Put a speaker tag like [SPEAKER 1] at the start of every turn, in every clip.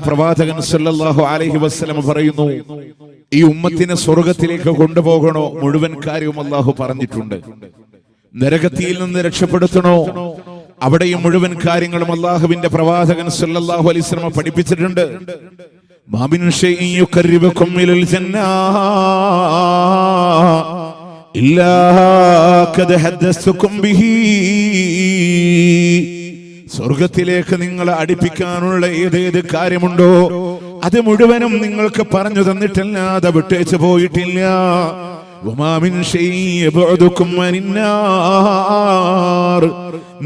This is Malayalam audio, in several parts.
[SPEAKER 1] പ്രവാചകൻ സല്ലല്ലാഹു അലൈഹി വസല്ലം പറയുന്നു, ഈ ഉമ്മത്തിനെ സ്വർഗത്തിലേക്ക് കൊണ്ടുപോകണോ മുഴുവൻ കാര്യവും അല്ലാഹു പറഞ്ഞിട്ടുണ്ട്. നരകത്തിൽ നിന്ന് രക്ഷപ്പെടുത്തണോ അവിടെയും മുഴുവൻ കാര്യങ്ങളും അല്ലാഹുവിന്റെ പ്രവാചകൻ സല്ലല്ലാഹു അലൈഹി വസല്ലം പഠിപ്പിച്ചിട്ടുണ്ട്. മാമിൻ ഷൈഇൻ യുഖർരിബുകും ഇലൽ ജന്നാ ഇല്ലാ ഖദ് ഹദ്ദസ്തുകും ബിഹി. സ്വർഗത്തിലേക്ക് നിങ്ങളെ അടുപ്പിക്കാനുള്ള ഏതേത് കാര്യമുണ്ടോ അത് മുഴുവനും നിങ്ങൾക്ക് പറഞ്ഞു തന്നിട്ടല്ലാതെ വിട്ടേച്ചു പോയിട്ടില്ല.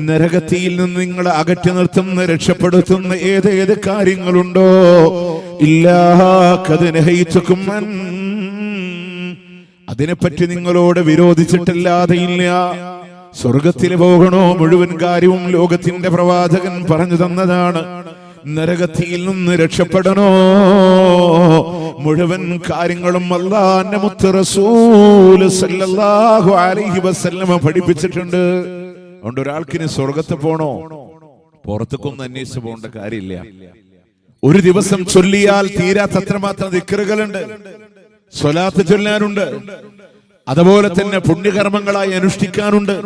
[SPEAKER 1] നരകത്തിൽ നിന്ന് നിങ്ങളെ അകറ്റി നിർത്തുന്ന രക്ഷപ്പെടുത്തുന്ന ഏതേത് കാര്യങ്ങളുണ്ടോ അതിനെപ്പറ്റി നിങ്ങളോട് വിരോധിച്ചിട്ടല്ലാതെ ഇല്ല. സ്വർഗത്തിൽ പോകണോ മുഴുവൻ കാര്യവും ലോകത്തിന്റെ പ്രവാചകൻ പറഞ്ഞു തന്നതാണ്. നരകത്തിൽ നിന്ന് രക്ഷപ്പെടണോ മുഴുവൻ കാര്യങ്ങളും അല്ലാഹുവിന്റെ മുത്ത് റസൂൽ സല്ലല്ലാഹു അലൈഹി വസല്ലം പഠിപ്പിച്ചിട്ടുണ്ട്. അതുകൊണ്ട് ഒരാൾക്കിനി സ്വർഗത്ത് പോണോ പുറത്തേക്കൊന്നും അന്വേഷിച്ച് പോകേണ്ട കാര്യമില്ല. ഒരു ദിവസം ചൊല്ലിയാൽ തീരാത്തത്ര മാത്രം ദിക്റുകളുണ്ട്, സ്വലാത്ത് ചൊല്ലാനുണ്ട്, അതുപോലെ തന്നെ പുണ്യകർമ്മങ്ങളായി അനുഷ്ഠിക്കാനുണ്ട്.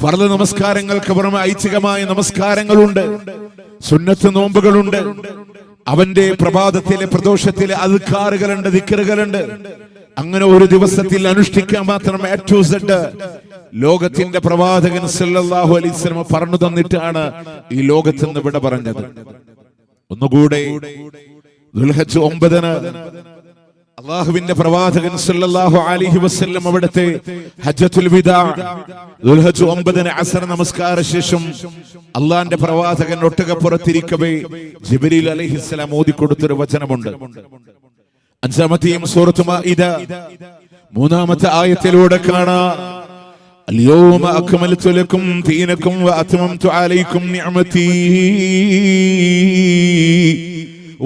[SPEAKER 1] ഫർദ് നമസ്കാരങ്ങൾക്ക് പുറമെ ഐച്ഛികമായ നമസ്കാരങ്ങളുണ്ട്, സുന്നത്ത് നോമ്പുകളുണ്ട്, അവന്റെ പ്രഭാതത്തിലെ പ്രദോഷത്തിലെ അദ്കാറുകളുണ്ട്, ദിക്റുകളുണ്ട്. അങ്ങനെ ഒരു ദിവസത്തിൽ അനുഷ്ഠിക്കാൻ മാത്രം A to Z ലോകത്തിന്റെ പ്രവാചകൻ സല്ലല്ലാഹു അലൈഹി വസല്ലം പറഞ്ഞു തന്നിട്ടാണ് ഈ ലോകത്ത് നിന്ന് വിട പറഞ്ഞത്. ഒന്നുകൂടെ ദുൽഹജ്ജ് 9 അല്ലാഹുവിന്റെ പ്രവാചകൻ സല്ലല്ലാഹു അലൈഹി വസല്ലം അവിടുത്തെ ഹജ്ജത്തുൽ വിദാ ദുൽഹജ്ജ് 9 അസ്ർ നമസ്കാര ശേഷം അല്ലാഹുവിന്റെ പ്രവാചകൻ ഒട്ടകപ്പുറത്തിരിക്കവേ ജിബ്രീൽ അലൈഹിസ്സലാം ഓതിക്കൊടുത്തൊരു വചനമുണ്ട്. 5-ാമത്തെയും സൂറത്ത് മാഇദ 3-ാമത്തെ ആയത്തിലൂടെ കാണാം, അൽയൗമ അക്മൽതു ലക്കും ദീനക്കും വഅത്മംതു അലൈക്കും നിഅമതി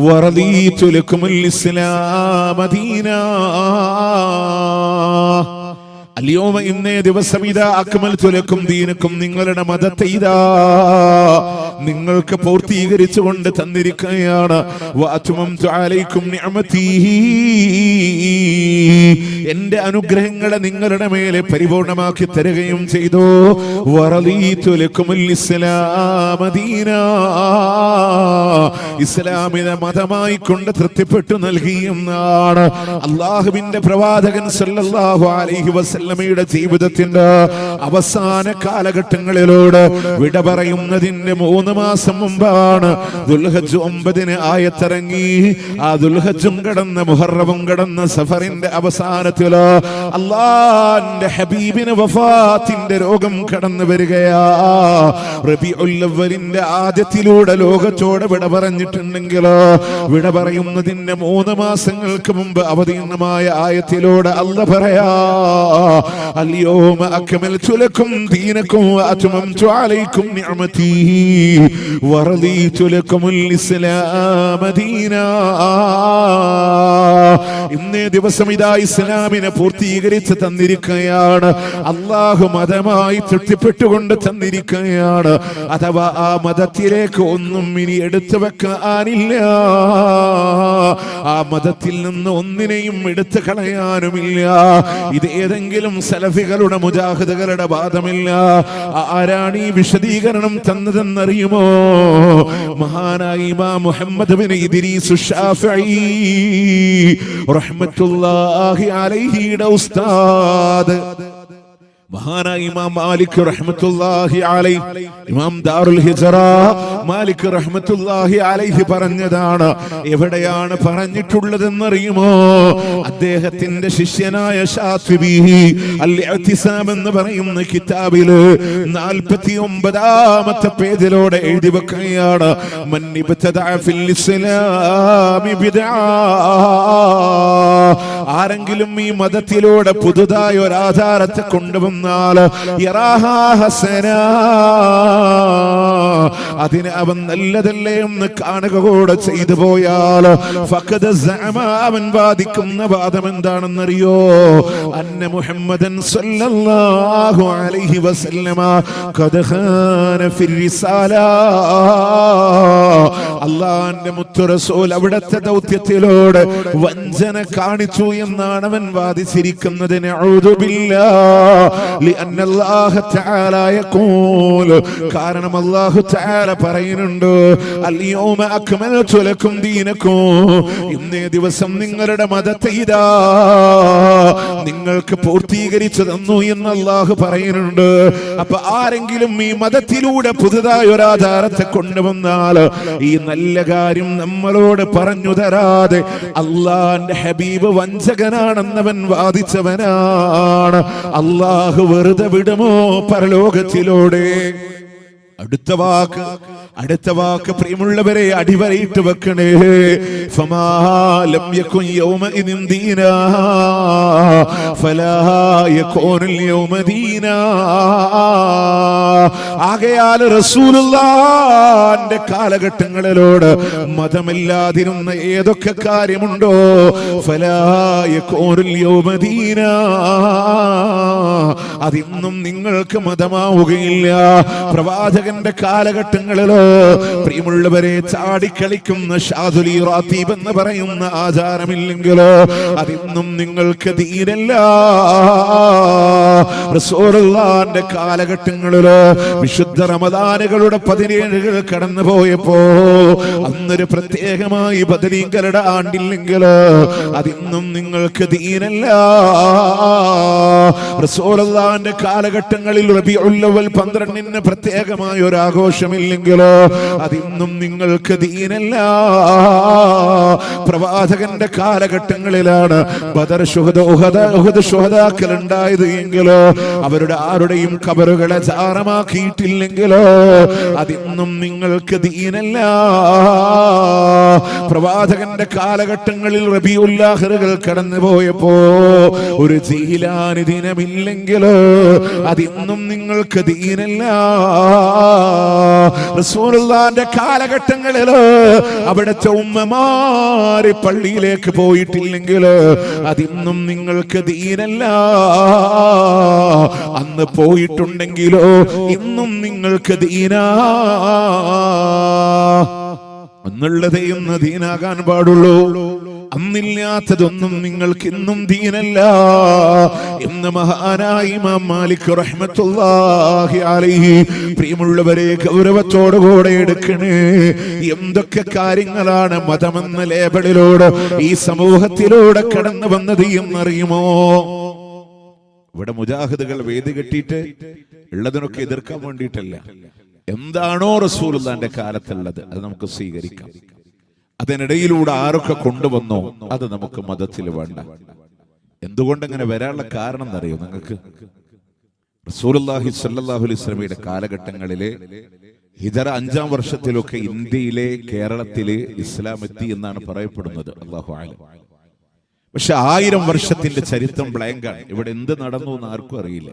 [SPEAKER 1] വറദീതു ലക്കുമുൽ ഇസ്ലാമ ദീനാ. അൽയൗമ ഇന്നേ ദിവസം ഇദാ അക്മൽതു ലക്കും ദീനക്കും നിങ്ങളുടെ മതത്തെ ഇദാ നിങ്ങൾക്ക് പൂർത്തീകരിച്ചുകൊണ്ട് തന്നിരിക്കുകയാണ്. വഅത്മംതു അലൈക്കും നിഅമതി എന്റെ അനുഗ്രഹങ്ങളെ നിങ്ങളുടെ മേലെ പരിപൂർണമാക്കി തരുകയും ചെയ്തു. വറദീതു ലക്കുമുൽ ഇസ്ലാമ ദീനാ ഇസ്ലാമിനെ മതമായി കൊണ്ട് തൃപ്തിപ്പെട്ടു നൽകിയെന്നാണ് അല്ലാഹുവിന്റെ പ്രവാചകൻ സല്ലല്ലാഹു അലൈഹി വസല്ലമയുടെ ജീവിതത്തിന്റെ അവസാന കാലഘട്ടങ്ങളിലൂടെ വിട പറയുന്നതിന്റെ 3 മാസം മുമ്പാണ് ദുൽഹജ്ജ് 9 ആയത്തിറങ്ങി. ആ ദുൽഹജ്ജും കടന്ന് മുഹറവും കടന്ന് സഫറിന്റെ അവസാനത്തില് അല്ലാഹുവിന്റെ ഹബീബിന് വഫാത്തിന്റെ രോഗം കടന്നു വരികയാ. റബീഉൽ അവ്വലിന്റെ ആദ്യത്തിലൂടെ ലോകത്തോട് വിട പറഞ്ഞിട്ടുണ്ടെങ്കിലോ വിട പറയുന്നതിന്റെ 3 മാസങ്ങൾക്ക് മുമ്പ് അവതീർണമായ ആയത്തിലൂടെ അല്ലാഹ് പറയാ, അൽയൗമ അക്മൽതു ലക്കും ദീനക്കും വഅത്മംതു അലൈക്കും നിഅമതി വറദീതു ലക്കുമുൽ ഇസ്ലാമ ദീനാ. ഇന്നേ ദിവസം ഇതാ ഇസ്ലാമിനെ പൂർത്തീകരിച്ച് തന്നിരിക്കുകയാണ്. അല്ലാഹു മതമായി തൃപ്തിപ്പെട്ടുകൊണ്ട് തന്നിരിക്കുകയാണ്. അഥവാ ആ മതത്തിലേക്ക് ഒന്നും ഇനി എടുത്തു വെക്കാനില്ല. ആ മതത്തിൽ നിന്ന് ഒന്നിനെയും എടുത്തു കളയാനുമില്ല. ഇത് ഏതെങ്കിലും സലഫികളുടെ മുജാഹിദുകളുടെ വാദമില്ല. ആരാണ് ഈ വിശദീകരണം തന്നതെന്നറിയുമോ? മഹാനായ ഇമാം മുഹമ്മദ് ബിൻ ഇദ്രീസ് ശാഫിഈ റഹ്മത്തുള്ളാഹി അലൈഹിയുടെ ഉസ്താദ് മഹാനായ ഇമാം മാലിക് റഹ്മത്തുള്ളാഹി അലൈഹി, ഇമാം ദാറുൽ ഹിജ്റ മാലിക് റഹ്മത്തുള്ളാഹി അലൈഹി പറഞ്ഞതാണ്. എവിടെയാണ് പറഞ്ഞിട്ടുള്ളതെന്നറിയുമോ? അദ്ദേഹത്തിന്റെ ശിഷ്യനായ ശാതിബി അൽ-ഇഅ്തിസാം എന്ന് പറയുന്ന കിതാബില് 49-ാമത്തെ പേജിലൂടെ എഴുതി വെക്കുകയാണ്, മൻ ഇബ്തദഅ ഫിൽ ഇസ്ലാമി ബിദ്അ. ആരെങ്കിലും ഈ മതത്തിലൂടെ പുതുതായ ഒരു ആചാരത്തെ കൊണ്ടുവന്ന് കൊണ്ടുവന്നാൽ അതിന് അവൻ നല്ലതല്ലേ എന്ന് കാണുക കൂടെ ചെയ്തു പോയാൽ അവൻ വാദിക്കുന്ന വാദം എന്താണെന്നറിയോ? അന്ന മുഹമ്മദൻ സല്ലല്ലാഹു അലൈഹി വസല്ലമ ഖദ് ഖാന ഫി റിസാല, അല്ലാഹുവിന്റെ മുത്തു റസൂൽ അവിടുത്തെ ദൗത്യത്തിലൂടെ വഞ്ചന കാണിച്ചു എന്നാണ് അവൻ വാദിച്ചിരിക്കുന്നത്. നഊദു ബില്ലാഹ് ലിഅന്ന അല്ലാഹ തആല യഖൂൽ, കാരണം അല്ലാഹു തആല പറയുന്നുണ്ട് അൽയൗമ അക്മൽതു ലക്കും ദീനക്കും, ഇന്നേ ദിവസം നിങ്ങളുടെ മതത്തെ ഇതാ നിങ്ങൾക്ക് പൂർത്തീകരിച്ചു തന്നു എന്ന് അല്ലാഹു പറയുന്നുണ്ട്. അപ്പൊ ആരെങ്കിലും ഈ മതത്തിലൂടെ പുതുതായ ഒരു ആചാരത്തെ കൊണ്ടുവന്നാൽ ഈ നല്ല കാര്യം നമ്മളോട് പറഞ്ഞു തരാതെ അല്ലാഹുവിന്റെ ഹബീബ് വഞ്ചകനാണെന്നവൻ വാദിച്ചവനാണ്. അല്ലാഹു വെറുതെ വിടുമോ പരലോകത്തിലൂടെ? അടുത്ത വാക്ക് പ്രിയമുള്ളവരെ അടിവരയിട്ട് വെക്കണേ. ഫമാലം യകുൻ യൗമഇദിൻ ദീനാ ഫലാ യകൂനുൽ യൗമ ദീനാ. ആകയാൽ റസൂലുള്ളാഹിന്റെ കാലഘട്ടങ്ങളിലോട് മതമില്ലാതിരുന്ന ഏതൊക്കെ കാര്യമുണ്ടോ ഫലാ യകൂനുൽ യൗമ ദീനാ, അതിന്നും നിങ്ങൾക്ക് മതമാവുകയില്ല. പ്രവാചകന്റെ കാലഘട്ടങ്ങളിലോ പ്രിയമുള്ളവരെ ചാടിക്കളിക്കുന്ന ഷാദുലി റാത്തീബ് എന്ന് പറയുന്ന ആചാരമില്ലെങ്കിലോ അതിന്നും നിങ്ങൾക്ക് ദീനല്ല. റസൂലുള്ളാഹിന്റെ കാലഘട്ടങ്ങളിലോ വിശുദ്ധ റമദാനുകളുടെ 17 കടന്നു പോയപ്പോ അന്നൊരു പ്രത്യേകമായി ബദരീങ്ങളുടെ ആണ്ടില്ലെങ്കിലോ അതിന്നും നിങ്ങൾക്ക് ദീനല്ല. റസൂലുള്ളാഹിന്റെ കാലഘട്ടങ്ങളിൽ റബീഉൽ അവ്വൽ 12 പ്രത്യേകമായ ഒരു ആഘോഷമില്ലെങ്കിലോ അതിന്നും നിങ്ങൾക്ക് ദീനല്ല. പ്രവാചകന്റെ കാലഘട്ടങ്ങളിലാണ് ബദർ ശുഹദ ഉഹദ് ശുഹദാക്കൾ ഉണ്ടായത് എങ്കിലോ അവരുടെ ആരുടെയും ഖബറുകളെ ചാരമാക്കിയിട്ടില്ലെങ്കിലോ അതിന്നും നിങ്ങൾക്ക് ദീനല്ല. പ്രവാചകന്റെ കാലഘട്ടങ്ങളിൽ റബീഉൽ ആഖിറുകൾ കടന്നു പോയപ്പോ ഒരു ജീലാനി ദിനമില്ലെങ്കിലോ അതിന്നും നിങ്ങൾക്ക് ദീനല്ല. റസൂലുള്ളാഹിന്റെ കാലഘട്ടങ്ങളില് അവിടുത്തെ ഉമ്മമാര് പള്ളിയിലേക്ക് പോയിട്ടില്ലെങ്കില് അതിന്നും നിങ്ങൾക്ക് ദീനല്ല. അന്ന് പോയിട്ടുണ്ടെങ്കിലോ ഇന്നും നിങ്ങൾക്ക് ദീനാ. അന്നുള്ളതേ ഇന്ന് ദീനാകാൻ പാടുള്ളൂ. അന്നില്ലാത്തതൊന്നും നിങ്ങൾക്ക് ഇന്നും ദീനല്ല എന്ന് മഹാനായ ഇമാം മാലിക് റഹ്മത്തുള്ളാഹി അലൈഹി പ്രിയമുള്ളവരെ ഗൗരവത്തോടുകൂടെ എടുക്കണേ. എന്തൊക്കെ കാര്യങ്ങളാണ് മതമെന്ന ലേബലിലൂടെ ഈ സമൂഹത്തിലൂടെ കടന്നു വന്നത് എന്നറിയുമോ? ഇവിടെ മുജാഹിദുകൾ വേദി കെട്ടിയിട്ട് ഉള്ളതിനൊക്കെ എതിർക്കാൻ വേണ്ടിയിട്ടല്ല. എന്താണോ റസൂലുള്ളാഹിന്റെ കാലത്തുള്ളത് അത് നമുക്ക് സ്വീകരിക്കാം. അതിനിടയിലൂടെ ആരൊക്കെ കൊണ്ടുവന്നോ അത് നമുക്ക് മതത്തിൽ വേണ്ട. എന്തുകൊണ്ട് അങ്ങനെ വരാനുള്ള കാരണം എന്നറിയോ നിങ്ങൾക്ക്? റസൂലുള്ളാഹി സ്വല്ലല്ലാഹു അലൈഹി വസല്ലമയുടെ കാലഘട്ടങ്ങളിലെ ഹിജറ 5-ാം വർഷത്തിലൊക്കെ ഇന്ത്യയിലെ കേരളത്തില് ഇസ്ലാം എത്തി എന്നാണ് പറയപ്പെടുന്നത്. അല്ലാഹു അലം. പക്ഷെ 1000 വർഷത്തിന്റെ ചരിത്രം ബ്ലാങ്കാണ്. ഇവിടെ എന്ത് നടന്നു എന്ന് ആർക്കും അറിയില്ല.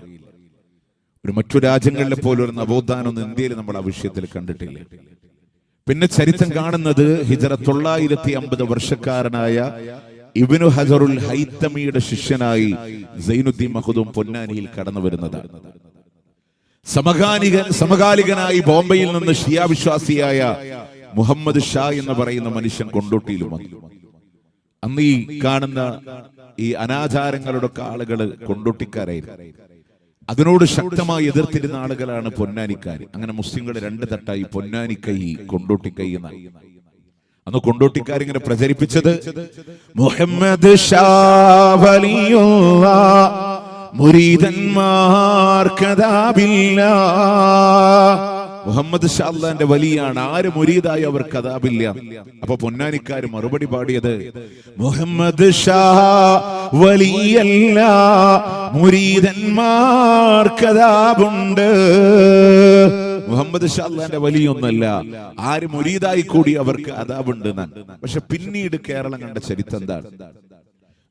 [SPEAKER 1] മറ്റു രാജ്യങ്ങളിലെ പോലൊരു നവോത്ഥാനമൊന്നും ഇന്ത്യയിൽ നമ്മൾ ആ വിഷയത്തിൽ കണ്ടിട്ടില്ല. പിന്നെ ചരിത്രം കാണുന്നത് ഹിജറ 950 വർഷക്കാരനായ ഇബ്നു ഹജറുൽ ഹൈതമിയുടെ ശിഷ്യനായി സൈനുദ്ദീൻ മഖ്ദൂം പൊന്നാനിയിൽ കടന്നു വരുന്നതാണ്. സമകാലികനായി ബോംബെയിൽ നിന്ന് ഷിയ വിശ്വാസിയായ മുഹമ്മദ് ഷാ എന്ന് പറയുന്ന മനുഷ്യൻ കൊണ്ടോട്ടിയിലും വന്നു. അന്ന് ഈ കാണുന്ന ഈ അനാചാരങ്ങളുടെ ആളുകൾ കൊണ്ടോട്ടിക്കാരായിരുന്നു. അതിനോട് ശക്തമായി എതിർത്തിരുന്ന ആളുകളാണ് പൊന്നാനിക്കാർ. അങ്ങനെ മുസ്ലിങ്ങൾ 2 തട്ടായി, പൊന്നാനിക്കൈ കൊണ്ടോട്ടിക്കൈ എന്നാണ്. അന്ന് കൊണ്ടോട്ടിക്കാർ ഇങ്ങനെ പ്രചരിപ്പിച്ചത് മുഹമ്മദ് ഷാ വലിയുള്ളാഹ് മുരീദന്മാർക്കദാബില്ല. മുഹമ്മദ് ഷാ അല്ലാഹുവിന്റെ വലിയാണ്, ആര് മുരീദായി അവർക്ക് അദാബില്ല. അപ്പൊ പൊന്നാനിക്കാർ മറുപടി പാടിയത് മുഹമ്മദ് ഷാ വലിയല്ല, മുരീദന്മാർക്ക് അദാബുണ്ട്. മുഹമ്മദ് ഷാ അല്ലാഹുവിന്റെ വലിയൊന്നല്ല, ആര് മുരീദായി കൂടി അവർക്ക് അദാബുണ്ട് എന്നാണ്. പക്ഷെ പിന്നീട് കേരളം കണ്ട ചരിത്രം എന്താണ്?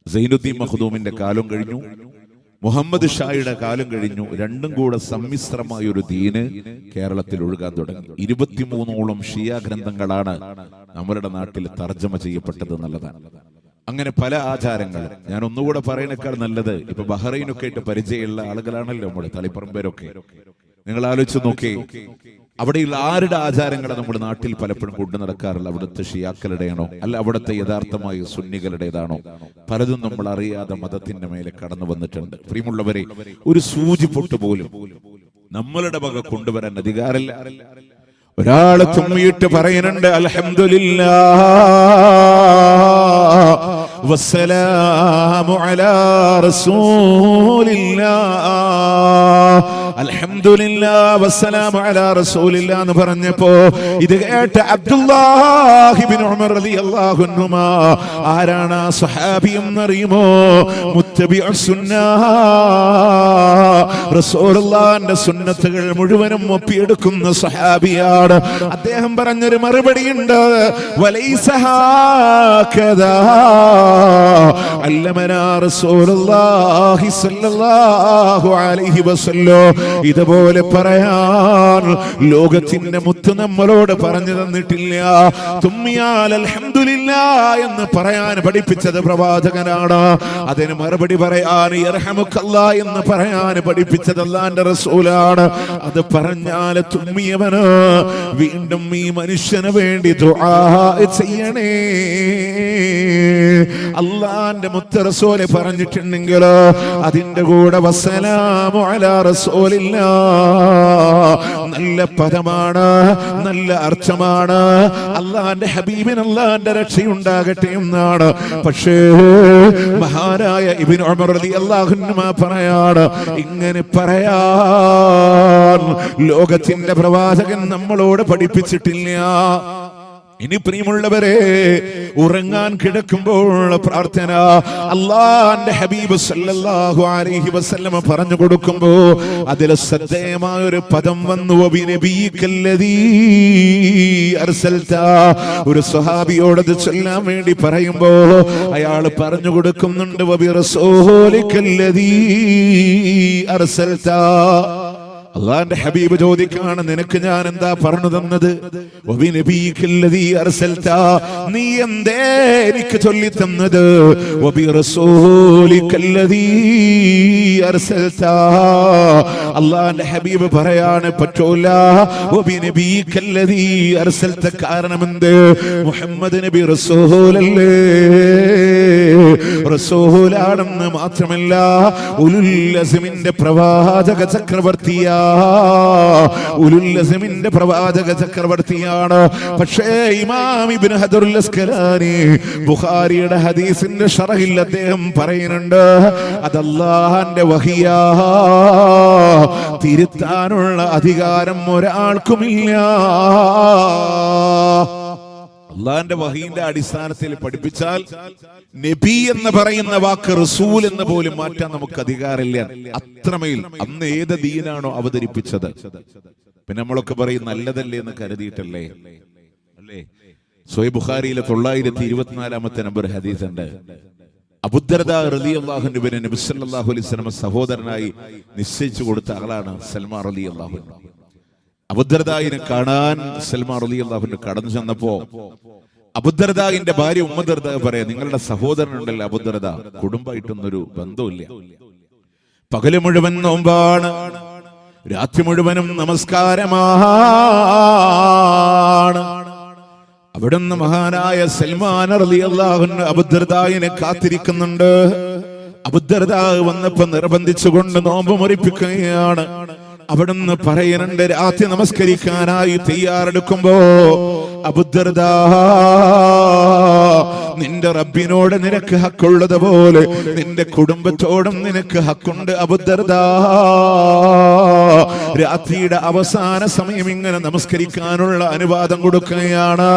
[SPEAKER 1] സൈനുദ്ദീൻ മഖ്ദൂമിന്റെ കാലം കഴിഞ്ഞു. മുഹമ്മദ് ഷായുടെ കാലം കഴിഞ്ഞു. രണ്ടും കൂടെ സമ്മിശ്രമായ ഒരു ദീന് കേരളത്തിൽ ഒഴുകാൻ തുടങ്ങി. 23ഓളം ഷിയ ഗ്രന്ഥങ്ങളാണ് നമ്മുടെ നാട്ടിൽ തർജ്ജമ ചെയ്യപ്പെട്ടത് എന്നുള്ളതാണ്. അങ്ങനെ പല ആചാരങ്ങളും ഞാൻ ഒന്നുകൂടെ പറയുന്നേക്കാൾ നല്ലത് ഇപ്പൊ ബഹ്റൈനൊക്കെ ആയിട്ട് പരിചയമുള്ള ആളുകളാണല്ലോ നമ്മുടെ തളിപ്പറമ്പേരൊക്കെ. നിങ്ങൾ ആലോചിച്ച് നോക്കേ, അവിടെയുള്ള ആരുടെ ആചാരങ്ങളെ നമ്മുടെ നാട്ടിൽ പലപ്പോഴും കൊണ്ടു നടക്കാറില്ല. അവിടുത്തെ ഷിയാക്കളുടെയാണോ അല്ല അവിടുത്തെ യഥാർത്ഥമായ സുന്നികളുടേതാണോ? പലതും നമ്മൾ അറിയാതെ മതത്തിന്റെ മേലെ കടന്നു വന്നിട്ടുണ്ട്. പ്രിയമുള്ളവരെ, ഒരു സൂചി പൊട്ട് പോലും നമ്മളുടെ വക കൊണ്ടുവരാൻ അധികാരമില്ല. ഒരാള് തുമ്മിയിട്ട് പറയുന്നുണ്ട് അൽഹംദുലില്ലാഹ് വസ്സലാമു അലാ റസൂലില്ലാഹ്, അൽഹംദുലില്ലാഹ് വസ്സലാമു അലാ റസൂലില്ലാഹ് എന്ന് പറഞ്ഞപ്പോ ഇത് കേട്ട അബ്ദുല്ലാഹ് ഇബ്നു ഉമർ റളിയല്ലാഹു അൻഹുമാ, ആരാണ് ആ സ്വഹാബി എന്നറിയുമോ? മുത്തബിഉസ് സുന്നഹ്, റസൂലുള്ളാഹിന്റെ സുന്നത്തുകൾ മുഴുവനും ഒപ്പിയെടുക്കുന്ന സ്വഹാബിയാണ്. അദ്ദേഹം പറഞ്ഞൊരു മറുപടിയുണ്ട്, വലൈസ ഹാകദാ അല്ലമനാ റസൂലുള്ളാഹി സ്വല്ലല്ലാഹു അലൈഹി വസല്ലം. ഇതുപോലെ പറയാൻ ലോകത്തിന്റെ മുത്ത് നമ്മളോട് പറഞ്ഞു തന്നിട്ടില്ല. തുമ്മിയാൽ അൽഹംദുലില്ലാഹ് എന്ന് പറയാൻ പഠിപ്പിച്ചത് പ്രവാചകനാണ്. അതിന് മറുപടി പറയാൻ യർഹമുക്കല്ലാഹ് എന്ന് പറയാൻ പഠിപ്പിച്ചത് അല്ലാഹുവിന്റെ റസൂലാണ്. അത് പറഞ്ഞാൽ തുമ്മിയവന് വീണ്ടും ഈ മനുഷ്യന് വേണ്ടി ദുആ ചെയ്യണേ. അല്ലാഹുവിന്റെ മുത്ത് റസൂല് പറഞ്ഞിട്ടുണ്ടെങ്കിൽ അതിന്റെ കൂടെ വസ്സലാമു അലാ റസൂലില്ലാഹ് നല്ല പദമാണ്, നല്ല അർത്ഥമാണ്. അല്ലാഹുവിന്റെ ഹബീബിന് അല്ലാഹുവിന്റെ രക്ഷയുണ്ടാകട്ടെ എന്നാണ്. പക്ഷേ മഹാനായ ഇബ്നു ഉമർ റളിയല്ലാഹു അൻഹു പറയാണ്, ഇങ്ങനെ പറയാൻ ലോകത്തിന്റെ പ്രവാചകൻ നമ്മളോട് പഠിപ്പിച്ചിട്ടില്ല. ഇനി പ്രിയമുള്ളവരെ, ഉറങ്ങാൻ കിടക്കുമ്പോൾ പ്രാർത്ഥന അല്ലാഹുവിന്റെ ഹബീബ് സല്ലല്ലാഹു അലൈഹി വസല്ലം പറഞ്ഞു കൊടുക്കുമ്പോ അതിൽ ശ്രദ്ധേയമായ ഒരു പദം വന്നു, വബിനബിയിക്കല്ലദീ അർസൽത. ഒരു സ്വഹാബിയോടത് ചൊല്ലാൻ വേണ്ടി പറയുമ്പോ അയാൾ പറഞ്ഞു കൊടുക്കുന്നുണ്ട്, വബിറസൂലിക്കല്ലദീ അർസൽത. അല്ലാഹുവിന്റെ ഹബീബ് ചോദിക്കാണ്, നിനക്ക് ഞാൻ എന്താ പറഞ്ഞു തന്നത്? വബിനബിയിക്കല്ലദീ അർസൽത, നീ എന്തേ എനിക്ക് ചൊല്ലി തന്നത്? വബിറസൂലിക്കല്ലദീ അർസൽത. അല്ലാഹുവിന്റെ ഹബീബ് പറയാണ്, പറ്റൂല. വബിനബിയിക്കല്ലദീ അർസൽത, കാരണം എന്ത്? മുഹമ്മദ് നബി റസൂലല്ലേ, റസൂലാണെന്ന് മാത്രമല്ല ഉലുൽ അസ്മിന്റെ പ്രവാചക ചക്രവർത്തിയാ, ഉലുൽ അസ്മിന്റെ പ്രവാചക ചക്രവർത്തിയാണ്. പക്ഷേ ഇമാം ഇബ്നു ഹജറുൽ അസ്ഖലാനി ബുഖാരിയുടെ ഹദീസിന്റെ ശറഹിൽ അദ്ദേഹം പറയുന്നുണ്ട്, അത് അല്ലാഹുവിന്റെ വഹിയാ, തിരുത്താനുള്ള അധികാരം ഒരാൾക്കുമില്ല. അള്ളാന്റെ വഹീന്റെ അടിസ്ഥാനത്തിൽ പഠിപ്പിച്ചാൽ നബി എന്ന് പറയുന്ന വാക്ക് റസൂൽ എന്ന് പോലും മാറ്റാൻ നമുക്ക് അധികാരമില്ല. അത്രമേൽ അന്ന് ഏത് ദീനാണോ അവതരിപ്പിച്ചത്. പിന്നെ നമ്മളൊക്കെ പറയും നല്ലതല്ലേ എന്ന് കരുതിയിട്ടല്ലേ അല്ലേ? സ്വഹീഹ് ബുഖാരിയിലെ 924-ാമത്തെ നമ്പർ ഹദീസ് ഉണ്ട്. അബൂദർദാ റളിയല്ലാഹു അൻഹു നബി സല്ലല്ലാഹു അലൈഹി വസല്ലം സഹോദരനായി നിശ്ചയിച്ചു കൊടുത്ത ആളാണ് സൽമാൻ റളിയല്ലാഹു അൻഹു. അബൂദർദായിനെ കാണാൻ സൽമാൻ റളിയല്ലാഹു അൻഹു കടന്നു ചെന്നപ്പോ അബൂദർദായിന്റെ ഭാര്യ ഉമ്മ ദർദാ പറയാ, നിങ്ങളുടെ സഹോദരനുണ്ടല്ലോ അബൂദർദാ, കുടുംബമായിട്ടൊന്നൊരു ബന്ധമില്ല. പകല് മുഴുവൻ നോമ്പാണ്, രാത്രി മുഴുവനും നമസ്കാരമാണ്. അവിടുന്ന് മഹാനായ സൽമാൻ റളിയല്ലാഹു അൻഹു അബൂദർദായിനെ കാത്തിരിക്കുന്നുണ്ട്. അബൂദർദാ വന്നപ്പോ നിർബന്ധിച്ചുകൊണ്ട് നോമ്പ് മുറിപ്പിക്കുകയാണ്. അവിടുന്ന് പറയുന്നുണ്ട്, രാത്രി നമസ്കരിക്കാനായി തയ്യാറെടുക്കുമ്പോ അബൂദർദാ, നിന്റെ റബ്ബിനോട് നിനക്ക് ഹക്കുള്ളത് പോലെ നിന്റെ കുടുംബത്തോടും നിനക്ക് ഹക്കുണ്ട് അബൂദർദാ. രാത്രിയുടെ അവസാന സമയം ഇങ്ങനെ നമസ്കരിക്കാനുള്ള അനുവാദം കൊടുക്കുകയാണ്.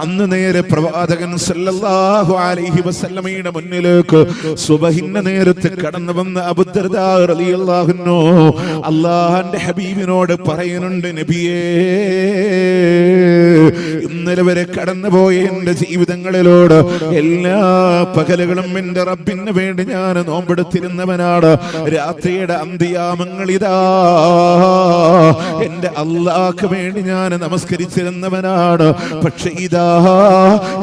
[SPEAKER 1] അന്ന് നേരെ പ്രവാചകൻ സല്ലല്ലാഹു അലൈഹി വസല്ലമയുടെ മുന്നിലേക്ക് സുബഹിന്റെ നേരത്തെ കടന്നു വന്ന അബൂദർദാ റളിയല്ലാഹു അൻഹു അല്ലാഹുവിന്റെ ഹബീബിനോട് പറയുന്നുണ്ട്, നബിയേ, ഇന്ന് ഇന്നലെ വരെ കടന്നുപോയ എന്റെ ജീവിതങ്ങളിലോട് എല്ലാ പകലുകളും എന്റെ റബ്ബിന് വേണ്ടി ഞാൻ നോമ്പെടുത്തിരുന്നവനാണ്. രാത്രിയുടെ അന്ത്യയാമങ്ങൾ ഇതാ എന്റെ അല്ലാഹ്ക്ക് വേണ്ടി ഞാൻ നമസ്കരിച്ചിരുന്നവനാണ്. പക്ഷെ ഇതാ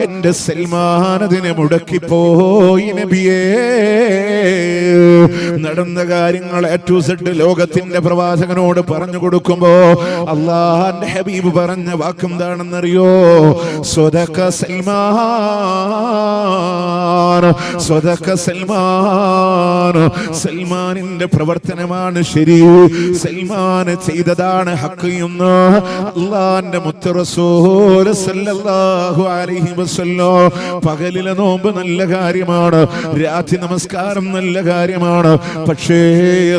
[SPEAKER 1] എന്റെ സൽമാൻ അതിനെ മുടക്കിപ്പോയി നബിയേ. നടന്ന കാര്യങ്ങൾ A to Z ലോകത്തിന്റെ പ്രവാചകനോട് പറഞ്ഞു കൊടുക്കുമ്പോ അല്ലാഹുവിന്റെ ഹബീബ് പറഞ്ഞ വാക്കെന്താണെന്നറിയോ? സ്വദഖ സൽമാൻ, സ്വദഖ സൽമാൻ. സൽമാനിന്റെ പ്രവർത്തനമാണ് ശരി, സൽമാൻ ചെയ്തതാണ് ഹക്ക് എന്ന് അല്ലാഹുവിന്റെ മുത്ത് റസൂൽ സല്ലല്ലാഹു അലൈഹി വസല്ലം. പകലിലെ നോമ്പ് നല്ല കാര്യമാണ്, രാത്രി നമസ്കാരം നല്ല കാര്യമാണ്. പക്ഷേ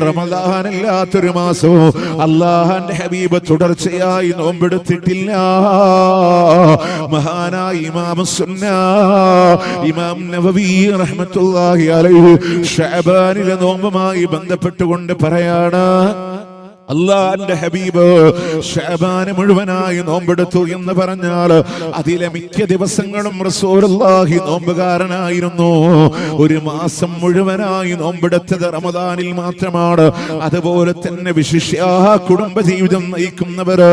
[SPEAKER 1] റമദാൻ അല്ലാത്തൊരു മാസവും അല്ലാഹുവിന്റെ ഹബീബ് തുടർച്ചയായി നോമ്പെടുത്തിട്ടില്ല. മഹാനായ ഇമാം സുന്ന ഇമാം നവവി റഹ്മത്തുള്ളാഹി അലൈഹി ശഅബാനിലെ നോമ്പുമായി ബന്ധപ്പെട്ടുകൊണ്ട് പറയാണ്, അല്ലാഹുവിന്റെ ഹബീബ് ശഅബാന് മുഴുവനായി നോമ്പെടുത്തു എന്ന് പറഞ്ഞാൽ അതിലെ മിക്ക ദിവസങ്ങളും റസൂലുള്ളാഹി നോമ്പുകാരനായിരുന്നു. ഒരു മാസം മുഴുവനായി നോമ്പെടുത്തത് റമദാനിൽ മാത്രമാണ്. അതുപോലെ തന്നെ വിശിഷ്യ കുടുംബജീവിതം നയിക്കുന്നവര്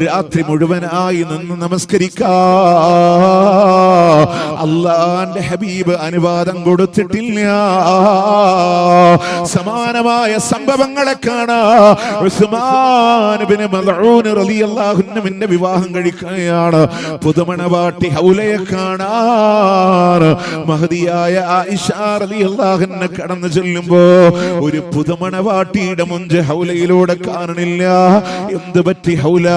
[SPEAKER 1] രാത്രി മുഴുവനായി നിന്ന് നമസ്കരിക്കാ അല്ലാഹുവിന്റെ ഹബീബ് അനുവാദം കൊടുത്തിട്ടില്ല. സമാനമായ സംഭവങ്ങളെ കാണാം. ഉസ്മാൻ ഇബ്നു മദ്ഊൻ റളിയല്ലാഹു അൻഹുവിന്റെ വിവാഹം കഴിക്കുകയാണ്. പുതുമണവാട്ടി ഹൗലയെ കാണാൻ മഹദിയായ ആയിഷ റളിയല്ലാഹു അൻഹ കടന്നു ചെല്ലുമ്പോ ഒരു പുതുമണവാട്ടിയുടെ മുഞ്ച് ഹൗലയിലൂടെ കാണണില്ല. എന്ത് പറ്റി ഹൗല?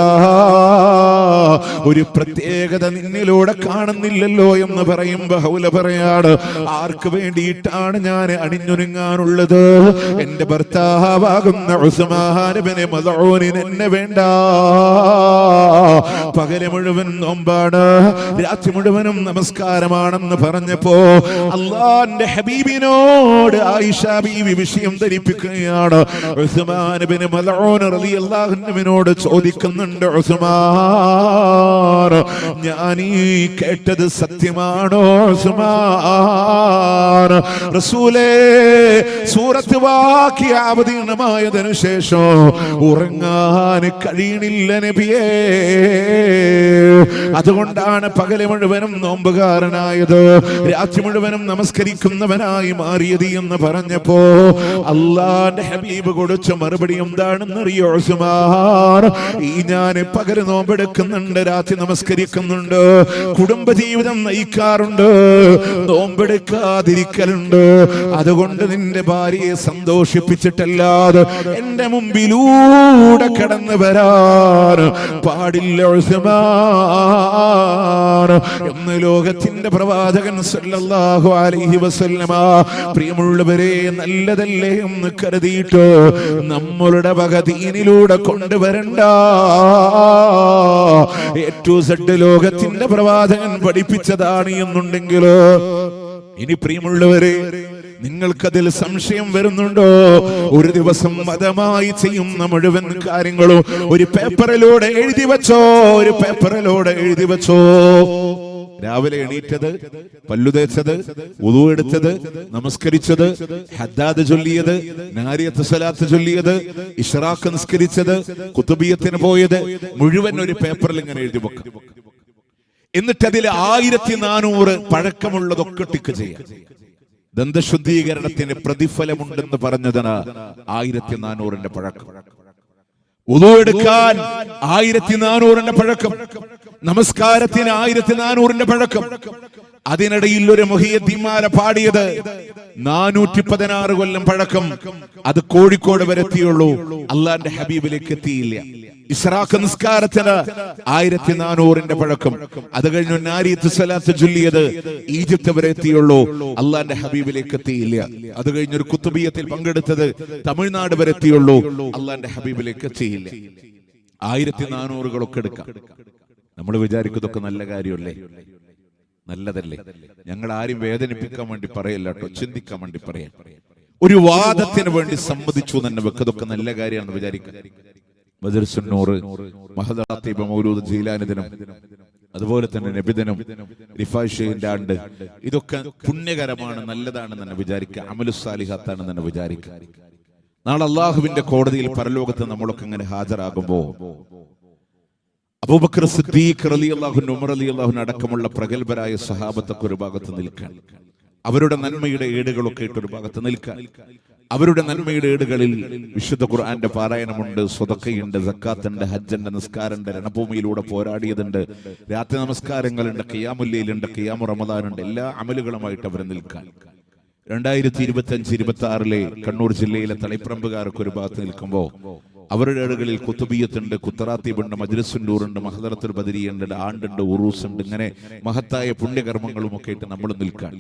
[SPEAKER 1] ഒരു പ്രത്യേകത നിന്നിലൂടെ കാണുന്നില്ലല്ലോ എന്ന് പറയുമ്പോ ഹൗല പറയാണ്, ആർക്ക് വേണ്ടിയിട്ടാണ് ഞാൻ അണിഞ്ഞൊരുങ്ങാനുള്ളത്? എന്റെ ഭർത്താവാകുന്ന ഉസ്മാൻ ഇബ്നു മദ്ഊൻ എന്നെ വേണ്ട. പകല് മുഴുവൻ നോമ്പാണ്, രാത്രി മുഴുവനും നമസ്കാരമാണെന്ന് പറഞ്ഞപ്പോ അല്ലാഹുവിന്റെ ഹബീബിനോട് ആയിഷ ബീവി വിഷയം ധരിപ്പിക്കുകയാണ്. ഉസ്മാൻ ഇബ്നു മദ്ഊൻ റളിയല്ലാഹു അൻഹുവിനോട് ചോദിക്കുന്നുണ്ട്, ഉസ്മാൻ, ഞാൻ ഈ കേട്ടത് സത്യമാണോ? ഉസ്മാൻ, റസൂലേ സൂറത്ത് വാഖിഅ അവതീർണമായതിനു ശേഷം ഉറങ്ങാൻ കഴിയണില്ല നബിയേ. അതുകൊണ്ടാണ് പകല് മുഴുവനും നോമ്പുകാരനായത്, രാത്രി മുഴുവനും നമസ്കരിക്കുന്നവനായി മാറിയത് എന്ന് പറഞ്ഞപ്പോ അല്ലാഹുവിന്റെ ഹബീബ് കൊടുത്ത മറുപടി എന്താണെന്നറിയോ? ഉസ്മാൻ, ഈ ഞാൻ പകല് നോമ്പെടുക്കുന്നുണ്ട്, രാത്രി നമസ്കരിക്കുന്നുണ്ട്, കുടുംബജീവിതം നയിക്കാറുണ്ട്, നോമ്പെടുക്കാതിരിക്കലുണ്ട്. അതുകൊണ്ട് നിന്റെ ഭാര്യയെ സന്തോഷിപ്പിച്ചിട്ടല്ലാതെ എന്റെ മുമ്പിലൂടെ കടന്നു വരാൻ പാടില്ല ഉസ്മാൻ എന്ന് ലോകത്തിന്റെ പ്രവാചകൻ സല്ലല്ലാഹു അലൈഹി വസല്ലമ. പ്രിയമുള്ളവരെ, നല്ലതല്ലേ എന്ന് കരുതിയിട്ട് നമ്മളുടെ വക ദീനിലൂടെ കൊണ്ടുവരണ്ട. A to Z ലോകത്തിന്റെ പ്രവാചകൻ പഠിപ്പിച്ചതാണ് എന്നുണ്ടെങ്കിലോ ഇനി പ്രിയമുള്ളവരെ, നിങ്ങൾക്കതിൽ സംശയം വരുന്നുണ്ടോ? ഒരു ദിവസം മതമായി ചെയ്യുന്ന മുഴുവൻ കാര്യങ്ങളും ഒരു പേപ്പറിലൂടെ എഴുതി വെച്ചോ, ഒരു പേപ്പറിലൂടെ എഴുതി വെച്ചോ. രാവിലെ എണീറ്റത്, പല്ലു തേച്ചത്, വുളു എടുത്തത്, നമസ്കരിച്ചത്, ഹദ്ദാദ് ചൊല്ലിയത്, നാരിയത്ത് സ്വലാത്ത് ചൊല്ലിയത്, ഇശ്റാഖ് നിസ്കരിച്ചത്, കുതുബിയത്തിന് പോയത് മുഴുവൻ ഒരു പേപ്പറിൽ ഇങ്ങനെ എഴുതി വെക്കും. എന്നിട്ട് അതിൽ 1400 പഴക്കമുള്ളതൊക്കെ ടിക്ക് ചെയ്യാം. ദന്തശുദ്ധീകരണത്തിന് പ്രതിഫലമുണ്ടെന്ന് പറഞ്ഞതിന് 1400 പഴക്കം. വുളു എടുക്കാൻ 1400 പഴക്കം, നമസ്കാരത്തിന് 1400 പഴക്കം. അതിനിടയിൽ ഒരു മുഹിയദ്ദീൻമാല പാടിയത് 416 കൊല്ലം പഴക്കം. അത് കോഴിക്കോട് വരെ എത്തിയുള്ളൂ, അള്ളാന്റെ ഹബീബിലേക്ക് എത്തിയില്ല. ഇശ്റാഖ് നിസ്കാരത്തിന് 1400 പഴക്കം. അത് കഴിഞ്ഞു നാരിയത്ത് സ്വലാത്ത് ചൊല്ലിയത് ഈജിപ്ത് വരെ എത്തിയുള്ളൂ, അള്ളാന്റെ ഹബീബിലേക്ക് എത്തിയില്ല. അത് കഴിഞ്ഞൊരു കുത്തുബിയത്തിൽ പങ്കെടുത്തത് തമിഴ്നാട് വരെ എത്തിയുള്ളൂ, അള്ളാന്റെ ഹബീബിലേക്ക് എത്തിയില്ല. 1400 എടുക്കാം. നമ്മൾ വിചാരിക്കുന്നതൊക്കെ നല്ല കാര്യമല്ലേ? നല്ലതല്ലേ? ഞങ്ങൾ ആരും വേദനിപ്പിക്കാൻ വേണ്ടി പറയല്ല കേട്ടോ, ചിന്തിക്കാൻ വേണ്ടി പറയാം. ഒരു വാദത്തിന് വേണ്ടി സമ്മതിച്ചു തന്നെ വെക്കതൊക്കെ നല്ല കാര്യമാണെന്ന് വിചാരിക്കുക. ബദർ സുന്നൂർ, മഹദാത്തിബ മൗലൂദ് ജീലാനി ദിനം, അതുപോലെ തന്നെ നബിദിനം, റിഫായിന്റെ ആണ്ട്, ഇതൊക്കെ പുണ്യകരമാണ്, നല്ലതാണെന്ന് തന്നെ വിചാരിക്കുക, അമലുസ്സാലിഹാത്താണെന്ന് തന്നെ വിചാരിക്കുക. നാളെ അള്ളാഹുവിന്റെ കോടതിയിൽ പരലോകത്ത് നമ്മളൊക്കെ ഇങ്ങനെ ഹാജരാകുമ്പോ അബൂബക്കർ സിദ്ദീഖ് റളിയല്ലാഹു അൻഹു, ഉമർ റളിയല്ലാഹു അൻഹു അടക്കമുള്ള പ്രഗൽഭരായ സഹാബത്തൊക്കെ ഒരു ഭാഗത്ത് നിൽക്കാൻ, അവരുടെ നന്മയുടെ ഏടുകളൊക്കെ ഇട്ട് ഒരു ഭാഗത്ത് നിൽക്കാൻ, അവരുടെ നന്മയുടെ ഏടുകളിൽ വിശുദ്ധ ഖുർആന്റെ പാരായണമുണ്ട്, സ്വതക്കയുണ്ട്, സക്കാത്തുണ്ട്, ഹജ്ജുണ്ട്, നിസ്കാരമുണ്ട്, രണഭൂമിയിലൂടെ പോരാടിയതുണ്ട്, രാത്രി നമസ്കാരങ്ങളുണ്ട്, ഖിയാമുൽ ലൈലുണ്ട്, ഖിയാമു റമദാനുണ്ട്, എല്ലാ അമലുകളുമായിട്ട് അവർ നിൽക്കാൻ. 2025-26 കണ്ണൂർ ജില്ലയിലെ തളിപ്പറമ്പുകാർക്ക് ഒരു ഭാഗത്ത് നിൽക്കുമ്പോൾ അവരുടെ ഏടുകളിൽ കുത്തുബിയത്തുണ്ട്, കുത്തറാത്തീബുണ്ട്, മജ്ലിസുന്നൂറുണ്ട്, മഹദറത്തുൽ ബദരിയുണ്ട്, ആണ്ടുണ്ട്, ഉറൂസുണ്ട്, ഇങ്ങനെ മഹത്തായ പുണ്യകർമ്മങ്ങളും ഒക്കെ ആയിട്ട് നമ്മൾ നിൽക്കാൻ.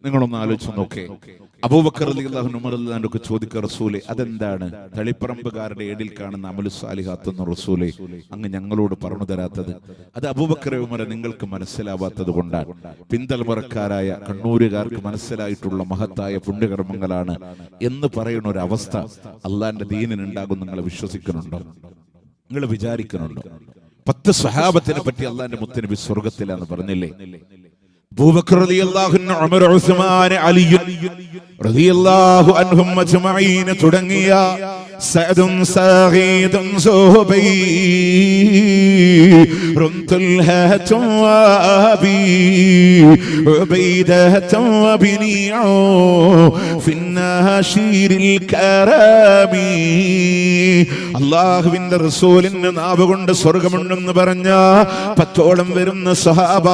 [SPEAKER 1] നിങ്ങളൊന്ന് ആലോചിച്ച് നോക്കേ. അബൂബക്കർ റളിയല്ലാഹു അൻഹു, ഉമർ റളിയല്ലാഹു അൻഹു ചോദിക്കുക, റസൂലേ അതെന്താണ് തളിപ്പറമ്പുകാരുടെ ഏടിൽ കാണുന്ന അമലുസ്സാലിഹാത്ത് റസൂലേ അങ്ങ് ഞങ്ങളോട് പറഞ്ഞു തരാത്തത്? അത് അബൂബക്കർ ഉമറെ നിങ്ങൾക്ക് മനസ്സിലാവാത്തത് കൊണ്ടാണ്. പിന്തലമുറക്കാരായ കണ്ണൂരുകാർക്ക് മനസ്സിലായിട്ടുള്ള മഹത്തായ പുണ്യകർമ്മങ്ങളാണ് എന്ന് പറയുന്ന ഒരു അവസ്ഥ അള്ളാന്റെ ദീനിനുണ്ടാകും. നിങ്ങൾ വിശ്വസിക്കുന്നുണ്ടോ? നിങ്ങൾ വിചാരിക്കുന്നുണ്ടോ? 10 സ്വഹാബത്തിനെ പറ്റി അള്ളാന്റെ മുത്തനബി സ്വർഗത്തിലാന്ന് പറഞ്ഞില്ലേ? അബൂബക്കർ റളിയല്ലാഹു അൻഹു, ഉമർ, ഉസ്മാൻ, അലി റളിയല്ലാഹു അൻഹും അജ്മഈൻ തുടങ്ങിയ സഅദുൻ സഗീദുൻ സുബൈറുൻ തുൽഹത്തുൻ വഅബി ഉബൈദത്തുൻ വബിനിഉ ഫിന്നാശീരിൽ കറാമി. അല്ലാഹുവിന്റെ റസൂലിന്റെ നാവ് കൊണ്ട് സ്വർഗ്ഗമുണ്ടെന്ന് പറഞ്ഞ 10ഓളം വരുന്ന സ്വഹാബ,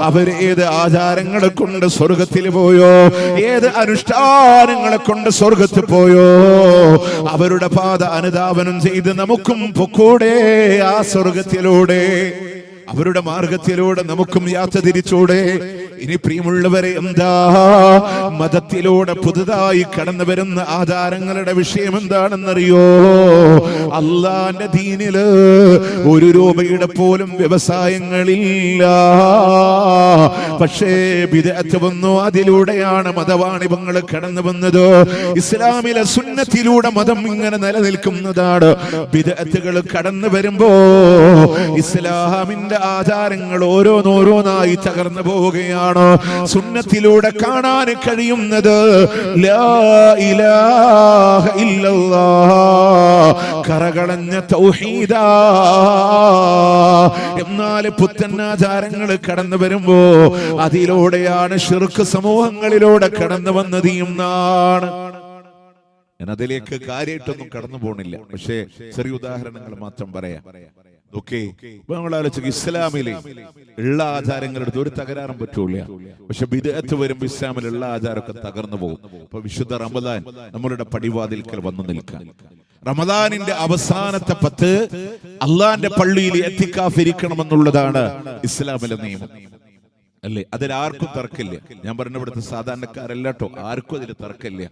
[SPEAKER 1] അവരേത് ആചാരങ്ങളെ കൊണ്ട് സ്വർഗത്തിൽ പോയോ, ഏത് അനുഷ്ഠാനങ്ങളെ കൊണ്ട് സ്വർഗത്തിൽ പോയോ, അവരുടെ പാത അനുധാവനം ചെയ്ത് നമുക്കും പൊക്കൂടെ ആ സ്വർഗത്തിലൂടെ, അവരുടെ മാർഗത്തിലൂടെ നമുക്കും യാത്ര തിരിച്ചൂടെ? ഇനി പ്രിയമുള്ളവരെ, എന്താ മതത്തിലൂടെ പുതുതായി കടന്നു വരുന്ന ആചാരങ്ങളുടെ വിഷയം എന്താണെന്നറിയോ? അള്ളാന്റെ ദീനില് 1 രൂപയുടെ പോലും വ്യവസായങ്ങളില്ല. പക്ഷേ ബിദ്അത്ത് വന്നു, അതിലൂടെയാണ് മതവാണിഭങ്ങൾ കടന്നു വന്നത്. ഇസ്ലാമിലെ സുന്നത്തിലൂടെ മതം ഇങ്ങനെ നിലനിൽക്കുന്നതാണ്. ബിദ്അത്തുകൾ കടന്നു വരുമ്പോ ഇസ്ലാമിന്റെ ആചാരങ്ങൾ ഓരോന്നോരോന്നായി തകർന്നു പോവുകയാണ്. സുന്നത്തിലൂടെ കാണാൻ കഴിയുന്നത് ലാ ഇലാഹ ഇല്ലല്ലാഹ്, കറകളഞ്ഞ തൗഹീദാ. എന്നാൽ പുത്തനാചാരങ്ങൾ കടന്നു വരുമ്പോ അതിലൂടെയാണ് ശിർക്ക് സമൂഹങ്ങളിലൂടെ കടന്നു വന്നത് എന്നാണ്. ഞാൻ അതിലേക്ക് കാര്യമായിട്ടൊന്നും കടന്നു പോണില്ല, പക്ഷേ ചെറിയ ഉദാഹരണങ്ങൾ മാത്രം പറയാം. ഓക്കെ, നിങ്ങൾ ആലോചിക്കുക, ഇസ്ലാമിലെ ഉള്ള ആചാരങ്ങളുടെ ഒരു തകരാറും പറ്റൂല. പക്ഷെ ബിദ്അത്ത് വരുമ്പോൾ ഇസ്ലാമിലുള്ള ആചാരമൊക്കെ തകർന്നു പോകും. ഇപ്പൊ വിശുദ്ധ റമദാൻ നമ്മളുടെ പടിവാതിൽക്കൽ വന്നു നിൽക്കാൻ, റമദാനിന്റെ അവസാനത്തെ 10 അള്ളാന്റെ പള്ളിയിൽ ഇഅ്തികാഫ് ഇരിക്കണമെന്നുള്ളതാണ് ഇസ്ലാമിലെ നിയമം, അല്ലേ? അതിലാർക്കും തർക്കമില്ല. ഞാൻ പറഞ്ഞ ഇവിടുത്തെ സാധാരണക്കാരല്ലോ, ആർക്കും അതിൽ തർക്കമില്ല.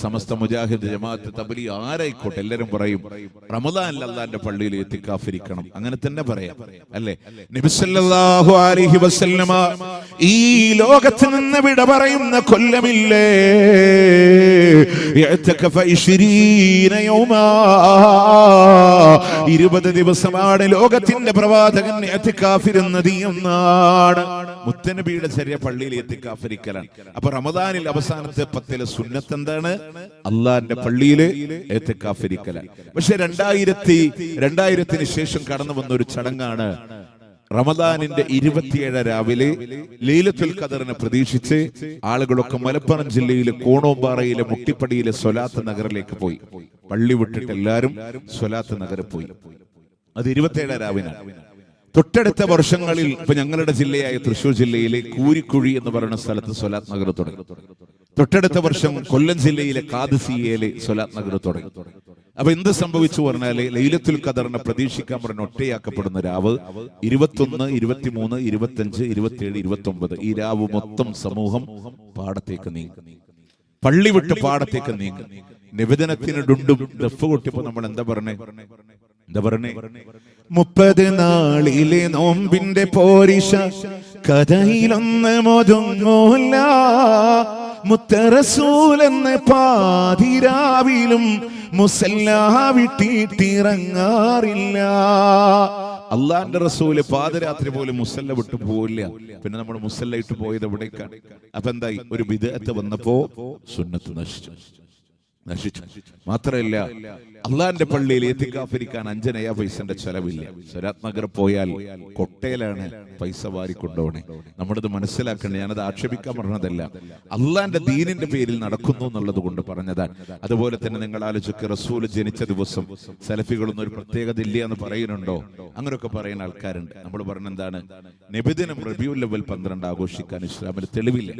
[SPEAKER 1] സമസ്ത മുജാഹിദ്, ജമാഅത്ത്, തബ്ലീഗ് ആരായിക്കോട്ടെ, എല്ലാവരും പറയും റമദാനിൽ അല്ലാഹുവിന്റെ പള്ളിയിൽ ഇഅ്തികാഫ് ഇരിക്കണം. അങ്ങനെ തന്നെ പറയാം, അല്ലേ? നബി സല്ലല്ലാഹു അലൈഹി വസല്ലമ ഈ ലോകത്ത് നിന്ന് വിട പറയുന്ന കൊല്ലമില്ലേ, ഇഅ്തികാഫ 20 യൗമാ, 20 ദിവസമാണ് ലോകത്തിന്റെ പ്രവാചകൻ ഇഅ്തികാഫ് ഇരുന്നത് എന്നാണ്. മുത്തനബിയുടെ ചെറിയ പള്ളിയിൽ ഇഅ്തികാഫ് ഇരിക്കലാണ്. അപ്പൊ റമദാനിൽ അവസാനത്തെ 10 സുന്നത്ത് എന്താണ്? അള്ളാന്റെ പള്ളിയിൽ ഇഅ്തികാഫ് ഇരിക്കലാണ്. പക്ഷെ 2000-ന് ശേഷം കടന്നു വന്ന ഒരു ചടങ്ങാണ് റമദാനിന്റെ 27 രാവിലെ ലൈലത്തുൽ ഖദറിനെ പ്രതീക്ഷിച്ച് ആളുകളൊക്കെ മലപ്പുറം ജില്ലയിലെ കോണോമ്പാറയിലെ മുട്ടിപ്പടിയിലെ സ്വലാത്ത് നഗറിലേക്ക് പോയി. പള്ളി വിട്ടിട്ട് എല്ലാവരും സ്വലാത്ത് നഗറിൽ പോയി. അത് 27 രാവിനാണ്. തൊട്ടടുത്ത വർഷങ്ങളിൽ ഇപ്പൊ ഞങ്ങളുടെ ജില്ലയായ തൃശ്ശൂർ ജില്ലയിലെ കൂരിക്കുഴി എന്ന് പറയുന്ന സ്ഥലത്ത് സ്വലാത്ത് നഗർ തുടങ്ങി. തൊട്ടടുത്ത വർഷം കൊല്ലം ജില്ലയിലെ കാദസിയയിലെ സ്വലാത്ത് നഗർ തുടങ്ങി. അപ്പൊ എന്ത് സംഭവിച്ചു പറഞ്ഞാല് ലൈലത്തുൽ ഖദറിനെ പ്രതീക്ഷിക്കാൻ പറഞ്ഞ ഒറ്റയാക്കപ്പെടുന്ന രാവ് 21, 23, 25, 27, 29 ഈ രാവ് മൊത്തം സമൂഹം പാടത്തേക്ക് നീങ്ങി, പള്ളി വിട്ട് പാടത്തേക്ക് നീങ്ങി. നിവേദനത്തിന് ഡുണ്ടും ദഫ് കൊട്ടിയപ്പോ നമ്മൾ എന്താ പറഞ്ഞേ? 30 നാളിലെ നോമ്പിന്റെ പോരിശ കഥയിലൊന്ന് മൊതുങ്ങൂല, മുത്തറസൂലെന്ന് പാതിരാവിലും മുസല്ല വിട്ടിട്ടിറങ്ങാറില്ല. അള്ളാന്റെ റസൂല് പാദരാത്രി പോലും മുസല്ല വിട്ടു പോവില്ല. പിന്നെ നമ്മൾ മുസല്ല ഇട്ട് പോയത് എവിടേക്കാണ്? അപ്പൊ എന്തായി? ഒരു ബിദ്അത്ത് വന്നപ്പോ സുന്നത്ത് നശിച്ചു. മാത്രമല്ല, അള്ളാന്റെ പള്ളിയിൽ ഇത്തികാഫിരിക്കാൻ 5 നയാ പൈസന്റെ ചെലവില്ല. സരാത്ത് നഗർ പോയാൽ കൊട്ടയിലാണ് പൈസ വാരിക്കൊണ്ടോണേ. നമ്മളിത് മനസ്സിലാക്കണ്ടേ. ഞാനത് ആക്ഷേപിക്കാൻ പറഞ്ഞതല്ല, അള്ളാന്റെ ദീനിന്റെ പേരിൽ നടക്കുന്നു എന്നുള്ളത് കൊണ്ട് പറഞ്ഞതാണ്. അതുപോലെ തന്നെ നിങ്ങൾ ആലോചിച്ച്, റസൂൽ ജനിച്ച ദിവസം സലഫികളൊന്നും ഒരു പ്രത്യേകത ഇല്ല എന്ന് പറയുന്നുണ്ടോ? അങ്ങനെയൊക്കെ പറയുന്ന ആൾക്കാരുണ്ട്. നമ്മൾ പറഞ്ഞ എന്താണ്? നബിദിനം റബീഉൽ അവ്വൽ 12 ആഘോഷിക്കാൻ ഇസ്ലാമിൽ തെളിവില്ല.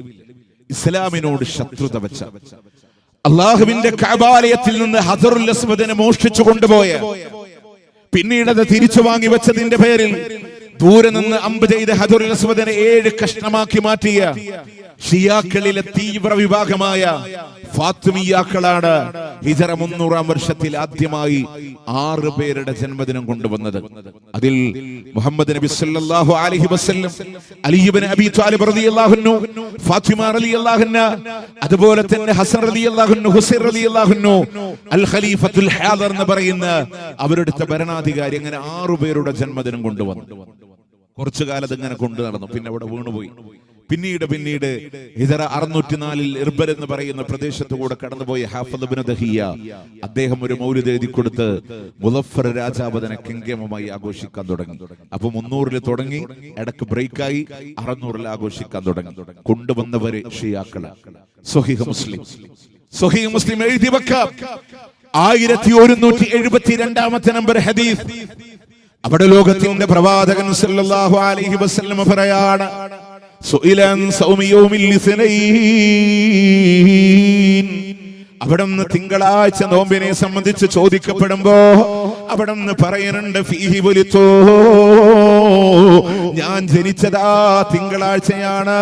[SPEAKER 1] ഇസ്ലാമിനോട് ശത്രുത വെച്ച, അള്ളാഹുവിന്റെ കഅബാലയത്തിൽ നിന്ന് ഹജറുൽ അസ്വദിനെ മോഷ്ടിച്ചു കൊണ്ടുപോയ, പിന്നീട് അത് തിരിച്ചു വാങ്ങി വെച്ചതിന്റെ പേരിൽ ദൂരെ നിന്ന് അമ്പ് ചെയ്ത് ഹജറുൽ അസ്വദിനെ 7 കഷ്ണമാക്കി മാറ്റിയ ഷിയാക്കളിലെ തീവ്ര വിഭാഗമായ ഫാത്തിമിയാക്കളാണ് ഹിജറ 300-ാം വർഷത്തിൽ ആദ്യമായി 6 പേരുടെ ജന്മദിനം കൊണ്ടുവന്നത്. അതിൽ മുഹമ്മദ് നബി സല്ലല്ലാഹു അലൈഹി വസല്ലം, അലി ഇബ്നു അബീ ത്വാലിബ് റളിയല്ലാഹു അൻഹു, ഫാത്തിമ റളിയല്ലാഹു അൻഹ, അതുപോലെ തന്നെ ഹസൻ റളിയല്ലാഹു അൻഹു, ഹുസൈൻ റളിയല്ലാഹു അൻഹു, അൽ ഖലീഫത്തുൽ ഹാദിർ എന്ന് പറയുന്ന അവരുടെ ഭരണാധികാരി, അങ്ങനെ 6 പേരുടെ ജന്മദിനം കൊണ്ടുവന്നു. കുറച്ചു കാലത്ത് ഇങ്ങനെ കൊണ്ടു നടന്നു. പിന്നെ അവിടെ വീണുപോയി. പിന്നീട് ഹിജറ 604 ഇർബൽ എന്ന് പറയുന്ന പ്രദേശത്തു കൂടെ കടന്നുപോയ ഹാഫിദ് ഇബ്നു ദഹിയ, അദ്ദേഹം ഒരു മൗലിദ് എഴുതി കൊടുത്ത് മുളഫർ രാജാവതനെ കെങ്കേമമായി ആഘോഷിക്കാൻ തുടങ്ങി. അപ്പൊ 300-ൽ തുടങ്ങി, ഇടക്ക് ബ്രേക്കായി 600-ൽ ആഘോഷിക്കാൻ തുടങ്ങി. കൊണ്ടുവന്നവര് ഷിയാക്കള്. സ്വഹീഹ് മുസ്ലിം എഴുതി വെക്കാം, 1172-ാമത്തെ നമ്പർ ഹദീസ്. അവിടെ ലോകത്തിന്റെ പ്രവാചകൻ സല്ലല്ലാഹു അലൈഹി വസല്ലം പറയാണ്, സുഇലൻ സൗമി യൗമിൽ ഇസ്നൈൻ. അവിടെ നിന്ന് തിങ്കളാഴ്ച നോമ്പിനെ സംബന്ധിച്ച് ചോദിക്കപ്പെടുമ്പോ അവിടെ നിന്ന് പറയുന്നുണ്ട്, ഫീഹി വലിത്തോ, ഞാൻ ജനിച്ചതാ തിങ്കളാഴ്ചയാണ്.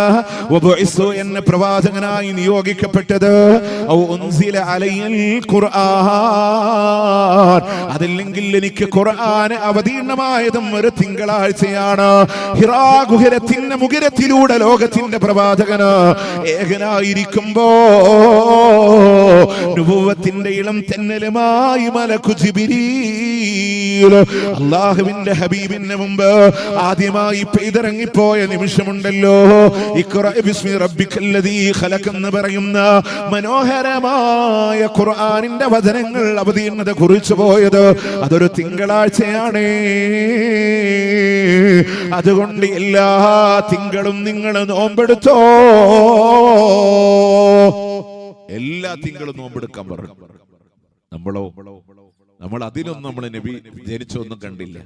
[SPEAKER 1] വബുഇസ്തു, എന്നെ പ്രവാചകനായി നിയോഗിക്കപ്പെട്ടത്. ഔ ഉൻസില അലയ്യൽ ഖുർആൻ, അതല്ലെങ്കിൽ എനിക്ക് ഖുർആൻ അവതീർണമായതും ഒരു തിങ്കളാഴ്ചയാണ്. ഹിറാ ഗുഹരത്തിന്റെ മുഖരത്തിലൂടെ ലോകത്തിന്റെ പ്രവാചകന് ഏകനായിരിക്കുമ്പോ നുബുവത്തിന്റെ ഇളം തെന്നലുമായി മലക്കു ജിബ്രീൽ അല്ലാഹുവിന്റെ ഹബീബിന് മുമ്പ് ആദ്യമായി പെയ്തിറങ്ങിപ്പോയ നിമിഷമുണ്ടല്ലോ, ഇഖ്റ ബിസ്മി റബ്ബിക്കല്ലദീ ഖലഖ് എന്ന് പറയുന്ന മനോഹരമായ ഖുർആനിന്റെ വചനങ്ങൾ അവതീർണത കുറിച്ചു പോയത് അതൊരു തിങ്കളാഴ്ചയാണ്. അതുകൊണ്ട് എല്ലാ തിങ്കളും നിങ്ങൾ നോമ്പെടുത്തോ. എല്ലാ തിങ്കളും നോമ്പെടുക്കാൻ പറഞ്ഞു. നമ്മൾ അതിനൊന്നും നമ്മൾ നബി ജനിച്ചൊന്നും കണ്ടില്ല.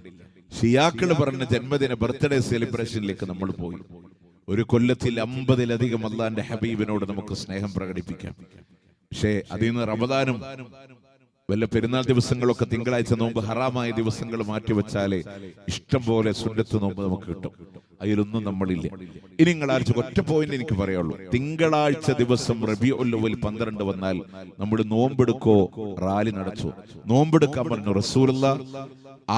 [SPEAKER 1] ഷിയാക്കൾ പറഞ്ഞ ജന്മദിന ബർത്ത്ഡേ സെലിബ്രേഷനിലേക്ക് നമ്മൾ പോയി. ഒരു കൊല്ലത്തിൽ 50-ലധികം അള്ളാന്റെ ഹബീബിനോട് നമുക്ക് സ്നേഹം പ്രകടിപ്പിക്കാം. പക്ഷേ അതിൽ നിന്ന് റമദാനും വല്ല പെരുന്നാൾ ദിവസങ്ങളൊക്കെ തിങ്കളാഴ്ച നോമ്പ് ഹറാമായ ദിവസങ്ങൾ മാറ്റിവെച്ചാലേ ഇഷ്ടം പോലെ സുന്നത്ത് നോമ്പ് നമുക്ക് കിട്ടും. അതിലൊന്നും നമ്മളില്ല. ഇനി നിങ്ങൾ ആഴ്ച ഒറ്റ പോയിന്റ് എനിക്ക് പറയുള്ളൂ. തിങ്കളാഴ്ച ദിവസം റബീഉൽ അവ്വൽ 12 വന്നാൽ നമ്മൾ നോമ്പെടുക്കോ റാലി നടത്തുമോ? നോമ്പെടുക്കാൻ പറഞ്ഞു റസൂലുള്ളാഹ്,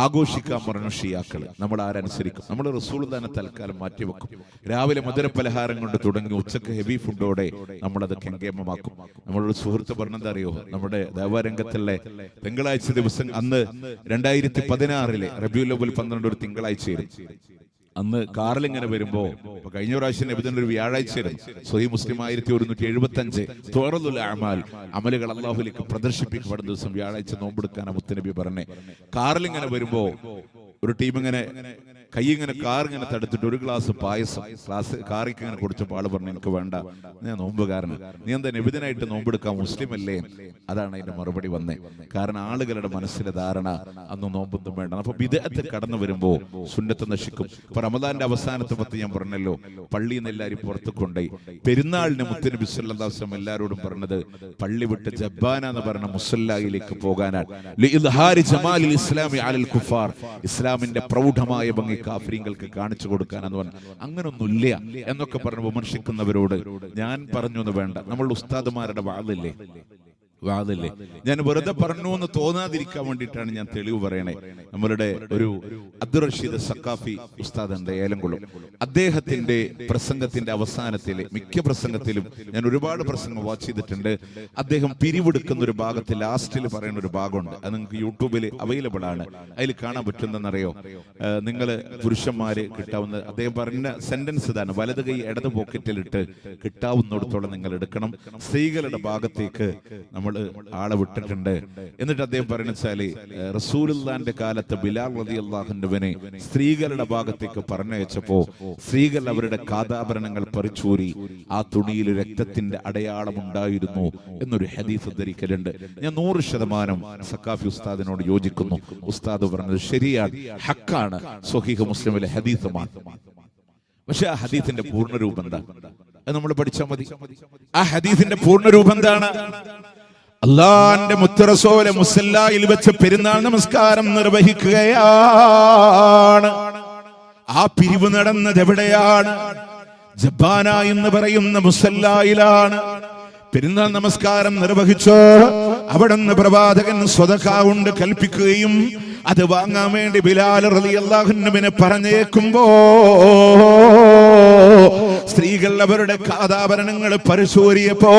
[SPEAKER 1] ആഘോഷിക്കാൻ പറഞ്ഞു ഷിയാക്കള്. നമ്മൾ ആരനുസരിക്കും? നമ്മൾ റസൂലുള്ളാഹിനെ തൽക്കാലം മാറ്റിവെക്കും. രാവിലെ മധുരപലഹാരം കൊണ്ട് തുടങ്ങി ഉച്ചക്ക് ഹെവി ഫുഡോടെ നമ്മളത് കെങ്കേമമാക്കും. നമ്മളൊരു സുഹൃത്ത് പറഞ്ഞത് അറിയോ? നമ്മുടെ ദേവാരംഗത്തിലെ തിങ്കളാഴ്ച ദിവസം, അന്ന് 2016-ലെ റബീഉൽ അവ്വൽ 12 ഒരു തിങ്കളാഴ്ചയായിരുന്നു. അന്ന് കാറിൽ ഇങ്ങനെ വരുമ്പോ, കഴിഞ്ഞ പ്രാവശ്യം നബിദിനം ഒരു വ്യാഴാഴ്ചയായിരുന്നു. സ്വഹീഹ് മുസ്ലിം 1175 തുഅറദുൽ അഅമാൽ, അമലുകൾ അല്ലാഹുവിലേക്ക് പ്രദർശിപ്പിക്കപ്പെടുന്ന ദിവസം വ്യാഴാഴ്ച നോമ്പെടുക്കാൻ മുത്തുനബി പറഞ്ഞേ. കാറിൽ ഇങ്ങനെ വരുമ്പോ ഒരു ടീം ഇങ്ങനെ കൈ ഇങ്ങനെ കാർ ഇങ്ങനെ തടുത്തിട്ട് ഒരു ഗ്ലാസ് പായസം കാറിക്ക് ഇങ്ങനെ കൊടുത്തപ്പോൾ ആള് പറഞ്ഞു, എനിക്ക് വേണ്ട, ഞാൻ നോമ്പുകാരന്. നീ എന്താ നബിദിനായിട്ട് നോമ്പെടുക്കാം, മുസ്ലിം അല്ലേ? അതാണ് അതിന്റെ മറുപടി വന്നേ. കാരണം ആളുകളുടെ മനസ്സിലെ ധാരണ അന്ന് നോമ്പൊന്നും വേണ്ട. അപ്പൊ ബിദ്അത്ത് കടന്നു വരുമ്പോ സുന്നത്ത് നശിക്കും. ഇപ്പൊ റമദാന്റെ അവസാനത്തെ 10 ഞാൻ പറഞ്ഞല്ലോ, പള്ളിയിൽ നിന്ന് എല്ലാവരും പുറത്തു കൊണ്ടുപോയി. പെരുന്നാളിന് മുത്തുനബി സല്ലല്ലാഹു അലൈഹി വസല്ലം എല്ലാവരോടും പറഞ്ഞത് പള്ളി വിട്ട് ജബ്ബാന എന്ന് പറഞ്ഞ മുസല്ലയിലേക്ക് പോകാനാണ്. ലിഇദ്ഹാരി ജമാലിൽ ഇസ്ലാമി അലൽ കുഫാർ, ഇസ്ലാമിന്റെ പ്രൗഢമായ ഭംഗി കാഫിരീങ്ങൾക്ക് കാണിച്ചു കൊടുക്കാനെന്ന് പറഞ്ഞു. അങ്ങനൊന്നുമില്ല എന്നൊക്കെ പറഞ്ഞ് വിമർശിക്കുന്നവരോട് ഞാൻ പറഞ്ഞു എന്ന് വേണ്ട. നമ്മൾ ഉസ്താദുമാരുടെ വാളില്ലേ, വാതില്ലേ. ഞാൻ വെറുതെ പറഞ്ഞു എന്ന് തോന്നാതിരിക്കാൻ വേണ്ടിയിട്ടാണ് ഞാൻ തെളിവ് പറയണേ. നമ്മളുടെ ഒരു അബ്ദുർ റഷീദ് സഖാഫി ഉസ്താദുണ്ട് ഏലംകുളം. അദ്ദേഹത്തിന്റെ പ്രസംഗത്തിന്റെ അവസാനത്തില് മിക്ക പ്രസംഗത്തിലും ഞാൻ ഒരുപാട് പ്രസംഗം വാച്ച് ചെയ്തിട്ടുണ്ട്. അദ്ദേഹം പിരിവെടുക്കുന്ന ഒരു ഭാഗത്ത് ലാസ്റ്റിൽ പറയുന്ന ഒരു ഭാഗമുണ്ട്. അത് നിങ്ങൾക്ക് യൂട്യൂബിൽ അവൈലബിൾ ആണ്. അതിൽ കാണാൻ പറ്റുന്നറിയോ? നിങ്ങൾ പുരുഷന്മാര് കിട്ടാവുന്ന, അദ്ദേഹം പറഞ്ഞ സെന്റൻസ് ഇതാണ്: വലത് കൈ ഇടത് പോക്കറ്റിലിട്ട് കിട്ടാവുന്നിടത്തോളം നിങ്ങൾ എടുക്കണം. സ്ത്രീകളുടെ ഭാഗത്തേക്ക് നമ്മൾ ആളെ വിട്ടിട്ടുണ്ട്. എന്നിട്ട് അദ്ദേഹം പറയുന്നത് റസൂലുള്ളാഹിന്റെ കാലത്ത് ബിലാൽ റളിയല്ലാഹു അൻഹുവിനെ സ്ത്രീകളുടെ ഭാഗത്തേക്ക് പറഞ്ഞയച്ചപ്പോ സ്ത്രീകൾ അവരുടെ കാതാഭരണങ്ങൾ പറിച്ചൂരി ആ തുണിയിൽ രക്തത്തിന്റെ അടയാളം ഉണ്ടായിരുന്നു എന്നൊരു ഹദീസ് ഉദ്ധരിക്കലുണ്ട്. ഞാൻ 100% സഖാഫി ഉസ്താദിനോട് യോജിക്കുന്നു. ഉസ്താദ് പറഞ്ഞത് ശരിയാണ്, ഹക്കാണ്, സ്വഹീഹ് മുസ്ലിമിലെ ഹദീസുമാണ്. പക്ഷെ ആ ഹദീസിന്റെ പൂർണ്ണരൂപം എന്താ? അത് നമ്മൾ പഠിച്ചാൽ മതി. ആ ഹദീസിന്റെ പൂർണ്ണരൂപം എന്താണ്? അല്ലാഹുവിന്റെ മുത്ത് റസൂൽ മുസല്ലയിൽ വെച്ച് പെരുന്നാൾ നമസ്കാരം നിർവഹിക്കുകയാണ്. ആ പിരിവ് നടന്നത് എവിടെയാണ്? ജബ്ബാന എന്ന് പറയുന്ന മുസല്ലയിലാണ് പെരുന്നാൾ നമസ്കാരം നിർവഹിച്ചു. അവിടുന്ന് പ്രവാചകൻ സ്വതക്ക കൊണ്ട് കൽപ്പിക്കുകയും അത് വാങ്ങാൻ വേണ്ടി ബിലാൽ റളിയല്ലാഹു അൻഹുവിനെ പറഞ്ഞേക്കുമ്പോ സ്ത്രീകൾ അവരുടെ കാതാഭരണങ്ങൾ പരിശോധിച്ചപ്പോ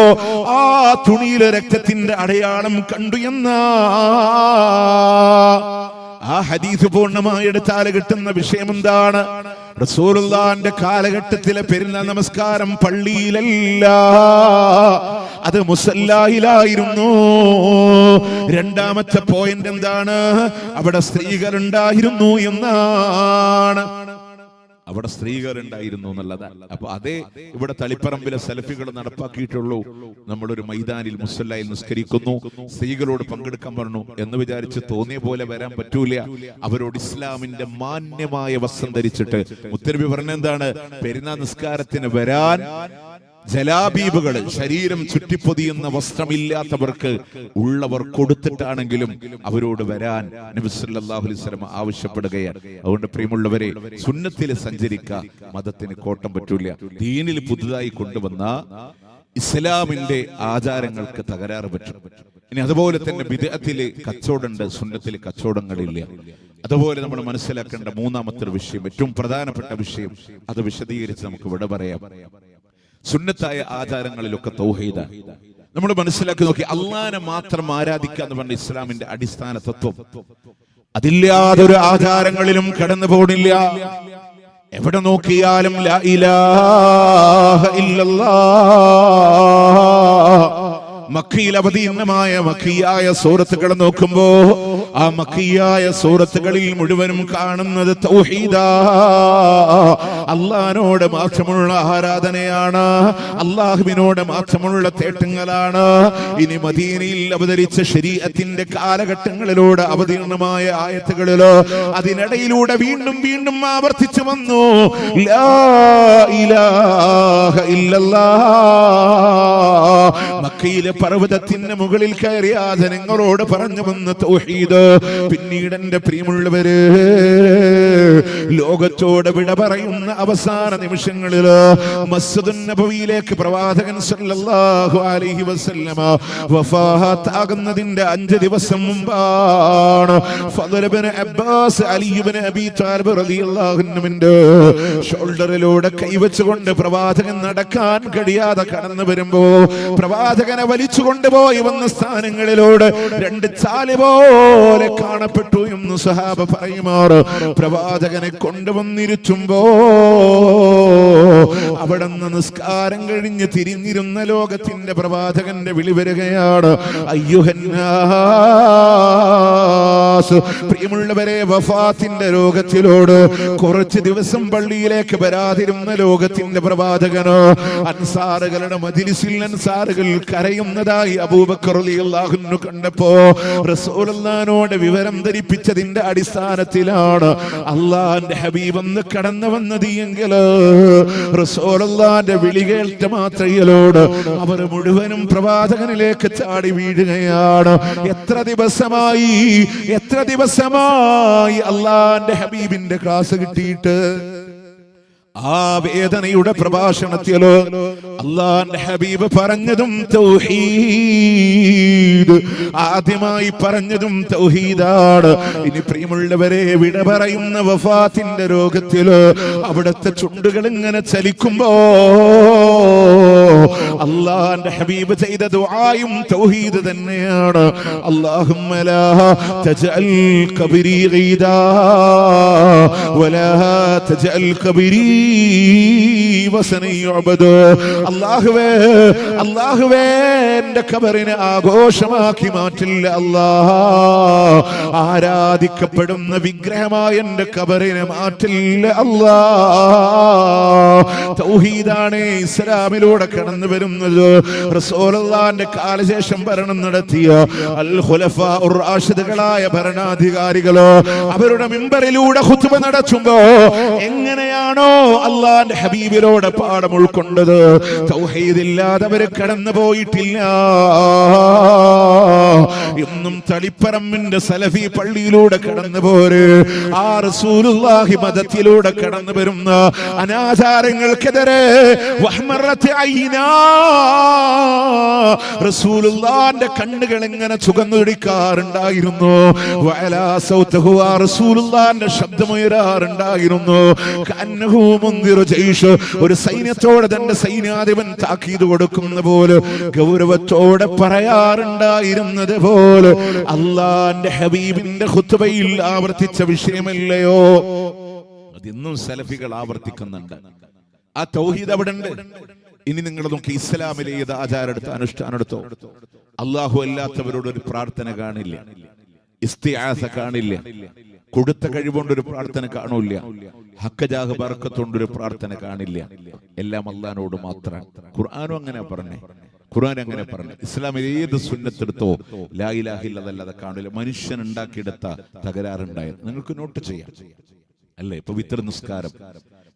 [SPEAKER 1] ആ തുണിയിലെ രക്തത്തിന്റെ അടയാളം കണ്ടു എന്ന ആ ഹദീസ് പൂർണ്ണമായി എടുത്താൽ കിട്ടുന്ന വിഷയം എന്താണ്? റസൂലുള്ളാഹിന്റെ കാലഘട്ടത്തിലെ പെരുന്നാൾ നമസ്കാരം പള്ളിയിലല്ല, അത് മുസല്ലയിലായിരുന്നു. രണ്ടാമത്തെ പോയിന്റ് എന്താണ്? അവിടെ സ്ത്രീകൾ ഉണ്ടായിരുന്നു എന്നാണ്. അവിടെ സ്ത്രീകൾ ഉണ്ടായിരുന്നു എന്നുള്ളതാണ്. അപ്പൊ അതേ ഇവിടെ തളിപ്പറമ്പിലെ സെൽഫികൾ നടപ്പാക്കിയിട്ടുള്ളൂ. നമ്മളൊരു മൈതാനിൽ മുസല്ലയിൽ നിസ്കരിക്കുന്നു, സ്ത്രീകളോട് പങ്കെടുക്കാൻ പറഞ്ഞു എന്ന് വിചാരിച്ച് തോന്നിയ പോലെ വരാൻ പറ്റൂല. അവരോട് ഇസ്ലാമിന്റെ മാന്യമായ വസ്ത്രം ധരിച്ചിട്ട് മുത്തനബി പറഞ്ഞ എന്താണ്? പെരുന്നാൾ നിസ്കാരത്തിന് വരാൻ ജലാബീബുകൾ, ശരീരം ചുറ്റിപ്പൊതിയുന്ന വസ്ത്രമില്ലാത്തവർക്ക് ഉള്ളവർ കൊടുത്തിട്ടാണെങ്കിലും അവരോട് വരാൻ നബി സല്ലല്ലാഹു അലൈഹി വസല്ലം ആവശ്യപ്പെടുകയാണ്. അതുകൊണ്ട് പ്രിയമുള്ളവരെ, സുന്നത്തിൽ സഞ്ചരിക്കുക, മതത്തിന് കോട്ടം പറ്റൂല. ദീനിൽ പുതുതായി കൊണ്ടുവന്ന ഇസ്ലാമിന്റെ ആചാരങ്ങൾക്ക് തകരാറ് പറ്റും. ഇനി അതുപോലെ തന്നെ ബിദ്അത്തില് കച്ചവടമുണ്ട്, സുന്നത്തിൽ കച്ചവടങ്ങളില്ല. അതുപോലെ നമ്മൾ മനസ്സിലാക്കേണ്ട മൂന്നാമത്തെ വിഷയം, ഏറ്റവും പ്രധാനപ്പെട്ട വിഷയം, അത് വിശദീകരിച്ച് നമുക്ക് ഇവിടെ പറയാം. സുന്നത്തായ ആചാരങ്ങളിലൊക്കെ തൗഹീദ് നമ്മൾ മനസ്സിലാക്കി നോക്കി. അള്ളാനെ മാത്രം ആരാധിക്കുക എന്ന് പറഞ്ഞ ഇസ്ലാമിന്റെ അടിസ്ഥാന തത്വം. അതില്ലാതൊരു ആചാരങ്ങളിലും കടന്നു പോണില്ല. എവിടെ നോക്കിയാലും ലാ ഇലാഹ ഇല്ലല്ലാഹ്. മക്കയിൽ അവതീർണമായ മക്കിയായ സൂറത്തുകൾ നോക്കുമ്പോ ആ മക്കിയായ സൂറത്തുകളിൽ മുഴുവനും കാണുന്നത് തൗഹീദാ. അള്ളാഹിനോട് മാത്രമുള്ള ആരാധനയാണ്, അള്ളാഹുവിനോട് മാത്രമുള്ള തേട്ടങ്ങളാണ്. ഇനി മദീനയിൽ അവതരിച്ച ശരീഅത്തിന്റെ കാലഘട്ടങ്ങളിലൂടെ അവതീർണമായ ആയത്തുകളിലോ അതിനിടയിലൂടെ വീണ്ടും വീണ്ടും ആവർത്തിച്ചു വന്നു ലാ ഇലാഹ ഇല്ലല്ലാഹ്. മക്കയിലെ പർവ്വതത്തിന്റെ മുകളിൽ കയറിയ ജനങ്ങളോട് പറഞ്ഞു വന്ന തൗഹീദ്. പിന്നീട് എന്റെ പ്രിയമുള്ളവര്, ലോകത്തോട് വിട പറയുന്ന അവസാന നിമിഷങ്ങളിൽ മസ്ജിദുൻ നബവിയിലേക്ക് പ്രവാചകൻ സല്ലല്ലാഹു അലൈഹി വസല്ലമ വഫാത്താകുന്നതിന്റെ 5 ദിവസം മുമ്പാണ് ഫദ്ൽ ഇബ്നു അബ്ബാസ് അലി ഇബ്നു അബീ ത്വാലിബ് റളിയല്ലാഹു അൻഹുവിന്റെ ഷോൾഡറിലൂടെ കൈവച്ചുകൊണ്ട് പ്രവാചകൻ നടക്കാൻ കഴിയാതെ കടന്നു വരുമ്പോ പ്രവാചകനെ വലിച്ചു കൊണ്ടുപോയി വന്ന സ്ഥാനങ്ങളിലൂടെ 2 ചാല് പോലെ കാണപ്പെട്ടു എന്ന് സഹാബ പറയുമാറ്. പ്രവാചകനെ കൊണ്ടുവന്നിരുത്തുമ്പോ അവിടെ നിന്ന് നിസ്കാരം കഴിഞ്ഞ് തിരിഞ്ഞിരുന്ന ലോകത്തിന്റെ പ്രവാചകന്റെ വിളി വരികയാണ്, അയ്യുഹന്നാസ്. പ്രിയമുള്ളവരെ, വഫാത്തിന്റെ രോഗത്തിലോട് കുറച്ച് ദിവസം പള്ളിയിലേക്ക് വരാതിരുന്ന ലോകത്തിന്റെ പ്രവാചകന് അൻസാറുകളുടെ മജ്ലിസിൽ അൻസാറുകൾ കരയുന്നതായി അബൂബക്കർ റളിയല്ലാഹു അൻഹു കണ്ടപ്പോ റസൂലുള്ളാഹിനോട് വിവരം ധരിപ്പിച്ചതിന്റെ അടിസ്ഥാനത്തിലാണ് അള്ളാഹിന്റെ ഹബീബ് എന്ന് കടന്നു വന്നത് എങ്കിൽ റസൂലുള്ളാഹിന്റെ വിളി കേട്ട മാത്രയിലോട് അവർ മുഴുവനും പ്രവാചകനിലേക്ക് ചാടി വീഴുകയാണ്. എത്ര ദിവസമായി അള്ളാഹിന്റെ ഹബീബിന്റെ ക്ലാസ് കിട്ടിയിട്ട് ആ വേദനയുടെ പ്രഭാഷണത്തിലോ അല്ലാഹുവിന്റെ ഹബീബ് പറഞ്ഞതും തൗഹീദ്, ആദ്യമായി പറഞ്ഞതും തൗഹീദാണ്. ഇനി പ്രിയമുള്ളവരെ, വിട പറയുന്ന വഫാത്തിന്റെ രോഗത്തിലോ അവിടുത്തെ ചുണ്ടുകൾ ഇങ്ങനെ ചലിക്കുമ്പോ അല്ലാഹുവിന്റെ ഹബീബ് ചെയ്ത ദുആയും തൗഹീദ് തന്നെയാണ്. അല്ലാഹുമ്മ ലാ തജ്അൽ ഖബരി ഗീദാ വലാ തജ്അൽ ഖബരി അല്ലാഹുവേ, അല്ലാഹുവേ, എന്റെ ഖബറിനെ ആഘോഷമാക്കി മാറ്റില്ല അല്ലാഹ്. ആരാധിക്കപ്പെടുന്ന വിഗ്രഹമായ എന്റെ ഖബറിനെ മാറ്റില്ല അല്ലാഹ്. തൗഹീദാണ് ഇസ്ലാമിലൂടെ കടന്നു വരുന്നത്. റസൂലുള്ളാഹിന്റെ കാലശേഷം ഭരണം നടത്തിയ അൽ ഖുലഫാഉർ റാഷിദുകളായ ഭരണാധികാരികളോ അവരുടെ മിമ്പറിലൂടെ ഖുത്ബ നടത്തുമ്പോ എങ്ങനെയാണോ അല്ലാഹുവിന്റെ ഹബീബിനോട് പാഠം ഉൾക്കൊണ്ടത്, തൗഹീദില്ലാതെ അവർ കടന്നു പോയിട്ടില്ല. ഇന്നും തളിപ്പറമ്പിന്റെ സലഫി പള്ളിയിലൂടെ കടന്നു പോര്, ആ റസൂലുള്ളാഹി മദത്തിലൂടെ കടന്നു വരുന്ന അനാചാരങ്ങൾക്കെതിരെ റസൂലുള്ളാഹിന്റെ കണ്ണുകൾ എങ്ങനെ ചുകന്നുടിക്കാറുണ്ടായിരുന്നു. റസൂലുള്ളാഹിന്റെ ശബ്ദമുയരാറുണ്ടായിരുന്നു. ഒരു സൈന്യത്തോടെ തന്റെ സൈന്യാധിപൻ താക്കീത് കൊടുക്കുന്ന പോലെ ഗൗരവത്തോടെ പറയാറുണ്ടായിരുന്നത് പോലെ അല്ലാഹുവിന്റെ ഹബീബിന്റെ ഖുത്ബയിൽ ആവർത്തിച്ച വിഷയമല്ലയോ അതിന്നും സലഫികൾ ആവർത്തിക്കുന്നുണ്ട്. ആ തൗഹീദ് അവിടെ ഉണ്ട്. ഇനി നിങ്ങൾ നോക്കി, ഇസ്ലാമിലെ ഏത് ആചാരം എടുത്ത് അനുഷ്ഠാനം എടുത്തോ, അല്ലാഹു അല്ലാത്തവരോട് ഒരു പ്രാർത്ഥന കാണില്ല, ഇസ്തിആസ കാണില്ല, കൊടുത്ത കഴിവുകൊണ്ടൊരു പ്രാർത്ഥന കാണൂല്ല, ഹക്കജാഹ് ബർക്കത്തുകൊണ്ടൊരു പ്രാർത്ഥന കാണില്ല. എല്ലാം അല്ലാഹുവിനോട് മാത്രം. ഖുർആനും അങ്ങനെ പറഞ്ഞേ, ഖുർആൻ അങ്ങനെ പറഞ്ഞു. ഇസ്ലാമിൽ ഏത് സുന്നത്തെടുത്തോ ലാ ഇലാഹ ഇല്ലല്ലാഹ് കാണില്ല. മനുഷ്യൻ ഉണ്ടാക്കിയെടുത്ത തകരാറുണ്ടായത് നിങ്ങൾക്ക് നോട്ട് ചെയ്യാം അല്ലേ? ഇപ്പൊ വിത്ർ നിസ്കാരം,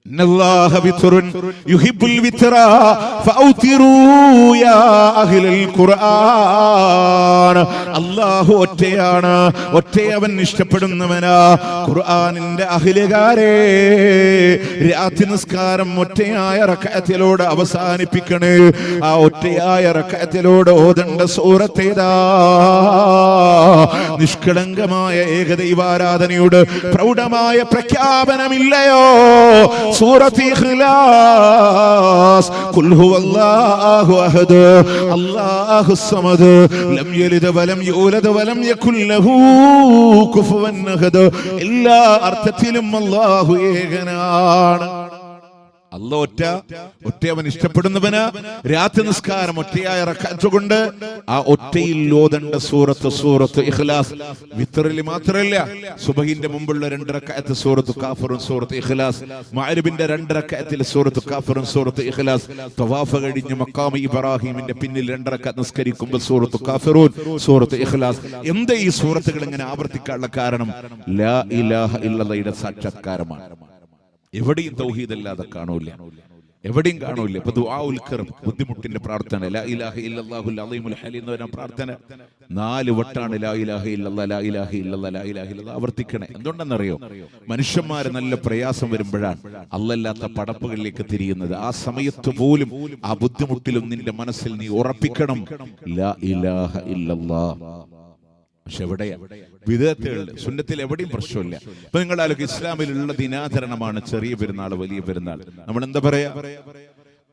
[SPEAKER 1] ഇന്നല്ലാഹ വിത്റുൻ യുഹിബ്ബുൽ വിത്ര ഫഔതിറൂ യാ അഹ്ലൽ ഖുർആൻ. അല്ലാഹു ഒറ്റയാണ്, ഒറ്റയവൻ ഇഷ്ടപ്പെടുന്നവനാ. ഖുർആനിന്റെ അഹ്ലുകാരെ, രാത്രി നിസ്കാരം ഒറ്റയായ റക്അത്തിലൂടെ അവസാനിപ്പിക്കണേ. ആ ഒറ്റയായ റക്അത്തിലൂടെ ഓതേണ്ട സൂറത്തേതാ? നിഷ്കളങ്കമായ ഏകദൈവാരാധനയുടെ പ്രൗഢമായ പ്രഖ്യാപനമില്ലയോ? സൂറത്ത് ഇഖ്ലാസ്. ഖുൽ ഹുവല്ലാഹു അഹദ് അല്ലാഹുസ് സമദ് ലം യലിദ് വലം യൂലദ് വലം യകുൽ ലഹു കുഫുവൻ അഹദ്. എല്ലാ അർത്ഥത്തിലും അല്ലാഹു ഏകനാണ്. അല്ലാഹു ഒറ്റയവൻ ഇഷ്ടപ്പെടുന്നവന്. രാത്രി നിസ്കാരം ഒറ്റയായ റക്അത്ത് കൊണ്ട് ആ ഒറ്റയിൽ ഓതേണ്ട സൂറത്ത് ഇഖ്ലാസ്. വിത്റിൽ മാത്രമല്ല, സുബഹിന്റെ മുമ്പുള്ള 2 റക്അത്ത് സൂറത്ത് കാഫിറുൻ സൂറത്ത് ഇഖ്ലാസ്, മഗ്രിബിന്റെ 2 റക്അത്തിൽ സൂറത്ത് കാഫിറുൻ സൂറത്ത് ഇഖ്ലാസ്, തവാഫ് കഴിഞ്ഞ് മഖാം ഇബ്രാഹിമിന്റെ പിന്നിൽ 2 റക്അത്ത് നിസ്കരിക്കുമ്പോൾ സൂറത്ത് കാഫിറൂൻ സൂറത്ത് ഇഖ്ലാസ്. എന്താ ഈ സൂറത്തുകൾ ഇങ്ങനെ ആവർത്തിക്കാനുള്ള കാരണം? ലാ ഇലാഹ ഇല്ലല്ലാഹയുടെ സാക്ഷാത്കാരമാണ്. എവിടെയും തൗഹീദ് അല്ലാതെ കാണൂല, എവിടെയും കാണൂല. ഇപ്പൊ ദുആഉൽ കർബ്, ബുദ്ധിമുട്ടിന്റെ പ്രാർത്ഥന, ലാ ഇലാഹ ഇല്ലല്ലാഹുൽ അളീമുൽ ഹലീം എന്ന പ്രാർത്ഥന 4 വട്ടാണ് ലാ ഇലാഹ ഇല്ലല്ലാഹ് ലാ ഇലാഹ ഇല്ലല്ലാഹ് ലാ ഇലാഹ ഇല്ലല്ലാഹ് ആവർത്തിക്കണേ. എന്തുകൊണ്ടെന്നറിയോ? മനുഷ്യന്മാര് നല്ല പ്രയാസം വരുമ്പോഴാണ് അല്ലാത്ത പടപ്പുകളിലേക്ക് തിരിയുന്നത്. ആ സമയത്ത് പോലും ആ ബുദ്ധിമുട്ടിലും നിന്റെ മനസ്സിൽ നീ ഉറപ്പിക്കണം ലാ ഇലാഹ ഇല്ലല്ലാഹ്. പക്ഷെ എവിടെയാ വിദഗ്ധകളുടെ സുന്നത്തിൽ എവിടെയും പ്രശ്നമില്ല. ഇപ്പൊ നിങ്ങൾ ആലോചിക്കുക, ഇസ്ലാമിലുള്ള ദിനാചരണമാണ് ചെറിയ പെരുന്നാൾ, വലിയ പെരുന്നാൾ. നമ്മൾ എന്താ പറയാ?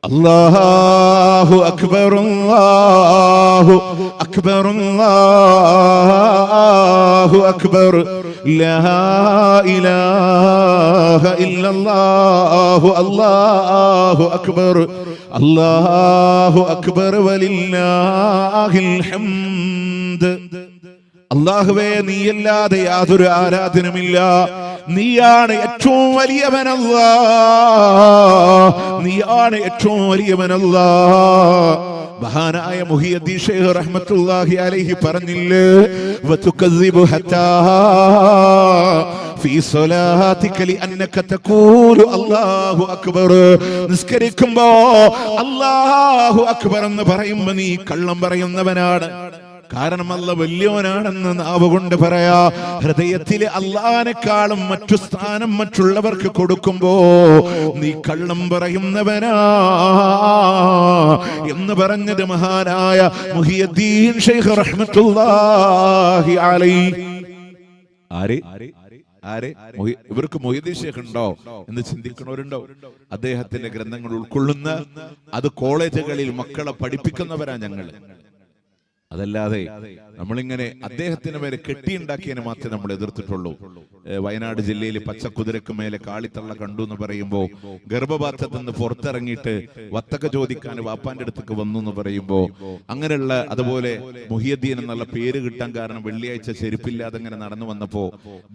[SPEAKER 1] അല്ലാഹു അക്ബർ അല്ലാഹു അക്ബർ അല്ലാഹു അക്ബർ ലാ ഇലാഹ ഇല്ലല്ലാഹു അല്ലാഹു അക്ബർ അല്ലാഹു അക്ബർ വലില്ലാഹിൽ ഹംദ്. അല്ലാഹുവേ, നീയല്ലാതെ യാതൊരു ആരാധനമില്ല, നീയാണ് ഏറ്റവും വലിയവൻ അല്ലാഹ്, നീയാണ് ഏറ്റവും വലിയവൻ അല്ലാഹ്. മഹാനായ മുഹിയുദ്ദീൻ ശൈഖ് റഹ്മത്തുള്ളാഹി അലൈഹി പറഞ്ഞില്ലേ, വതുകസിബു ഹത്താ ഫീ സ്വലാതിക ലിഅന്നക തഖൂലു അല്ലാഹു അക്ബർ. നിസ്കരിക്കുമ്പോ അല്ലാഹു അക്ബർ എന്ന് പറയുമ്പോൾ നീ കള്ളം പറയുന്നവനാണ്. കാരണം അല്ലാഹ് വലിയവനാണെന്ന് നാവ് കൊണ്ട് പറയാ. ഹൃദയത്തിലെ അല്ലാഹുവിനെക്കാളും മറ്റു സ്ഥാനം മറ്റുള്ളവർക്ക് കൊടുക്കുമ്പോ നീ കള്ളം പറയുന്നവനാ എന്ന് പറഞ്ഞത് മഹാനായ മുഹിയുദ്ദീൻ ശൈഖ് റഹ്മത്തുള്ളാഹി അലൈഹി. ഇവർക്ക് മൊയ്തീൻ ശൈഖ് ഉണ്ടോ എന്ന് ചിന്തിക്കുന്നവരുണ്ടോ? അദ്ദേഹത്തിന്റെ ഗ്രന്ഥങ്ങൾ ഉൾക്കൊള്ളുന്ന, അത് കോളേജുകളിൽ മക്കളെ പഠിപ്പിക്കുന്നവരാ ഞങ്ങൾ. അതല്ലാതെ നമ്മളിങ്ങനെ അദ്ദേഹത്തിന് മേലെ കെട്ടിയുണ്ടാക്കിയതിനെ മാത്രമേ നമ്മൾ എതിർത്തിട്ടുള്ളൂ. വയനാട് ജില്ലയിൽ പച്ചക്കുതിരക്ക് മേലെ കാളിത്തള്ള കണ്ടു എന്ന് പറയുമ്പോ, ഗർഭപാത്രത്തിൽ നിന്ന് പുറത്തിറങ്ങിയിട്ട് വത്തക്ക ചോദിക്കാൻ വാപ്പാന്റെ അടുത്തേക്ക് വന്നു എന്ന് പറയുമ്പോ, അങ്ങനെയുള്ള, അതുപോലെ മുഹിയുദ്ദീൻ എന്നുള്ള പേര് കിട്ടാൻ കാരണം വെള്ളിയാഴ്ച ചെരുപ്പില്ലാതെ അങ്ങനെ നടന്നു വന്നപ്പോ,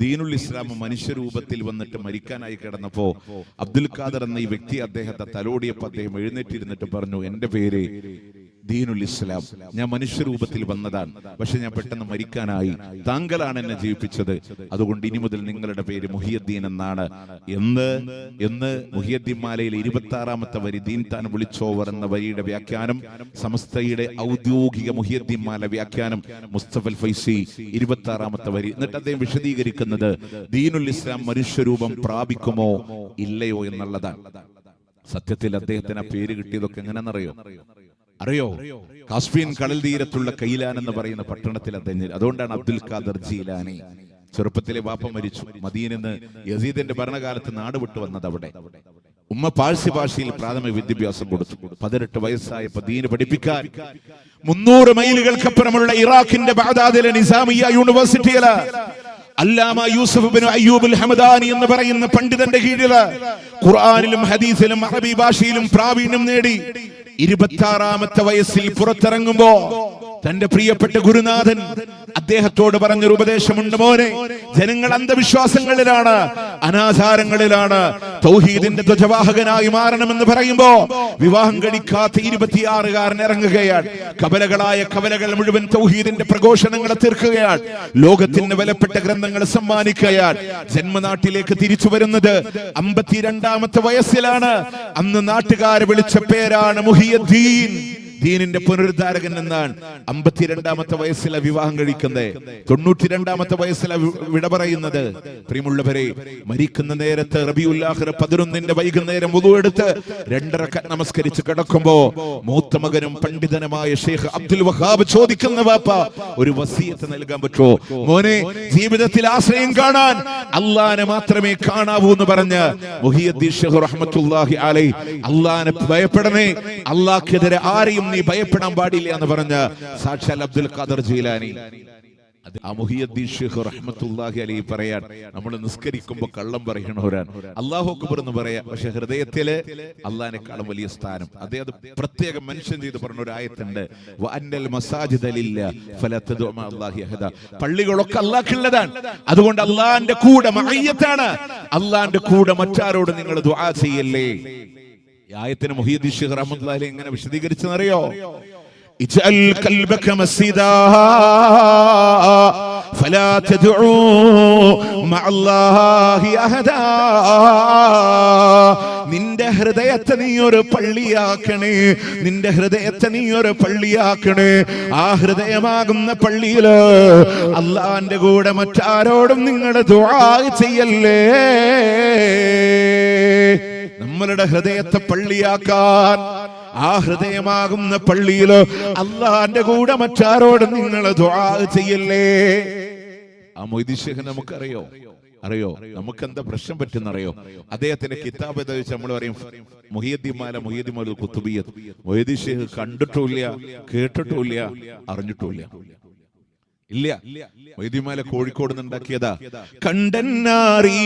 [SPEAKER 1] ദീനുൽ ഇസ്ലാം മനുഷ്യരൂപത്തിൽ വന്നിട്ട് മരിക്കാനായി കിടന്നപ്പോ അബ്ദുൽ ഖാദർ എന്ന ഈ വ്യക്തി അദ്ദേഹത്തെ തലോടിയപ്പോ അദ്ദേഹം എഴുന്നേറ്റിരുന്നിട്ട് പറഞ്ഞു, എന്റെ പേര് ദീനുൽ ഇസ്ലാം, ഞാൻ മനുഷ്യരൂപത്തിൽ വന്നതാണ്, പക്ഷെ ഞാൻ പെട്ടെന്ന് മരിക്കാനായി, താങ്കളാണ് എന്നെ ജീവിപ്പിച്ചത്, അതുകൊണ്ട് ഇനി മുതൽ നിങ്ങളുടെ പേര് മുഹിയുദ്ദീൻ എന്നാണ് എന്ന് മുഹിയുദ്ദീൻ മാലയിലെ 26ാമത്തെ വരി, ദീൻ താൻ വിളിച്ചോവർ എന്ന വരിയുടെ വ്യാഖ്യാനം, സമസ്തയുടെ ഔദ്യോഗിക മുഹിയുദ്ദീൻ മാല വ്യാഖ്യാനം മുസ്തഫൽ ഫൈസി 26ാമത്തെ വരി. എന്നിട്ട് അദ്ദേഹം വിശദീകരിക്കുന്നത് ദീനുൽ ഇസ്ലാം മനുഷ്യരൂപം പ്രാപിക്കുമോ ഇല്ലയോ എന്നുള്ളതാണ്. സത്യത്തിൽ അദ്ദേഹത്തിന് ആ പേര് കിട്ടിയതൊക്കെ എങ്ങനെയാണെന്നറിയോ? കാസ്പിയൻ കടൽ തീരത്തുള്ള കൈലാൻ എന്ന് പറയുന്ന പട്ടണത്തിൽ അദ്ദേഹം, അതുകൊണ്ടാണ് അബ്ദുൽ ഖാദർ ജീലാനി. ചെറുപ്പത്തിലെ വാപ്പ മരിച്ചു, മദീനന്ന് യസീദിന്റെ ഭരണകാലത്ത് നാട് വിട്ടു വന്നത് അവിടെ. ഉമ്മ പാഴ്സി ഭാഷയിൽ പ്രാഥമിക വിദ്യാഭ്യാസം കൊടുത്തു. 18 വയസ്സായപ്പോ ദീന് പഠിപ്പിക്കാൻ 300 മൈലുകൾക്കപ്പുറമുള്ള ഇറാഖിന്റെ ബഗ്ദാദിലെ നിസാമിയ യൂണിവേഴ്സിറ്റിയില് അല്ലാമ യൂസുഫ് ബിൻ അയ്യൂബ് അൽ ഹമദാനി എന്ന് പറയുന്ന പണ്ഡിതന്റെ കീഴില് ഖുർആനിലും ഹദീസിലും അറബി ഭാഷയിലും പ്രാവീണ്യം നേടി 26ാമത്തെ വയസ്സിൽ പുറത്തിറങ്ങുമ്പോ തന്റെ പ്രിയപ്പെട്ട ഗുരുനാഥൻ അദ്ദേഹത്തോട് പറഞ്ഞൊരു ഉപദേശമുണ്ട്, മോനെ, ജനങ്ങൾ അന്ധവിശ്വാസങ്ങളിലാണ്, അനാചാരങ്ങളിലാണ്, തൗഹീദിന്റെ ധ്വജവാഹകനായി മാറണമെന്ന് പറയുമ്പോ വിവാഹം കഴിക്കാത്ത 26കാരൻ ഇറങ്ങുകയാണ്. കവലകൾ മുഴുവൻ തൗഹീദിന്റെ പ്രഘോഷണങ്ങളെ തീർക്കുകയാണ്. ലോകത്തിന് വിലപ്പെട്ട ഗ്രന്ഥങ്ങൾ സമ്മാനിക്കുകയാണ്. ജന്മനാട്ടിലേക്ക് തിരിച്ചു വരുന്നത് 52ാമത്തെ വയസ്സിലാണ്. അന്ന് നാട്ടുകാരെ വിളിച്ച പേരാണ് മുഹിയുദ്ദീൻ, ദീനിന്റെ പുനരുദ്ധാരകൻ എന്നാണ്. 52ാമത്തെ വയസ്സിലാണ് വിവാഹം കഴിക്കുന്നത്. 92ാമത്തെ വയസ്സിലാണ് വിട പറയുന്നത്. പ്രിയമുള്ളവരെ, മരിക്കുന്ന നേരത്ത് റബീഉൽ ആഖിർ 11 വൈകുന്നേരം വുളു എടുത്ത് 2 റക്അത്ത് നമസ്കരിച്ച് കിടക്കുമ്പോ മൂത്ത മകനും പണ്ഡിതനുമായ ഷെയ്ഖ് അബ്ദുൽ വഹാബ് ചോദിക്കുന്ന, വാപ്പ, ഒരു വസിയത്ത് നൽകാൻ പറ്റുമോ? മോനെ, ജീവിതത്തിൽ ആശ്രയം കാണാൻ അള്ളാഹനെ മാത്രമേ കാണാവൂ എന്ന് പറഞ്ഞ് മുഹിയുദ്ദീൻ ശൈഖ് റഹ്മത്തുള്ളാഹി അലൈഹി, അള്ളാഹനെ ഭയപ്പെടണേ, അള്ളാഹ്ക്കെതിരെ ആരെയും നീ ഭയപ്പെടാൻ പാടില്ല എന്ന് പറഞ്ഞ സാക്ഷാൽ അബ്ദുൽ ഖാദർ ജീലാനി. ആ മുഹിയുദ്ദീൻ ശൈഖ് റഹ്മത്തുള്ളാഹി അലൈഹി പറയാൻ, നമ്മൾ നിസ്കരിക്കുമ്പോ കള്ളം പറയണവരാണ്, അല്ലാഹു അക്ബർ എന്ന് പറയാ, പക്ഷെ ഹൃദയത്തില് അള്ളാഹിനെക്കാളും വലിയ സ്ഥാനം അദ്ദേഹം പ്രത്യേകം മെൻഷൻ ചെയ്ത് പറഞ്ഞ ഒരു ആയത്തുണ്ട്, വഅന്നൽ മസാജിദ ലില്ലാഹി ഫലാ തദ്ഉ മഅല്ലാഹി അഹദ. പള്ളികളൊക്കെ അല്ലാഹുള്ളതാണ്, അതുകൊണ്ട് അള്ളാഹിന്റെ കൂടെ മഅയ്യത്താണ്, അള്ളാഹിന്റെ കൂടെ മറ്റാരോട് നിങ്ങൾ ദുആ ചെയ്യല്ലേ. ഈ ആയത്തിന് മുഹിയുദ്ദീൻ ശൈഖ് റഹ്മത്തുള്ളാഹി അലൈഹി എങ്ങനെ വിശദീകരിച്ചെന്നറിയോ? ഇജ്അൽ ഖൽബക മസ്ജിദാ ഫലാ തദ്ഉ മഅല്ലാഹി അഹദാ. നിന്റെ ഹൃദയത്തെ നീ ഒരു പള്ളിയാക്കണേ, നിന്റെ ഹൃദയത്തെ നീ ഒരു പള്ളിയാക്കണേ. ആ ഹൃദയമാകുന്ന പള്ളിയില് അള്ളാഹിന്റെ കൂടെ മറ്റാരോടും നിങ്ങൾ ദുആ ചെയ്യല്ലേ. നമ്മളുടെ ഹൃദയത്തെ പള്ളിയാക്കാൻ, ആ ഹൃദയമാകുന്ന പള്ളിയില് അള്ളാഹിന്റെ കൂടെ മറ്റാരോടും നിങ്ങൾ ദുആ ചെയ്യല്ലേ. ആ മൊയ്തീൻ ശൈഖ് നമുക്കറിയോ? നമുക്ക് എന്താ പ്രശ്നം പറ്റുന്നറിയോ? അദ്ദേഹത്തിന്റെ കിതാബ് എന്താ വെച്ചാൽ നമ്മൾ പറയും മുഹിയുദ്ദീൻ മാല, മുഹിയുദ്ദീൻ മാല ഖുതുബിയ്യത്ത്. മൊയ്തീൻ ശൈഖ് കണ്ടിട്ടുമില്ല, കേട്ടിട്ടുമില്ല, അറിഞ്ഞിട്ടുമില്ല. ഇല്ല. മുഹിയുദ്ദീൻ മാല കോഴിക്കോട് നിന്നുണ്ടാക്കിയതാ. കണ്ടന്നറിവാളൻ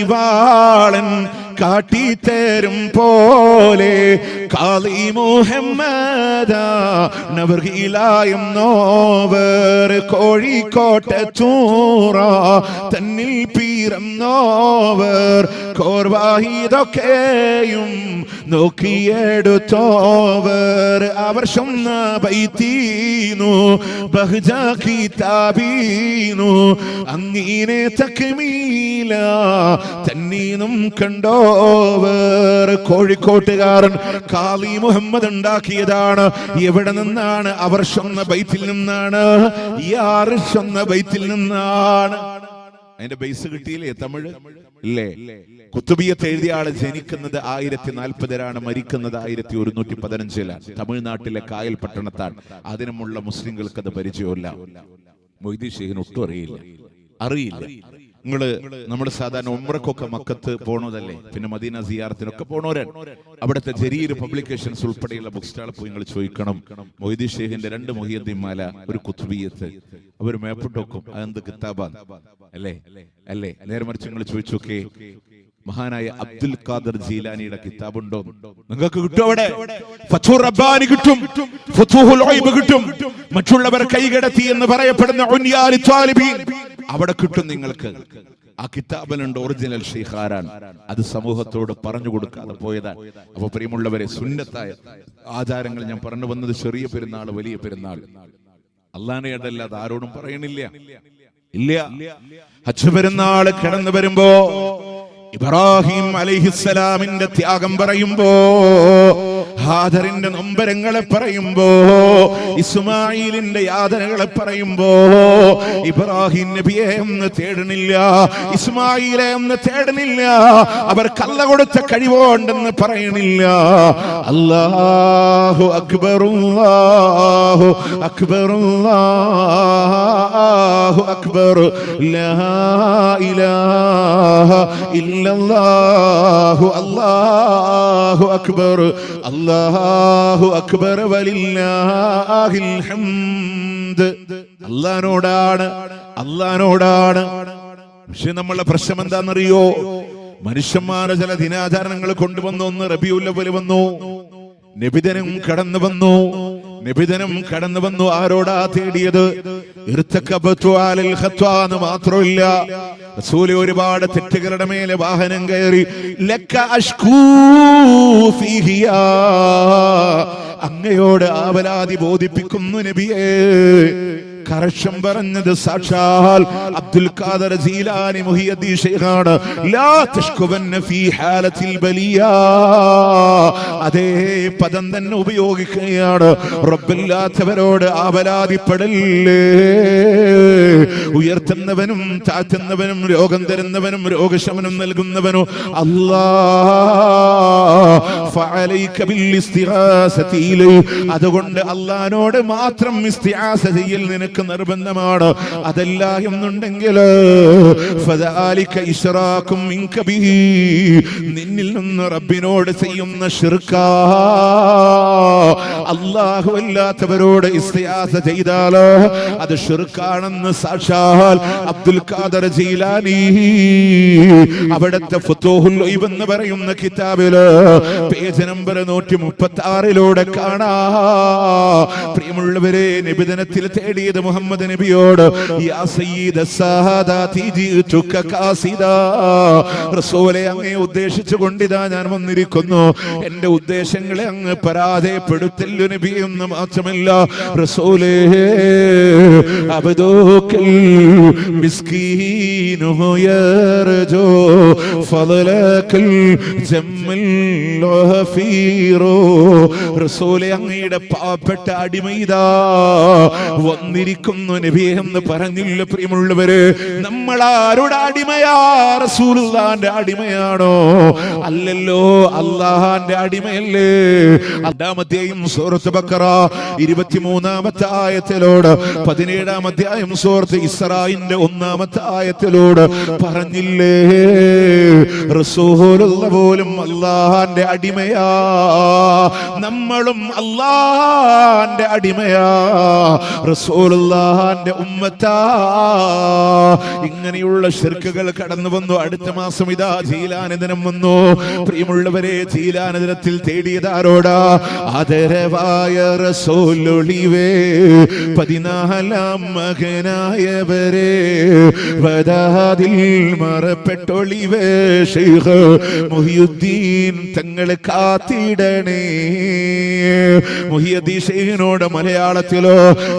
[SPEAKER 1] കാട്ടിത്തരും പോലെ കാളി മുഹമ്മദ നവർഗിലായും നോവർ കോഴിക്കോട്ടെ ചൂറ തന്നിൽ പി തീർന്നോവർ കോർവാഹിതൊക്കെയും നോക്കിയെടുത്തോവർ അവർ ചൊന്ന ബൈത്തീനു ബഹ്ജ കിതാബീനു അങ്ങീനെ തക്മീല തന്നീനും കണ്ടോവർ. കോഴിക്കോട്ടുകാരൻ കാളി മുഹമ്മദ് ഉണ്ടാക്കിയതാണ്. എവിടെ നിന്നാണ്? അവർ ചൊന്ന ബൈത്തിൽ നിന്നാണ്. യാർ ചൊന്ന ബൈത്തിൽ നിന്നാണ്. അതിന്റെ ബേസ് കിട്ടിയില്ലേ? തമിഴ് ഇല്ലേ? കുത്തുബിയത്ത് എഴുതിയ ആള് ജനിക്കുന്നത് 1040 മരിക്കുന്നത് 1115. തമിഴ്നാട്ടിലെ കായൽ പട്ടണത്താണ്. അതിനുമുള്ള മുസ്ലിങ്ങൾക്ക് അത് പരിചയമില്ല. മൊയ്തീൻ ഷെയ്ഖിന് ഒട്ടും അറിയില്ല. നമ്മൾ സാധാരണ ഉംറക്കൊക്കെ മക്കത്ത് പോണതല്ലേ, പിന്നെ മദീന സിയാറത്തിനൊക്കെ പോണോരാൻ. അവിടുത്തെ ജരീർ പബ്ലിക്കേഷൻസ് ഉൾപ്പെടെയുള്ള ബുക്ക് സ്റ്റാളിൽ പോയി നിങ്ങൾ ചോദിക്കണം. മൊയ്തീൻ ഷെയ്ഖിന്റെ 2 മുഹിയുദ്ദീൻമാല, ഒരു കുത്തുബിയത്ത്, അവർ മേപ്പിട്ടൊക്കും. അതെന്ത് കിതാബാണ് അല്ലേ? നേരെ മറിച്ച് നിങ്ങൾ ചോദിച്ചോക്കെ, മഹാനായ അബ്ദുൽ ഖാദർ ജീലാനിയുടെ കിതാബുണ്ടോ? നിങ്ങൾക്ക് കിട്ടും. അവിടെ ഫത്ഹുർ റബ്ബാനി കിട്ടും, ഫുതുഹുൽ ഗൈബ് കിട്ടും, മറ്റുള്ളവർ കൈകടത്തി എന്ന് പറയപ്പെടുന്ന ഉൻയാലി ത്വാലിബീൻ അവിടെ കിട്ടും നിങ്ങൾക്ക്. ആ കിതാബിലുണ്ട് ഒറിജിനൽ ഷെയ്ഖ് ആരാണ്. അത് സമൂഹത്തോട് പറഞ്ഞു കൊടുക്കാതെ പോയതാണ്. അപ്പൊ പ്രിയമുള്ളവരെ, സുന്നത്തായ ആചാരങ്ങൾ ഞാൻ പറഞ്ഞു വന്നത് ചെറിയ പെരുന്നാൾ, വലിയ പെരുന്നാൾ അള്ളാഹുവിനെ അല്ലാതെ ആരോടും പറയണില്ല. ഹജ്ജ് പെരുന്നാൾ കടന്നു വരുമ്പോ ഇബ്രാഹിം അലൈഹിസ്സലാമിന്റെ ത്യാഗം പറയുമ്പോ, ഹാജറിന്റെ നൊമ്പരങ്ങളെ പറയുമ്പോ, ഇസ്മായിലിന്റെ യാതനകളെ പറയുമ്പോ, ഇബ്രാഹിം നബിയെ ഒന്ന് തേടണില്ല, ഇസ്മായിലെ ഒന്ന് തേടണില്ല, അവർ കള്ള കൊടുത്ത കഴിവുണ്ടെന്ന് പറയണില്ല. അല്ലാഹു അക്ബർ, അല്ലാഹു അക്ബർ, അല്ലാഹു അക്ബർ, ലാ ഇലാഹ ഇല്ലല്ലാഹു അല്ലാഹു അക്ബർ, അല്ലാഹു അക്ബർ വലില്ലാഹിൽ ഹംദ്. അല്ലാഹുവിനോടാണ്. പക്ഷെ നമ്മളെ പ്രശ്നം എന്താണെന്നറിയോ? മനുഷ്യന്മാരെ ചില ദിനാചാരണങ്ങൾ കൊണ്ടുവന്നു. ഒന്ന് റബീഉൽ അവ്വൽ വന്നു, നബിദിനം കടന്നു വന്നു. ആരോടാ തേടിയത്? എന്ന് മാത്രമല്ല, റസൂല് ഒരുപാട് തെറ്റുകളുടെ മേലെ വാഹനം കയറി. അങ്ങയോട് ആവലാതി ബോധിപ്പിക്കുന്നു നബിയേ. കറക്ഷൻ പറഞ്ഞത് സാക്ഷാൽ അബ്ദുൽ ഖാദർ ജീലാനി മുഹിയുദ്ദീൻ ശൈഖാണ്. ലാ തഷ്കുവന്ന ഫീ ഹാലത്തിൽ ബലിയാ. അതേ പദം തന്നെ ഉപയോഗിക്കുകയാണ്. റബ്ബില്ലാത്തവരോട് ആവലാതിപ്പെടല്ലേ. ഉയർത്തുന്നവനും താഴ്ത്തുന്നവനും രോഗം തരുന്നവനും രോഗശമനം നൽകുന്നവനും അതുകൊണ്ട് അല്ലാഹുവിനോട് മാത്രം ഇസ്തിആസ ചെയ്യൽ നിനക്ക് നിർബന്ധമാണ്. അതല്ല എന്നുണ്ടെങ്കിൽ നിന്നിൽ നിന്ന് റബ്ബിനോട് ചെയ്യുന്ന ശിർക്കാ. അല്ലാഹു അല്ലാത്തവരോട് ഇസ്തിആസ ചെയ്താൽ അത് ശിർക്കാണെന്ന് സാക്ഷാൽ അബ്ദുൽ ഖാദർ ജീലാനി അവിടുത്തെ ഫുതൂഹുൽ ഗൈബ് എന്ന് പറയുന്ന കിതാബില് പേജ് നമ്പർ 136 കാണാം. പ്രിയമുള്ളവരെ, നിബിദിനത്തിൽ തേടിയത് മുഹമ്മദ് നബിയോട്, യാ സയ്യിദ സഹാദാതി ജിതുക ഖാസിദാ. റസൂലേ, അങ്ങയെ ഉദ്ദേശിച്ചു കൊണ്ടിതാ ഞാൻ വന്നിരിക്കുന്നു. എന്റെ ഉദ്ദേശങ്ങളെ അങ്ങ് പരാജയപ്പെടുത്തല്ലോ നബി എന്ന് മാത്രമല്ല റസൂലേ, അബ്ദുക്കൽ മിസ്കീനു യർജു ഫളലകൽ ജമ്മൽ ഗഫീറു. റസൂലേ, അങ്ങയുടെ പാവപ്പെട്ട അടിമയിതാ വന്നിരിക്കുന്നു നബിയെ എന്ന് പറഞ്ഞില്ല. പ്രിയമുള്ളവരെ, നമ്മൾ ആരുടെ അടിമയാ? റസൂലുള്ളാഹിന്റെ അടിമയാണോ? അല്ലല്ലോ, അല്ലാഹുവിന്റെ അടിമയല്ലേ. 2-ാം സൂറത്ത് ബഖറ 23-ാമത്തെ ആയത്തിലോട് 17-ാം അധ്യായം സൂറത്ത് ഇസ്രായിന്റെ 1-ാമത്തെ ആയത്തിലോട് പറഞ്ഞില്ലേ, റസൂലുള്ള പോലും അല്ലാഹുവിന്റെ അടിമയാ. നമ്മളും അല്ലാഹുവിന്റെ അടിമയാ, റസൂലുള്ളാഹിന്റെ ഉമ്മത്താ. ഇങ്ങനെയുള്ള ശിർക്കുകൾ കടന്നു വന്നു. അടുത്ത മാസം ഇതാ ജീലാനി ദിനം വന്നു. പ്രിയമുള്ളവരെ, ജീലാനി ദിനത്തിൽ തേടിയതാരോടാ? ആദരവ പേരവായ റസൂലൊളിവേ 14 മകനായവരെ വദാദിൽ മറപ്പെട്ടൊളിവേ ശൈഖ് മുഹിയുദ്ദീൻ തങ്ങളെ കാത്തിടണേ. മുഹിയുദ്ദീൻ ശൈഖിനോട് മലയാളത്തിലോ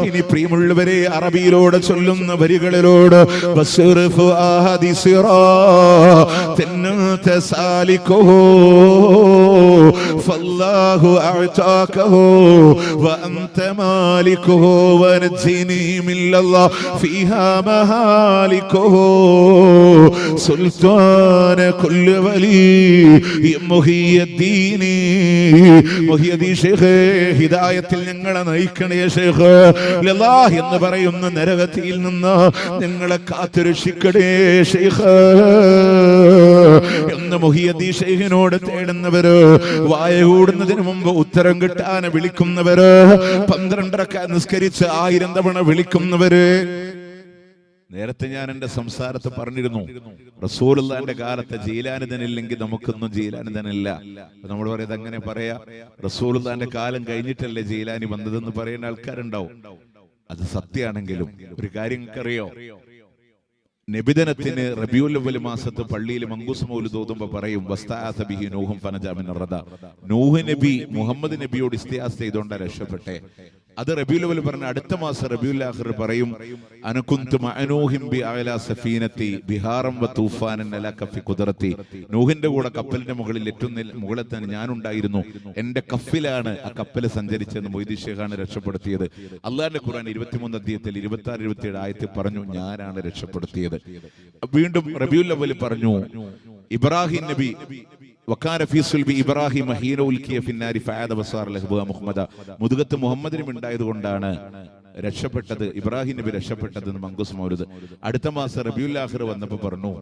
[SPEAKER 1] ഇനി പ്രിയമുള്ളവരെ അറബിയിലൂടെ ചൊല്ലുന്ന വരികളിലോട് ബസ്റഫു ആദി സിറാ തന്നത സാലികോ ഫല്ലാഹു അഅതാകഹു വഅൻത മാലികഹു വനജ്നി മില്ലല്ലാഹ് ഫീഹാ മഹാലികഹു സുൽത്താന കുല്ലു വലി മുഹിയുദ്ദീൻ മുഹിയുദ്ദീൻ ശൈഖ് ഹിദായത്തിൽ ഞങ്ങളെ നയിക്കണേ ശൈഖ്. ലല്ലാഹ് എന്ന് പറയുന്ന നരകത്തിൽ നിന്ന് ഞങ്ങളെ കാത്തുരക്ഷിക്കണേ ശൈഖ് എന്ന് മുഹിയുദ്ദീൻ ശൈഖിനോട് തേടുന്നവര്, വായ കൂടുന്നതിന് മുമ്പ് ഉത്തരം കിട്ടാൻ വിളിക്കുന്നവര്, 12 റക്അത്ത് നിസ്കരിച്ച് 1000 തവണ വിളിക്കുന്നവര്. നേരത്തെ ഞാൻ എന്റെ സംസാരത്തെ പറഞ്ഞിരുന്നു, റസൂലുള്ളാഹിന്റെ കാലത്ത് ജീലാനിതനില്ലെങ്കിൽ നമുക്കൊന്നും ജീലാനിതനില്ല. നമ്മൾ പറയുന്നത് അങ്ങനെ പറയാ, റസൂലുള്ളാഹിന്റെ കാലം കഴിഞ്ഞിട്ടല്ലേ ജീലാനി വന്നതെന്ന് പറയുന്ന ആൾക്കാരുണ്ടാവും. അത് സത്യമാണെങ്കിലും ഒരു കാര്യം നിങ്ങൾക്കറിയോ, നബിദിനത്തിന് റബീഉൽ അവ്വൽ മാസത്ത് പള്ളിയിൽ മങ്കൂസ് മൗലിദ് ഓതുമ്പോൾ പറയും വസ്തഅസ ബിഹി നൂഹും ഫനജാ മിനർ റദ. നൂഹ് നബി മുഹമ്മദ് നബിയോട് ഇസ്തിആസ് ചെയ്തുകൊണ്ട് രക്ഷപ്പെട്ടെ. അത് റബീഉൽ അവ്വൽ പറഞ്ഞ അടുത്ത മാസം റബീഉൽ ആഖിർ പറയും അനകുന്തു മഅനൂഹിം ബി അഅലാ സഫീനതി ബിഹാറൻ വ തൂഫാനൻ അലാ കഫി ഖുദ്റതി. നൂഹിന്റെ കൂടെ കപ്പലിന്റെ മുകളിൽ ഏറ്റവും മുകളിൽ തന്നെ ഞാൻ ഉണ്ടായിരുന്നു, എന്റെ കഫിലാണ് ആ കപ്പൽ സഞ്ചരിച്ചെന്ന് മൊയ്തീൻ ശൈഖാണ് രക്ഷപ്പെടുത്തിയത്. അല്ലാഹുവിന്റെ ഖുർആൻ 23 അധ്യായത്തിൽ 26, 27 ആയത്തിൽ പറഞ്ഞു ഞാനാണ് രക്ഷപ്പെടുത്തിയത്. വീണ്ടും റബീഉൽ അവ്വൽ പറഞ്ഞു ഇബ്രാഹിം നബി വകാന ഫീ സുൽബി ഇബ്രാഹിം ഹീന ഉൽഖിയ ഫിന്നാരി ഫഅദ ബസാർ ലഹബ മുഹമ്മദ. മുതുകത്ത് മുഹമ്മദിനും ഉണ്ടായതുകൊണ്ടാണ് രക്ഷപ്പെട്ടത്, ഇബ്രാഹിം നബി രക്ഷപ്പെട്ടതെന്ന് മങ്കൂസ് മൗലിദ്. അടുത്ത മാസം റബീഉൽ ആഖിർ വന്നപ്പോൾ പറഞ്ഞു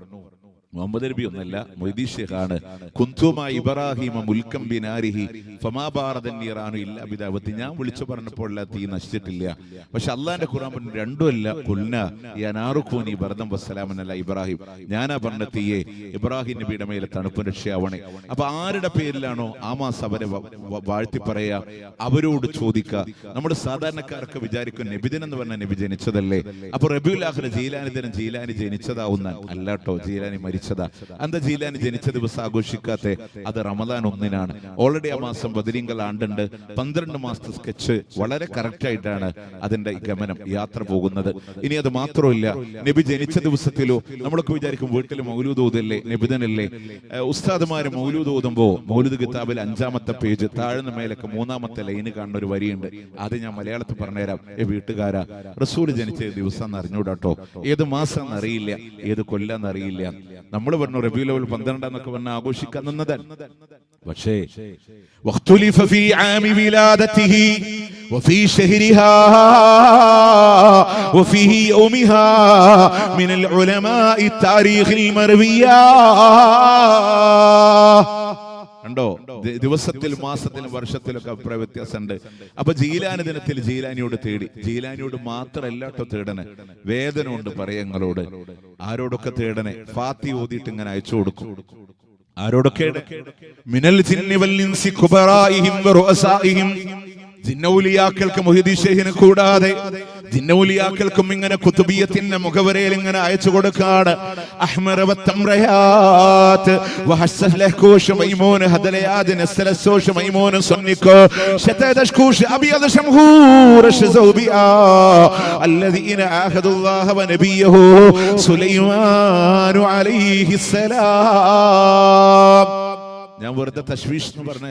[SPEAKER 1] മുഹമ്മദ് നബി ഒന്നല്ല, മൊയ്തീൻ ശൈഖാണ്. കുന്തുമാ ഇബ്രാഹിമ മുൽകം ബിനാരിഹി ഫമാ ബാറദൻ നീറാനു ഇല്ലാ ബിദാവത്തി. ഞാൻ വിളിച്ചു പറഞ്ഞപ്പോൾ തീ നശിച്ചിട്ടില്ല. പക്ഷെ അള്ളാന്റെ ഖുർആൻ പറഞ്ഞു രണ്ടുമല്ല, കുൽന യാ നാറു കൂനി ബർദൻ വസ്സലാമൻ അലാ ഇബ്രാഹിം. ഞാനാ പറഞ്ഞ തീയെ ഇബ്രാഹിം നബിയുടെ മേലെ തണുപ്പ് രക്ഷയാവണേ. അപ്പൊ ആരുടെ പേരിലാണോ ആ മാസം അവരെ വാഴ്ത്തി പറയാ, അവരോട് ചോദിക്കുക. നമ്മൾ സാധാരണക്കാർക്ക് വിചാരിക്കും നബിദിനം എന്ന് പറഞ്ഞ നബി ജനിച്ചതല്ലേ, അപ്പൊ റബീഉൽ ആഖിർ ജീലാനി ദിനം ജീലാനി ജനിച്ചതാവുന്ന അല്ലാട്ടോ, ജീലാനി മരിച്ചതാ. എന്താ ജീലാനി ജനിച്ച ദിവസം ആഘോഷിക്കാത്ത? അത് റമദാൻ 1-നാണ്. ഓൾറെഡി ആ മാസം ബദരീങ്കൽ ആണ്ടുണ്ട്. 12 മാസത്തെ സ്കെച്ച് വളരെ കറക്റ്റ് ആയിട്ടാണ് അതിന്റെ ഗമനം യാത്ര പോകുന്നത്. ഇനി അത് മാത്രമല്ല, നബി ജനിച്ച ദിവസത്തിലോ നമ്മളൊക്കെ വിചാരിക്കും വീട്ടിൽ മൗലൂദ് ഓതല്ലേ നബിദിനല്ലേ. ഉസ്താദുമാര് മൗലൂദ് ഓതുമ്പോ മൗലൂദ് കിതാബിൽ 5-ാമത്തെ പേജ് താഴ്ന്ന മേലൊക്കെ 3-ാമത്തെ ലൈന് കാണുന്ന ഒരു വരിയുണ്ട്. അത് ഞാൻ മലയാളത്തിൽ പറഞ്ഞുതരാം. വീട്ടുകാരാ, റസൂൽ ജനിച്ച ദിവസം എന്ന് അറിഞ്ഞൂടാട്ടോ, ഏത് മാസം എന്നറിയില്ല, ഏത് കൊല്ലാന്നറിയില്ല. നമ്മൾ പറഞ്ഞു റബീഉൽ അവ്വൽ 12 എന്നൊക്കെ പറഞ്ഞ ആഘോഷിക്കാൻ നിന്നതൻ. പക്ഷേ വഖ്തുലിഫ ഫീ ആമി വിലാദതിഹി വഫീ ശഹരിഹാ വഫീ യൗമിഹാ മിനൽ ഉലമാഇ താരീഖിൽ മർവിയാ. കണ്ടോ, ദിവസത്തിൽ മാസത്തിലും വർഷത്തിലൊക്കെ അഭിപ്രായ വ്യത്യാസമുണ്ട്. അപ്പൊ ജീലാനി ദിനത്തിൽ ജീലാനിയോട് തേടി, ജീലാനിയോട് മാത്രമല്ലാട്ടോ തേടനെ, വേദന ഉണ്ട് പറയങ്ങളോട്. ആരോടൊക്കെ തേടനെ? ഫാത്തി ഓതിയിട്ട് ഇങ്ങനെ അയച്ചു കൊടുക്കും. ആരോടൊക്കെ? മിനൽ ജിന്നി വൽ ഇൻസി കുബറാഇഹിം വറുഅസാഇഹിം. ജിന്നൗലിയാക്കൾക്ക് മുഹീദ്ദീൻ ശൈഖിനെ കൂടാതെ ജിന്നൗലിയാക്കൾക്കും ഇങ്ങനെ കുതുബിയത്തിന്റെ മുഖവരയിൽ ഇങ്ങനെ അയച്ചു കൊടുക്കാണ്. അഹ്മറ വതംറയാത്ത് വഹസ്സലഹൂഷ് മൈമൂൻ ഹദലയാദ് നസ്ലസൂഷ് മൈമൂൻ സുന്നികോ ശതദഷ്കൂഷ് അബിയദ് ശംഹൂർ ശസൗബിആ الذين عاهدوا الله ونبيه سليمان عليه السلام. ഞാൻ വെറുതെ തശ്വീഷ് എന്ന് പറഞ്ഞ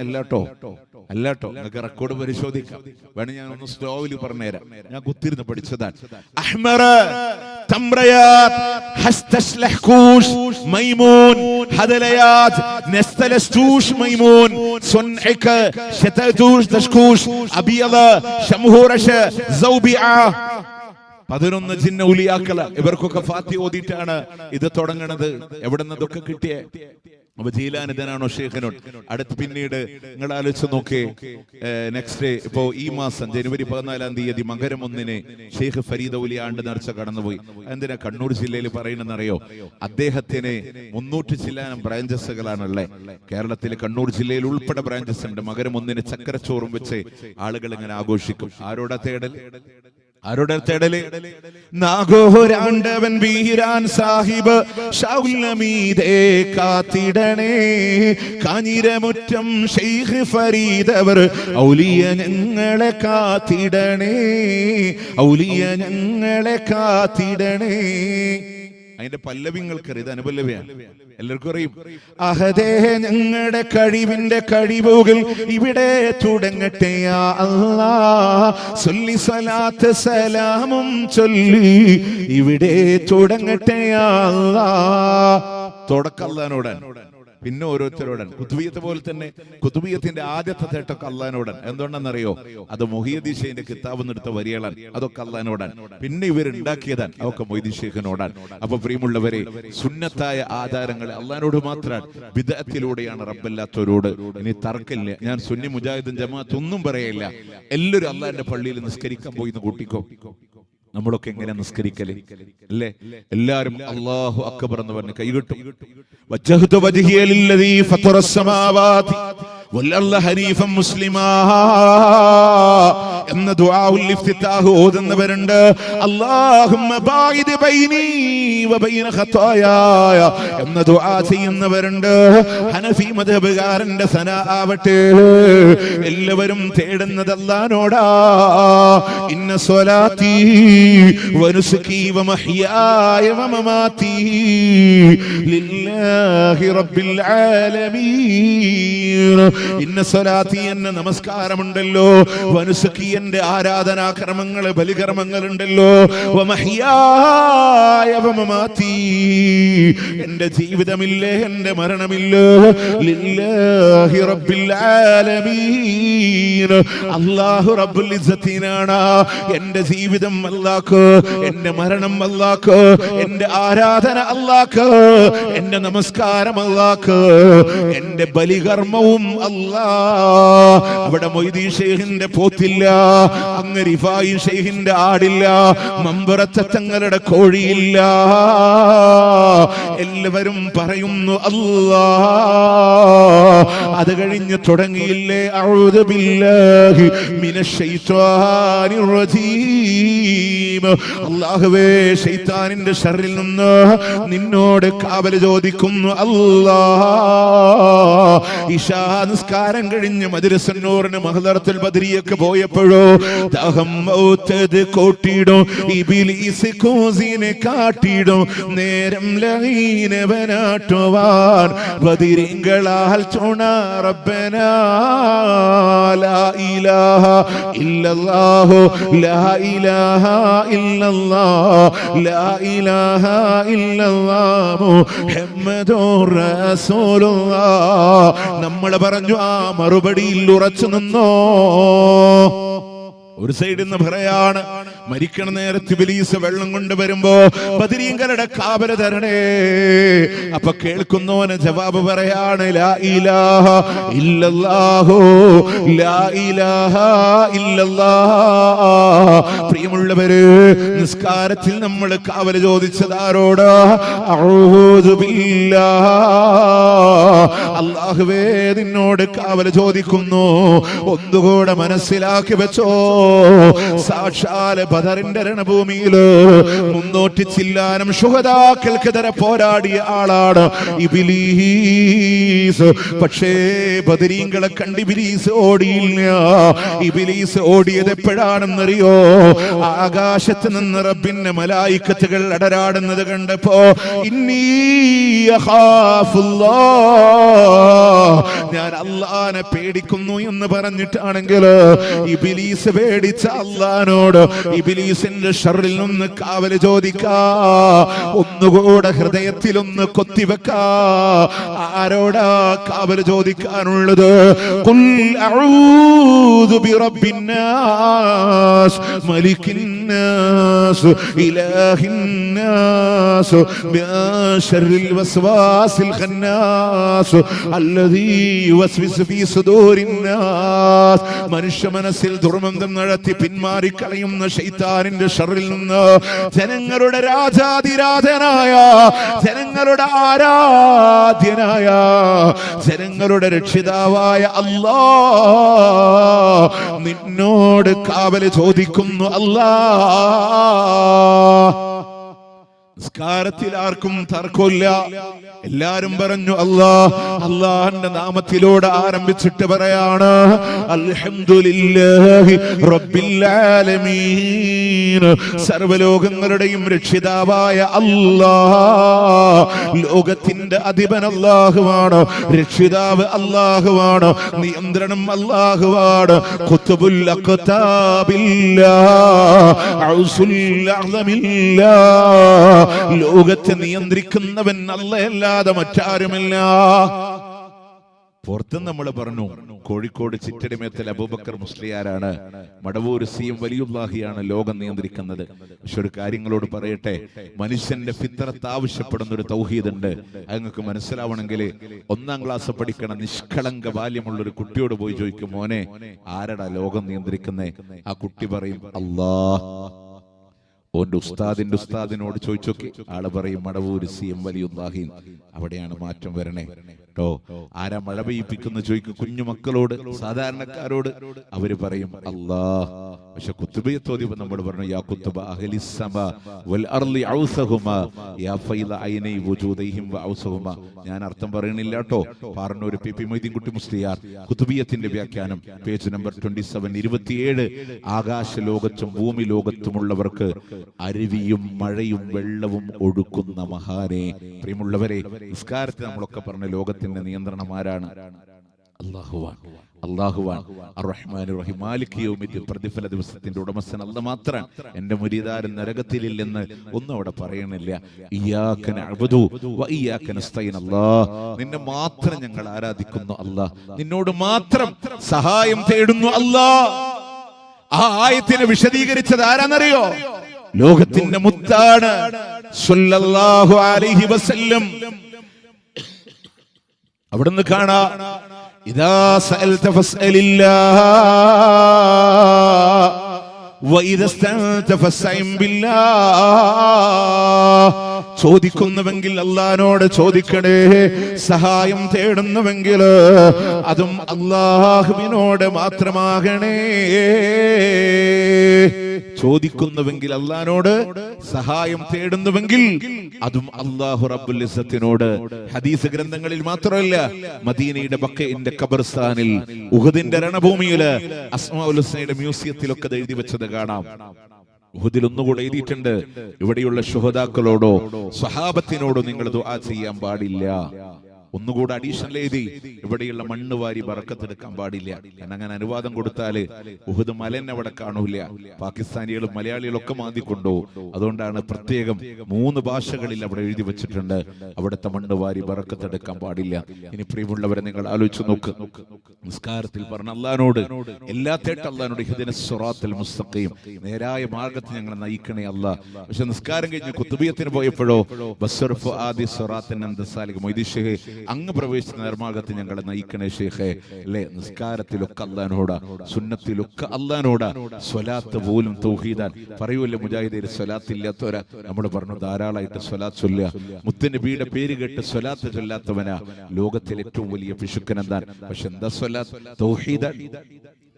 [SPEAKER 1] അല്ലാട്ടോ, നിങ്ങൾക്ക് റെക്കോർഡ് പരിശോധിക്കാം. വേണം ഞാൻ ഒന്ന് സ്ലോവിൽ പറഞ്ഞുതരാം. ഞാൻ കുത്തിരുന്ന് പഠിച്ചതാണ്. അഹ്മറ തംറയാത് ഹസ്തശ്ലഹൂഷ് മൈമൂൻ ഹദലയാത് നസ്തലസ്തൂഷ് മൈമൂൻ സുൻഇക ശതദൂഷ് ദഷ്കൂഷ് അബിയദ ശംഹൂറഷ സൗബിആ. 11 ജിന്ന ഉലിയാക്കള, ഇവർക്കൊക്കെ ഫാത്തി ഓതിയിട്ടാണ് ഇത് തുടങ്ങണത്. എവിടെ നിന്നതൊക്കെ കിട്ടിയേ? അപ്പൊ ജീലാനിതനാണോ ഷെയ്ഖിനോട് അടുത്ത്. പിന്നീട് നിങ്ങൾ ആലോചിച്ച് നോക്കേ, നെക്സ്റ്റ് ഡേ ഇപ്പോ ഈ മാസം ജനുവരി 14-ാം തീയതി മകരം 1-ന് ഷെയ്ഖ് ഫരീദ് ഔലിയ ആണ്ട് നേർച്ച കടന്നുപോയി. എന്തിനാ കണ്ണൂർ ജില്ലയിൽ പറയുന്നറിയോ? അദ്ദേഹത്തിന് 300 ചില്ലാനം ബ്രാഞ്ചസുകളാണുള്ളത്. കേരളത്തിലെ കണ്ണൂർ ജില്ലയിൽ ഉൾപ്പെടെ ബ്രാഞ്ചസ് ഉണ്ട്. മകരം 1-ന് ചക്കരച്ചോറും വെച്ച് ആളുകൾ ഇങ്ങനെ ആഘോഷിക്കും. ആരോടാ തേടൽ? ആരുടെ തേടല്? നാഗോരാണ്ടവൻ വീരാൻ സാഹിബ് ഷൗലമീദേ കാത്തിടണേ, കാഞ്ഞിരമുറ്റം ഷെയ്ഖ് ഫരീദ് അവർ ഔലിയ ഞങ്ങളെ കാത്തിടണേ, ഔലിയ ഞങ്ങളെ കാത്തിടണേ. അതിന്റെ പല്ലവിങ്ങൾക്കറിയാം, ഇത് അനുപല്ലവിയാണ്, എല്ലാവർക്കും അറിയും. അഹദേ ഞങ്ങളുടെ കഴിവിന്റെ കഴിവുകൾ ഇവിടെ തുടങ്ങട്ടെ യാ അല്ലാഹ്, സല്ലി സ്വലാത്ത് സലാമും ചൊല്ലി ഇവിടെ തുടങ്ങട്ടെ യാ അല്ലാഹ്. തുടക്കം അല്ലാഹുവിനോടാണ്, പിന്നെ ഓരോരുത്തരോടൻ. കുതുബിയത്ത് പോലെ തന്നെ കുതുബിയത്തിന്റെ ആദ്യത്തെ തേട്ടൊക്കെ അള്ളഹാനോടൻ. എന്തുകൊണ്ടെന്നറിയോ? അത് മുഹിയുദ്ദീൻ ഷെയ്ഖിന്റെ കിതാബ് എടുത്ത വരികളാണ്, അതൊക്കെ അള്ളഹാനോടാൻ. പിന്നെ ഇവരുണ്ടാക്കിയതാണ്, അതൊക്കെ മൊയ്തീൻ ഷെയ്ഖിനോടാൻ. അപ്പൊ പ്രിയമുള്ളവരെ, സുന്നത്തായ ആധാരങ്ങളെ അള്ളഹാനോട് മാത്രമാണ്, ബിദ്അത്തിലൂടെയാണ് റബ്ബല്ലാത്തവരോട്. ഇനി തർക്കമില്ല, ഞാൻ സുന്നി മുജാഹിദും ജമാഅത്ത് ഒന്നും പറയില്ല. എല്ലാവരും അള്ളാഹിന്റെ പള്ളിയിൽ നിസ്കരിക്കാൻ പോയി എന്ന് കൂട്ടിക്കോ. നമ്മളൊക്കെ എങ്ങനെ നിസ്കരിക്കല് അല്ലേ? എല്ലാരും അല്ലാഹു അക്ബർ എന്ന് പറഞ്ഞ് കൈകെട്ടും. വജ്ജഹ്തു വജ്ഹിയ ലില്ലദീ ഫതറസ് സമാവാതി വൽ ഹനീഫൻ മുസ്ലിമാ എന്ന ദുആഉൽ ഇഫ്തിതാഹ് ഓതുന്നവരുണ്ട്. അല്ലാഹുമ്മ ബാഇദ് ബൈനി വബൈന ഖതായായ എന്ന ദുആ ചെയ്യുന്നവരുണ്ട്. ഹനഫി മദ്ഹബുകാരന്റെ സനാ ആവട്ടെ, എല്ലാവരും തേടുന്നത് അല്ലാഹുവോടാ. ഇന്ന സ്വലാത്തി വനുസുകി വമഹ്യായ വമമാതി ലില്ലാഹി റബ്ബിൽ ആലമീൻ. ഇന്ന സ്വലാത്തി എന്ന നമസ്കാരമുണ്ടല്ലോ, വനുസുകി എന്റെ ആരാധനാകർമ്മങ്ങൾ ബലികർമ്മങ്ങൾ ഉണ്ടല്ലോ, വമഹ്യായ വമമാതി എന്റെ ജീവിതമില്ലേ എന്റെ മരണമില്ലേ, ലില്ലാഹി റബ്ബിൽ ആലമീൻ അല്ലാഹു റബ്ബുൽ ഇസ്സത്തിനാണ്. എന്റെ ജീവിതം അല്ലാഹു, എന്റെ മരണം അല്ലാഹു, എന്റെ ആരാധന അല്ലാഹു, എന്റെ നമസ്കാരം അല്ലാഹു, എന്റെ ബലികർമ്മവും അല്ലാഹ്. അവിടെ മൊയ്തീൻ ഷെയ്ഖിന്റെ പോത്തില്ല, അങ്ങ് റിഫായി ഷെയ്ഖിന്റെ ആടില്ല, മമ്പറത്തെ തങ്ങളുടെ കോഴിയില്ല. എല്ലാവരും പറയുന്നു അല്ലാഹ്. അത് കഴിഞ്ഞ് തുടങ്ങിയില്ലേ അഊദു ബില്ലാഹി മിനശ് ശൈത്വാനിർ റജീം. അല്ലാഹുവേ, ശൈത്താനിന്റെ ശർറിൽ നിന്ന് നിന്നോട് കാവൽ ചോദിക്കുന്നു അല്ലാഹ്. ഇശാ നിസ്കാരം കഴിഞ്ഞ് മദ്രസ നൂറിന് മഹ്ദറത്തുൽ ബദരിയൊക്കെ പോയപ്പോഴോ ദഹം ഔതദ് കോട്ടിടും, ഇബ്ലീസ് കോസിനെ കാട്ടിടും, നേരം ലഹീനവനാട്ടുവാൻ ബദരിങ്ങളാൽ തുണ റബ്ബനാ. ലാ ഇലാഹ ഇല്ലല്ലാഹു ലാ ഇലാഹ ഇല്ലല്ലാഹ് ലാ ഇലാഹ ഇല്ലല്ലാഹ് മുഹമ്മദുർ റസൂലുള്ളാഹ്. നമ്മൾ പറഞ്ഞു, ആ മറുപടിയിൽ ഉറച്ചു നിന്നോ. ഒരു സൈഡിൽ നിന്ന് പറയാണ്, മരിക്കണ നേരത്ത് ഇബ്ലീസ് വെള്ളം കൊണ്ടുവരുമ്പോ ബദരീങ്ങളുടെ കാവല് തരണേ. അപ്പൊ കേൾക്കുന്നവന് ജവാബ് പറയാണ്, ലാ ഇലാഹ ഇല്ലല്ലാഹു ലാ ഇലാഹ ഇല്ലല്ലാഹ്. പ്രിയമുള്ളവര്, നിസ്കാരത്തിൽ നമ്മൾ കാവല് ചോദിച്ചതാരോട്? അഊദു ബില്ലാഹ്. അല്ലാഹുവേ, നിന്നോട് കാവല് ചോദിക്കുന്നു. ഒന്നുകൂടെ മനസ്സിലാക്കി വെച്ചോ, സാക്ഷാല് ബദറിന്റെ രണഭൂമിയില് 300 ചില്ലാനം ശുഹദാക്കൾക്കെതിരെ പോരാടിയ ആളാണ് ഇബ്ലീസ്. പക്ഷേ ബദരീങ്ങളെ കണ്ട് ഇബ്ലീസ് ഓടിയില്ല. ഇബ്ലീസ് ഓടിയത് എപ്പോഴാണെന്നറിയോ? ആകാശത്ത് നിന്ന് റബ്ബിന്റെ മലായിക്കത്തുകൾ അടരാടുന്നത് കണ്ടപ്പോ, ഇന്നീ അഖാഫുല്ലാഹ്, ഞാൻ അല്ലാഹനെ പേടിക്കുന്നു എന്ന് പറഞ്ഞിട്ടാണെങ്കിൽ ഇബ്ലീസ് പേടി പേടിച്ച അല്ലാഹുവോട് ഇബ്ലീസിന്റെ ശർറിൽ നിന്ന് കാവൽ ചോദിക്കാ. ഒന്നുകൂടെ ഹൃദയത്തിൽ ഒന്ന് കൊത്തിവെക്കാ. ആരോടാ കാവൽ ചോദിക്കാനുള്ളത്? ഖുൽ അഊദു ബിറബ്ബിന്നാസ് മലിക്കിന്നാസ് ഇലാഹിന്നാസ് മിൻ ശർറിൽ വസ്വാസിൽ ഖന്നാസ് അല്ലദീ യുവസ്വിസു ഫീ സുദൂരിന്നാസ്. മനുഷ്യ മനസ്സിൽ ദുർമന്തം നടത്തി പിന്മാറിക്കളയുന്ന ശൈത്താനിന്റെ ശർറിൽ നിന്ന് ജനങ്ങളുടെ രാജാധിരാജനായ, ജനങ്ങളുടെ ആരാധ്യനായ, ജനങ്ങളുടെ രക്ഷിതാവായ അല്ലാഹ് നിന്നോട് കാവൽ ചോദിക്കുന്നു. അല്ലാഹ് നിസ്കാരത്തിൽ ആർക്കും തർക്കമില്ല. എല്ലാരും പറഞ്ഞു അല്ലാഹ്. അല്ലാഹുവിന്റെ നാമത്തിലൂടെ ആരംഭിച്ചിട്ട് പറയാണ് അൽഹംദുലില്ലാഹി റബ്ബിൽ ആലമീൻ. സർവ്വലോകങ്ങളുടെയും രക്ഷിതാവായ അല്ലാഹ്, ലോകത്തിന്റെ അധിപൻ അല്ലാഹുവാണ്, രക്ഷിതാവ് അല്ലാഹുവാണ്, നിയന്ത്രണം അല്ലാഹുവാണ്. ഖുത്ബുൽ അഖ്താബില്ലാഹ് ഔസുൽ അഅ്ലമില്ലാഹ്. ലോകത്തെ നിയന്ത്രിക്കുന്നവൻ അല്ലാഹുവല്ലാതെ മറ്റാരുമില്ല. പുറത്ത് നമ്മൾ പറഞ്ഞു കോഴിക്കോട് ചിറ്റടിമേത്തൽ അബൂബക്കർ മുസ്ലിയാരാണ്, മടവൂർ CM വലിയുല്ലാഹിയാണ് ലോകം നിയന്ത്രിക്കുന്നത്. പക്ഷെ ഒരു കാര്യങ്ങളോട് പറയട്ടെ, മനുഷ്യന്റെ ഫിത്രത്ത് ആവശ്യപ്പെടുന്ന ഒരു തൗഹീദ് ഉണ്ട്. അത് നിങ്ങൾക്ക് മനസ്സിലാവണമെങ്കിൽ 1ാം ക്ലാസ് പഠിക്കണ നിഷ്കളങ്ക ബാല്യമുള്ള ഒരു കുട്ടിയോട് പോയി ചോദിക്കും, മോനെ ആരടാ ലോകം നിയന്ത്രിക്കുന്നേ? ആ കുട്ടി പറയും അല്ലാഹ്. ഓന്റെ ഉസ്താദിന്റെ ഉസ്താദിനോട് ചോദിച്ചോക്കെ, ആള് പറയും മടവൂർ CM വലിയുല്ലാഹി. അവിടെയാണ് മാറ്റം വരണേ കേട്ടോ. ആരാ മഴ പെയ്യിപ്പിക്കുന്ന ചോദിക്കും കുഞ്ഞു മക്കളോട്, സാധാരണക്കാരോട്. അവര് പറയും അല്ലാഹ്. പക്ഷെ കുത്തുബിയത്ത് ഓതിയപ്പോൾ നമ്മൾ പറഞ്ഞു യാ കുത്തുബ അഹ്ലിസ് സമാ വൽ അർളി ഔസഹുമാ യാ ഫൈദ ഐനൈ വജൂദിഹിം വ ഔസഹുമാ. ഞാൻ അർത്ഥം പറയണില്ല കേട്ടോ. പാറന്നൂർ PP മൊയ്തീൻകുട്ടി മുസ്ലിയാർ കുത്തുബിയത്തിന്റെ വ്യാഖ്യാനം പേജ് നമ്പർ 27 27. ആകാശ ലോകത്തും ഭൂമി ലോകത്തുമുള്ളവർക്ക് അരുവിയും മഴയും വെള്ളവും ഒഴുക്കുന്ന മഹാനെ. പ്രിയമുള്ളവരെ, നിസ്കാരത്തിൽ നമ്മളൊക്കെ പറഞ്ഞ ലോകത്തിന്റെ നിയന്ത്രണം ആരാണ്? അല്ലാഹുവാൻ. അല്ലാഹുവാൻ അർറഹ്മാനുർ റഹീം മാലിക് യൗമിദ്ദീൻ. പ്രതിഫല ദിവസത്തിന്റെ ഉടമസ്ഥൻ അല്ലാഹ് മാത്രം. എന്റെ മുരീദാരും നരകത്തിലില്ലെന്ന് ഒന്നും അവിടെ പറയണില്ല. ഇയ്യാക നഅ്ബുദു വ ഇയ്യാക നസ്തഈൻ. അല്ലാഹ് നിന്നെ മാത്രം ഞങ്ങൾ ആരാധിക്കുന്നു. അല്ലാഹ് നിന്നോട് മാത്രം സഹായം തേടുന്നു. അല്ലാഹ്. ആ ആയത്തിനെ വിശദീകരിച്ചത് ആരാന്നറിയോ? ലോകത്തിന്റെ മുത്താണ് സ്വല്ലല്ലാഹു അലൈഹി വസല്ലം. അവിടുന്ന് കാണാ ഇദാ സഅൽത ഫസ്അലില്ലാഹ് വഇദാ ഇസ്തഅൻത ഫസ്തഇൻ ബില്ലാഹ്. ചോദിക്കുന്നുവെങ്കിൽ അല്ലാഹുവോട് ചോദിക്കണേ, സഹായം തേടുന്നുവെങ്കിൽ അതും അല്ലാഹുവിനോട് മാത്രമാകണേ. ചോദിക്കുന്നുവെങ്കിൽ അല്ലാഹുവോട്, സഹായം തേടുന്നുവെങ്കിൽ അതും അല്ലാഹു റബ്ബുൽ ഇസ്സത്തിനോട്. ഹദീസ് ഗ്രന്ഥങ്ങളിൽ മാത്രമല്ല, മദീനയുടെ ബഖീഇന്റെ ഖബർസ്ഥാനിൽ, ഉഹദിന്റെ രണഭൂമിയിൽ, അസ്മാഉൽ ഹുസ്നയുടെ മ്യൂസിയത്തിലൊക്കെ എഴുതി വെച്ചത് കാണാം. ഉഹദിൽ ഒന്നുകൂടെ എഴുതിയിട്ടുണ്ട്, ഇവിടെയുള്ള ശുഹദാക്കളോടോ സ്വഹാബത്തിനോടോ നിങ്ങൾ ദുആ ചെയ്യാൻ പാടില്ല. ഒന്നുകൂടെ അഡീഷണൽ എഴുതി, ഇവിടെയുള്ള മണ്ണ് വാരി ബറക്കത്തെടുക്കാൻ പാടില്ല. കാരണം അങ്ങനെ അനുവാദം കൊടുത്താല് ഉഹദ് മലന്നെ അവിടെ കാണൂല, പാകിസ്ഥാനികളും മലയാളികളും ഒക്കെ മാന്തിക്കൊണ്ടുപോകും. അതുകൊണ്ടാണ് പ്രത്യേകം 3 ഭാഷകളിൽ അവിടെ എഴുതി വെച്ചിട്ടുണ്ട്, അവിടുത്തെ മണ്ണ് വാരി ബറക്കത്തെടുക്കാൻ പാടില്ല. ഇനി പ്രിയമുള്ളവരെ, നിങ്ങൾ ആലോചിച്ച് നോക്ക്. നിസ്കാരത്തിൽ പറഞ്ഞ അല്ലാഹുവോട് എല്ലാ തേട്ട അല്ലാഹുവോട് ഇഹ്ദിനസ് സിറാത്തൽ മുസ്തഖീം, നേരായ മാർഗ്ഗത്തിൽ ഞങ്ങളെ നയിക്കണേ അല്ലാഹ്. പക്ഷെ നിസ്കാരം കഴിഞ്ഞ് കുത്തുബിയത്തിന് പോയപ്പോഴോ ബസ്സർഫ് ആദി സിറാത്തൻ അന്തസാലിക മൊയ്തീൻ ഷേഖ് അങ്ങ് പ്രവേശിച്ച നിർമാർഗത്തിൽ ഞങ്ങളെ നയിക്കണേ ഷേഖേ. അല്ലേ, നിസ്കാരത്തിലൊക്കെ അല്ലാഹുവോടാ, സുന്നത്തിലൊക്കെ അല്ലാഹുവോടാ. സ്വലാത്ത് പോലും തൗഹീദാൻ. പറയൂല്ലേ മുജാഹിദീൻ, സ്വലാത്ത് ഇല്ലാത്തവരാ? നമ്മൾ പറഞ്ഞു ധാരാളമായിട്ട് സ്വലാത്ത് ചൊല്ലുക. മുത്തുനബിയുടെ പേര് കേട്ട് സ്വലാത്ത് ചൊല്ലാത്തവനാ ലോകത്തിലെ ഏറ്റവും വലിയ പിശുക്കൻ എന്താണ്? പക്ഷെ എന്താ സ്വലാത്ത്? തൗഹീദാൻ.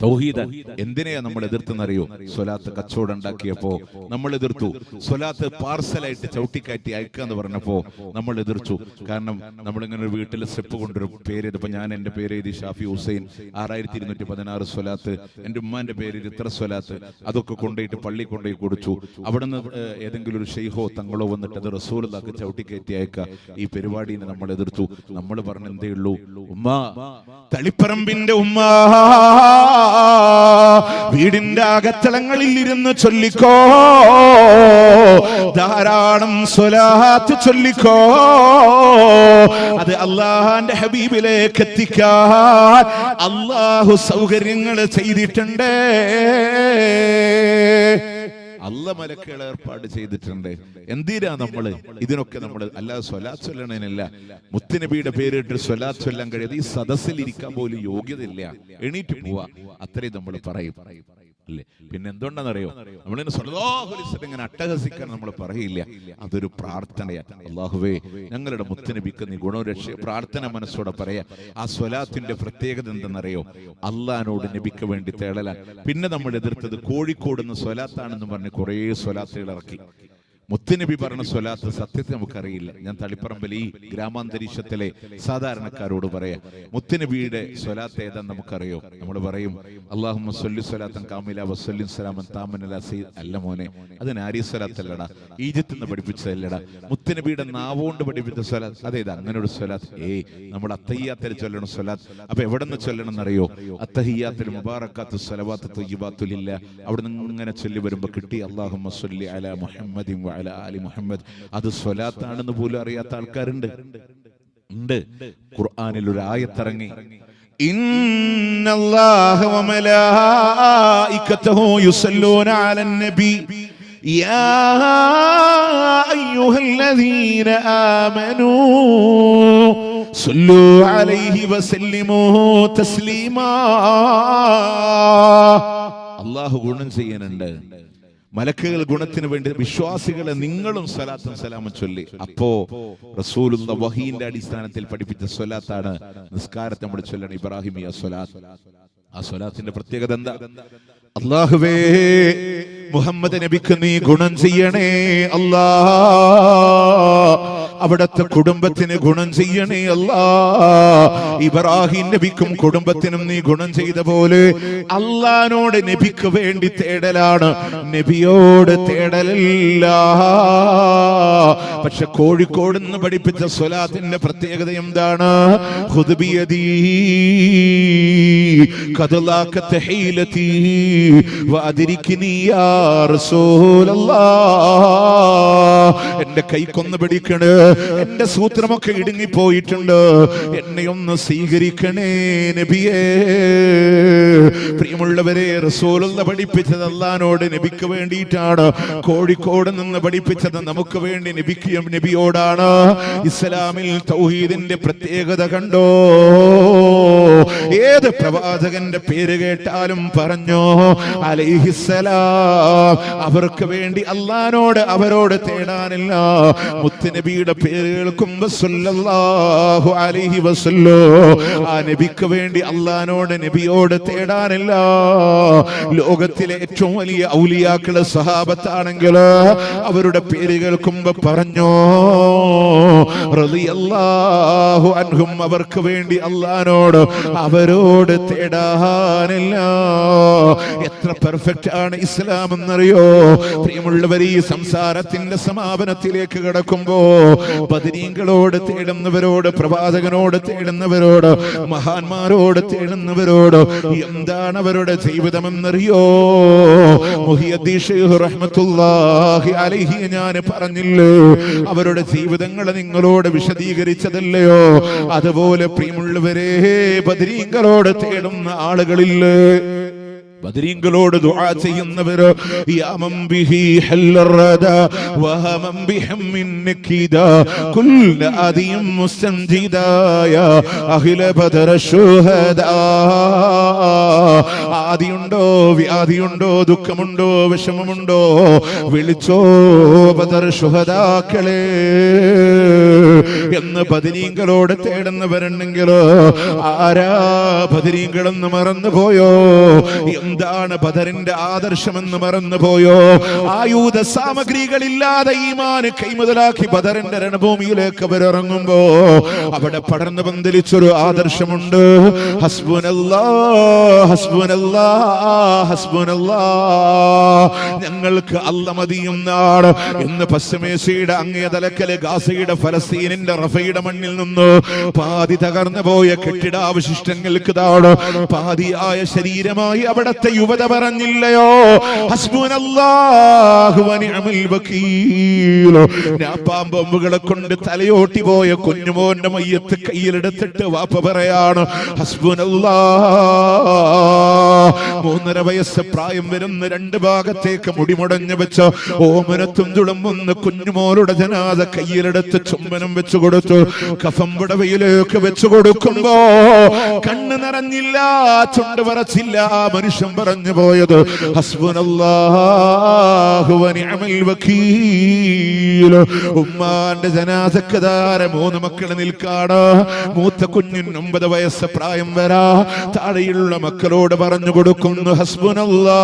[SPEAKER 1] തൗഹീദ് എന്തിനെയാ നമ്മൾ എതിർത്തെന്നറിയോ? സ്വലാത്ത് കച്ചവടം ഉണ്ടാക്കിയപ്പോ നമ്മൾ എതിർത്തു. സ്വലാത്ത് പാർസലായിട്ട് ചവിട്ടിക്കാറ്റി അയക്കാന്ന് പറഞ്ഞപ്പോ നമ്മൾ എതിർത്തു. കാരണം നമ്മളിങ്ങനെ ഒരു വീട്ടിലെ സ്റ്റെപ്പ് കൊണ്ടൊരു പേര് എഴുതിയപ്പോ ഞാൻ എന്റെ പേര് എഴുതി ഷാഫി ഹുസൈൻ 6216 സ്വലാത്ത്, എന്റെ ഉമ്മാന്റെ പേര് ഇത്ര സ്വലാത്ത്, അതൊക്കെ കൊണ്ടുപോയിട്ട് പള്ളി കൊണ്ടുപോയി കൊടുത്തു. അവിടുന്ന് ഏതെങ്കിലും ഒരു ഷെയ്ഖോ തങ്ങളോ വന്നിട്ട് അത് റസൂലുള്ളാഹിക്ക് ചവിട്ടിക്കയറ്റി അയക്കുക. ഈ പരിപാടിനെ നമ്മൾ എതിർത്തു. നമ്മൾ പറഞ്ഞ എന്തേ ഉള്ളൂ, ഉമ്മ തളിപ്പറമ്പിന്റെ ഉമ്മ വീടിന്റെ അകത്തളങ്ങളിൽ ഇരുന്ന് ചൊല്ലിക്കോ, ധാരാളം സ്വലാത്ത് ചൊല്ലിക്കോ. അത് അല്ലാഹുവിന്റെ ഹബീബിലേക്ക് എത്തിക്കാൻ അല്ലാഹു സൗകര്യങ്ങൾ ചെയ്തിട്ടുണ്ട്. അല്ലാഹ് മലക്കുകൾ ഏർപ്പാട് ചെയ്തിട്ടുണ്ട്. എന്തിനാ നമ്മള് ഇതിനൊക്കെ നമ്മൾ അല്ലാതെ സ്വലാത്ത് ചൊല്ലണേനല്ല. മുത്തുനബിയുടെ പേരിട്ട് സ്വലാത്ത് ചൊല്ലാൻ കഴിയാതെ ഈ സദസ്സിൽ ഇരിക്കാൻ പോലും യോഗ്യതയില്ല, എണീറ്റ് പോവാ, അത്രയും നമ്മൾ പറയും അല്ലേ. പിന്നെ എന്തുകൊണ്ടാണെന്നറിയോ, നമ്മളിങ്ങനെ സ്വല്ലല്ലാഹു അലൈഹി വസല്ലം ഇങ്ങനെ അട്ടഹസിക്കാൻ നമ്മൾ പറയില്ല. അതൊരു പ്രാർത്ഥനയാണ്. അല്ലാഹുവേ ഞങ്ങളുടെ മുത്തുനബിക്ക് നീ ഗുണരക്ഷ പ്രാർത്ഥന മനസ്സോടെ പറയാ. ആ സ്വലാത്തിന്റെ പ്രത്യേകത എന്തെന്നറിയോ, അള്ളാഹിനോട് നബിക്ക് വേണ്ടി തേടലാൻ. പിന്നെ നമ്മൾ എതിർത്തത് കോഴിക്കോട് നിന്ന് സ്വലാത്താണെന്ന് പറഞ്ഞ് കുറേ സ്വലാത്തുകൾ ഇറക്കി. മുത്തുനബി പറഞ്ഞ സ്വലാത്ത് സത്യത്തിൽ നമുക്കറിയില്ല. ഞാൻ തളിപ്പറമ്പിൽ ഈ ഗ്രാമാന്തരീക്ഷത്തിലെ സാധാരണക്കാരോട് പറയാം, മുത്തുനബിയുടെ സ്വലാത്ത് ഏതാന്ന് നമുക്കറിയോ? നമ്മൾ പറയും അല്ലാഹുമ്മ സ്വല്ലി സ്വലാത്തൻ കാമില വസ്സല്ലിം സലാമൻ താമൻ അലാ സയ്യിദ്. അല്ല മോനെ, അത് നാരി സ്വലാത്തല്ലടാ, ഈജിപ്തിൽ നിന്ന് പഠിപ്പിച്ചതല്ലടാ, മുത്തുനബിയുടെ നാവുകൊണ്ട് പഠിപ്പിച്ച സ്വലാത്ത്. അതേതാ അങ്ങനെ ഒരു സ്വലാത്ത്? നമ്മൾ അത്തഹിയ്യാത്തിൽ ചൊല്ലണം സ്വലാത്ത്. അപ്പൊ എവിടെ നിന്ന് ചൊല്ലണം എന്നറിയോ? അത്തഹിയ്യാത്തിൽ മുബാറക്കാത്തു സ്വലവാത്തു ത്വയ്യിബാത്തു ലില്ലാ. അവിടെ നിന്ന് ഇങ്ങനെ ചൊല്ലി വരുമ്പോ കിട്ടി അല്ലാഹുമ്മ സ്വല്ലി അലാ മുഹമ്മദിൻ വഅലാ ആലി മുഹമ്മദ്. അത് സ്വലാത്താണെന്ന് പോലും അറിയാത്ത ആൾക്കാരുണ്ട്. ഖുർആനിൽ ഒരു ആയത്തിറങ്ങി, ഇന്നല്ലാഹ വമലായികതഹു യുസല്ലൂന അലൻ നബി യാ അയ്യുഹല്ലദീന ആമനൂ സല്ലു അലൈഹി വസല്ലിമൂ തസ്ലീമാ. അല്ലാഹു ഗുണം ചെയ്യാനുണ്ട്. മലക്കുകൾ ഗുണത്തിന് വേണ്ടി വിശ്വാസികളെ നിങ്ങളും സ്വലാത്തും സലാമും ചൊല്ലി. അപ്പോ റസൂലുള്ള വഹീന്റെ അടിസ്ഥാനത്തിൽ പഠിപ്പിച്ച സ്വലാത്താണ് നിസ്കാരത്തെ നമ്മൾ ചൊല്ലണം, ഇബ്രാഹിമിയ സ്വലാത്ത്. ആ സ്വലാത്തിന്റെ പ്രത്യേകത എന്താ? അല്ലാഹുവേ മുഹമ്മദ് നബിക്ക് നീ ഗുണം ചെയ്യണേ അല്ലാ, അവിടത്തെ കുടുംബത്തിന് ഗുണം ചെയ്യണേ അല്ലാ. ഇബ്രാഹിം നബിക്കും കുടുംബത്തിനും നീ ഗുണം ചെയ്ത പോലെ അല്ലാഹുവിനോട് നബിക്ക് വേണ്ടി തേടലാണ്, നബിയോട് തേടലല്ല. പക്ഷെ കോഴിക്കോട് നിന്ന് പഠിപ്പിച്ച സ്വലാത്തിന്റെ പ്രത്യേകത എന്താണ്? ഖുദ് ബിയദീ ഖദലാക തഹീലതി വഅദ്രിക്നി യാ റസൂലല്ലാഹ്. എന്റെ കൈക്കൊന്ന് പിടിക്കണേ, എന്റെ സൂത്രമൊക്കെ ഇടുങ്ങിപ്പോയിട്ടുണ്ട്, എന്നെ ഒന്ന് സ്വീകരിക്കണേ നബിയേ. പ്രിയമുള്ളവരെ, റസൂലുള്ള പഠിപ്പിച്ചത് അല്ലാഹുവിനോട് നബിക്ക് വേണ്ടിയിട്ടാണ്. കോഴിക്കോട് നിന്ന് പഠിപ്പിച്ചത് നമുക്ക് വേണ്ടി നബിക്ക് നബിയോടാണ്. ഇസ്ലാമിൽ തൗഹീദിന്റെ പ്രത്യേകത കണ്ടോ? ഏത് പ്രവാചകന്റെ പേര് കേട്ടാലും പറഞ്ഞോ അലൈഹിസ്സലാം. അവർക്ക് വേണ്ടി അല്ലാഹുവിനോട് അവരോട് തേടാനില്ല. മുത്തുനബിയുടെ പേര് കേൾക്കുമ്പോ സല്ലല്ലാഹു അലൈഹി വസല്ലം, ആ നബിക്ക് വേണ്ടി അല്ലാഹുവിനോട് നബിയോട് തേടാനില്ല. ലോകത്തിലെ ഏറ്റവും വലിയ ഔലിയാക്കള് സഹാബത്താണെങ്കിൽ അവരുടെ പേര് കേൾക്കുമ്പോ പറഞ്ഞോ റളിയല്ലാഹു അൻഹും. അവർക്ക് വേണ്ടി അല്ലാഹുവിനോട് അവരോട് തേടാനില്ല. എത്ര പെർഫെക്റ്റ് ആണ് ഇസ്ലാം എന്നറിയോ? പ്രിയമുള്ളവർ, ഈ സംസാരത്തിന്റെ സമാപനത്തിലേക്ക് കടക്കുമ്പോ ബദരീങ്ങളോട് തേടുന്നവരോട്, പ്രവാചകനോട് തേടുന്നവരോട്, മഹാന്മാരോട് തേടുന്നവരോട് എന്താണ് അവരുടെ ജീവിതമെന്നറിയോ? മുഹിയുദ്ദീൻ ശൈഖ് റഹ്മത്തുള്ളാഹി അലൈഹി ഞാൻ പറഞ്ഞില്ലേ, അവരുടെ ജീവിതങ്ങൾ നിങ്ങളോട് വിശദീകരിച്ചതല്ലയോ? അതുപോലെ പ്രിയമുള്ളവരെ, ബദരീങ്ങളോട് തേടുന്ന ആളുകളില്ലേ, ബദരീങ്ങളോട് ദുആ ചെയ്യുന്നവര്, യാമൻ ബിഹി ഹല്ലറദ വഹമൻ ബിഹമ്മിൻ നകിദ കുല്ല അദിയും മുസ്തൻജിദായ അഹ്ല ബദർ ശുഹദാ. ആദിയുണ്ടോ, വ്യാധിയുണ്ടോ, ദുഃഖമുണ്ടോ, വിഷമമുണ്ടോ, വിളിച്ചോ ബദർ ശുഹദാക്കളെ എന്ന് ബദരീങ്ങളോട് തേടുന്നവരുണ്ടെങ്കിൽ ആരാ ബദരീങ്ങളെന്ന് മറന്നുപോയോ? എന്താണ് ബദറിന്റെ ആദർശമെന്ന് മറന്നുപോയോ? ആയുധ സാമഗ്രികളില്ലാതെ ഈമാൻ കൈമുതലാക്കി ബദറിന്റെ രണഭൂമിയിലേക്ക് അവരിറങ്ങുമ്പോ അവിടെ പടർന്നു പന്തലിച്ചൊരു ആദർശമുണ്ട്. ഹസ്ബുനല്ലാഹ് ഹസ്ബുനല്ലാഹ് ഹസ്ബുനല്ലാഹ്, ഞങ്ങൾക്ക് അല്ലാഹ് മതിയെന്നാണ് എന്ന് പശ്ചിമേഷ്യയുടെ അങ്ങേ തലക്കല് ഗാസയുടെ ഫലസ്തീനിന്റെ മണ്ണിന്റെ റഫയുടെ മണ്ണിൽ നിന്ന് പാതി തകർന്നു പോയ കെട്ടിടാവശിഷ്ടങ്ങൾക്ക് താഴെ പാതിയായ ശരീരമായി അവിടത്തെ യുവത പറഞ്ഞില്ലയോ, ഹസ്ബുനല്ലാഹു വനിഅമൽ വകീൽ. ഞാപ്പാമ്പൊമ്പുകളെ കൊണ്ട് തലയോട്ടി പോയ കുഞ്ഞുമോന്റെ മയ്യത്ത് കയ്യിലെടുത്തിട്ട് വാപ്പ പറയാണ് ഹസ്ബുനല്ലാഹ്. 3.5 വയസ്സ് പ്രായം വരുന്ന 2 ഭാഗത്തേക്ക് മുടിമുടഞ്ഞു വെച്ച ഓമനത്തും തുളുമ്പുന്ന കുഞ്ഞുമോളുടെ ജനാദ കയ്യിലെടുത്ത് ചുംബനം വെച്ചു കൊടുത്തു. കഫം പുടവയിലേക്ക് വെച്ചു കൊടുക്കുമ്പോ കണ്ണ് നിറഞ്ഞില്ല, ചുണ്ട് പറച്ചില്ല. മനുഷ്യൻ പറഞ്ഞു പോയത് ഹസ്ബുനല്ലാഹു വനിഅമൽ വകീൽ. ഉമ്മാന്റെ ജനാസക്ക് താരെ 3 മക്കള് നിൽക്കാണ്. മൂത്ത കുഞ്ഞിന് 9 വയസ്സ് പ്രായം വരാ. താഴെയുള്ള മക്കളോട് പറഞ്ഞു കൊടുക്കുന്നു ഹസ്ബുനല്ലാഹ്.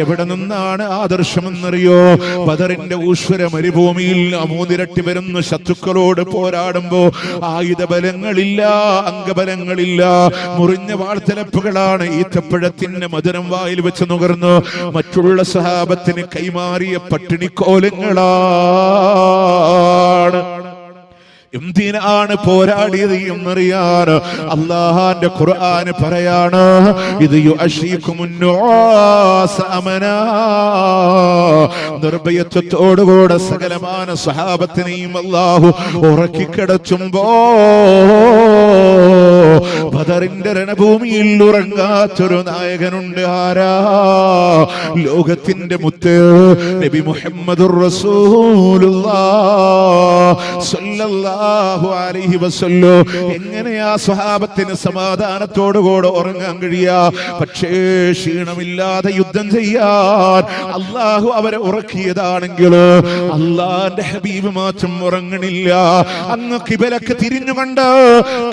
[SPEAKER 1] എവിടെ നിന്നാണ് ആദർശമെന്നറിയോ? ബദറിന്റെ ഊശ്വര മരുഭൂമിയിൽ 3 ഇരട്ടി വരുന്ന ശത്രുക്കളോട് പോരാടുമ്പോ ആയുധബലങ്ങളില്ല, അംഗബലങ്ങളില്ല, മുറിഞ്ഞ വാൾത്തലപ്പുകളാണ്. ഈത്തപ്പഴത്തിന്റെ മധുരം വായിൽ വെച്ച് നുകർന്ന് മറ്റുള്ള സഹാബത്തിന് കൈമാറിയ പട്ടിണിക്കോലങ്ങളാണ്. എന്തിനാണ് പോരാടിയത് എന്നറിയാൻ അല്ലാഹുവിന്റെ ഖുർആൻ പറയാണ്, ഇത് നിർഭയത്വത്തോടുകൂടെ സകലമാന സഹാബത്തിനെയും അല്ലാഹു ഉറക്കിക്കിടച്ചുമ്പോ ബദറിന്റെ രണഭൂമിയിൽ ഉറങ്ങാത്തൊരു നായകനുണ്ട്. ആരാ? ലോകത്തിന്റെ മുത്ത് നബി മുഹമ്മദുർ റസൂലുള്ളാഹ് സ്വല്ലല്ലാഹു അലൈഹി വസല്ലം. എങ്ങനെയാ സ്വഹാബത്തിന് സമാധാനത്തോടുകൂടെ ഉറങ്ങാൻ കഴിയാ? പക്ഷേ ക്ഷീണമില്ലാതെ യുദ്ധം ചെയ്യാൻ അല്ലാഹു അവരെ ഉറക്കിയതാണെങ്കിൽ അല്ലാഹുവിന്റെ ഹബീബ് മാത്രം ഉറങ്ങണില്ല. അങ്ങ് കിബലക്ക് തിരിഞ്ഞുകൊണ്ട്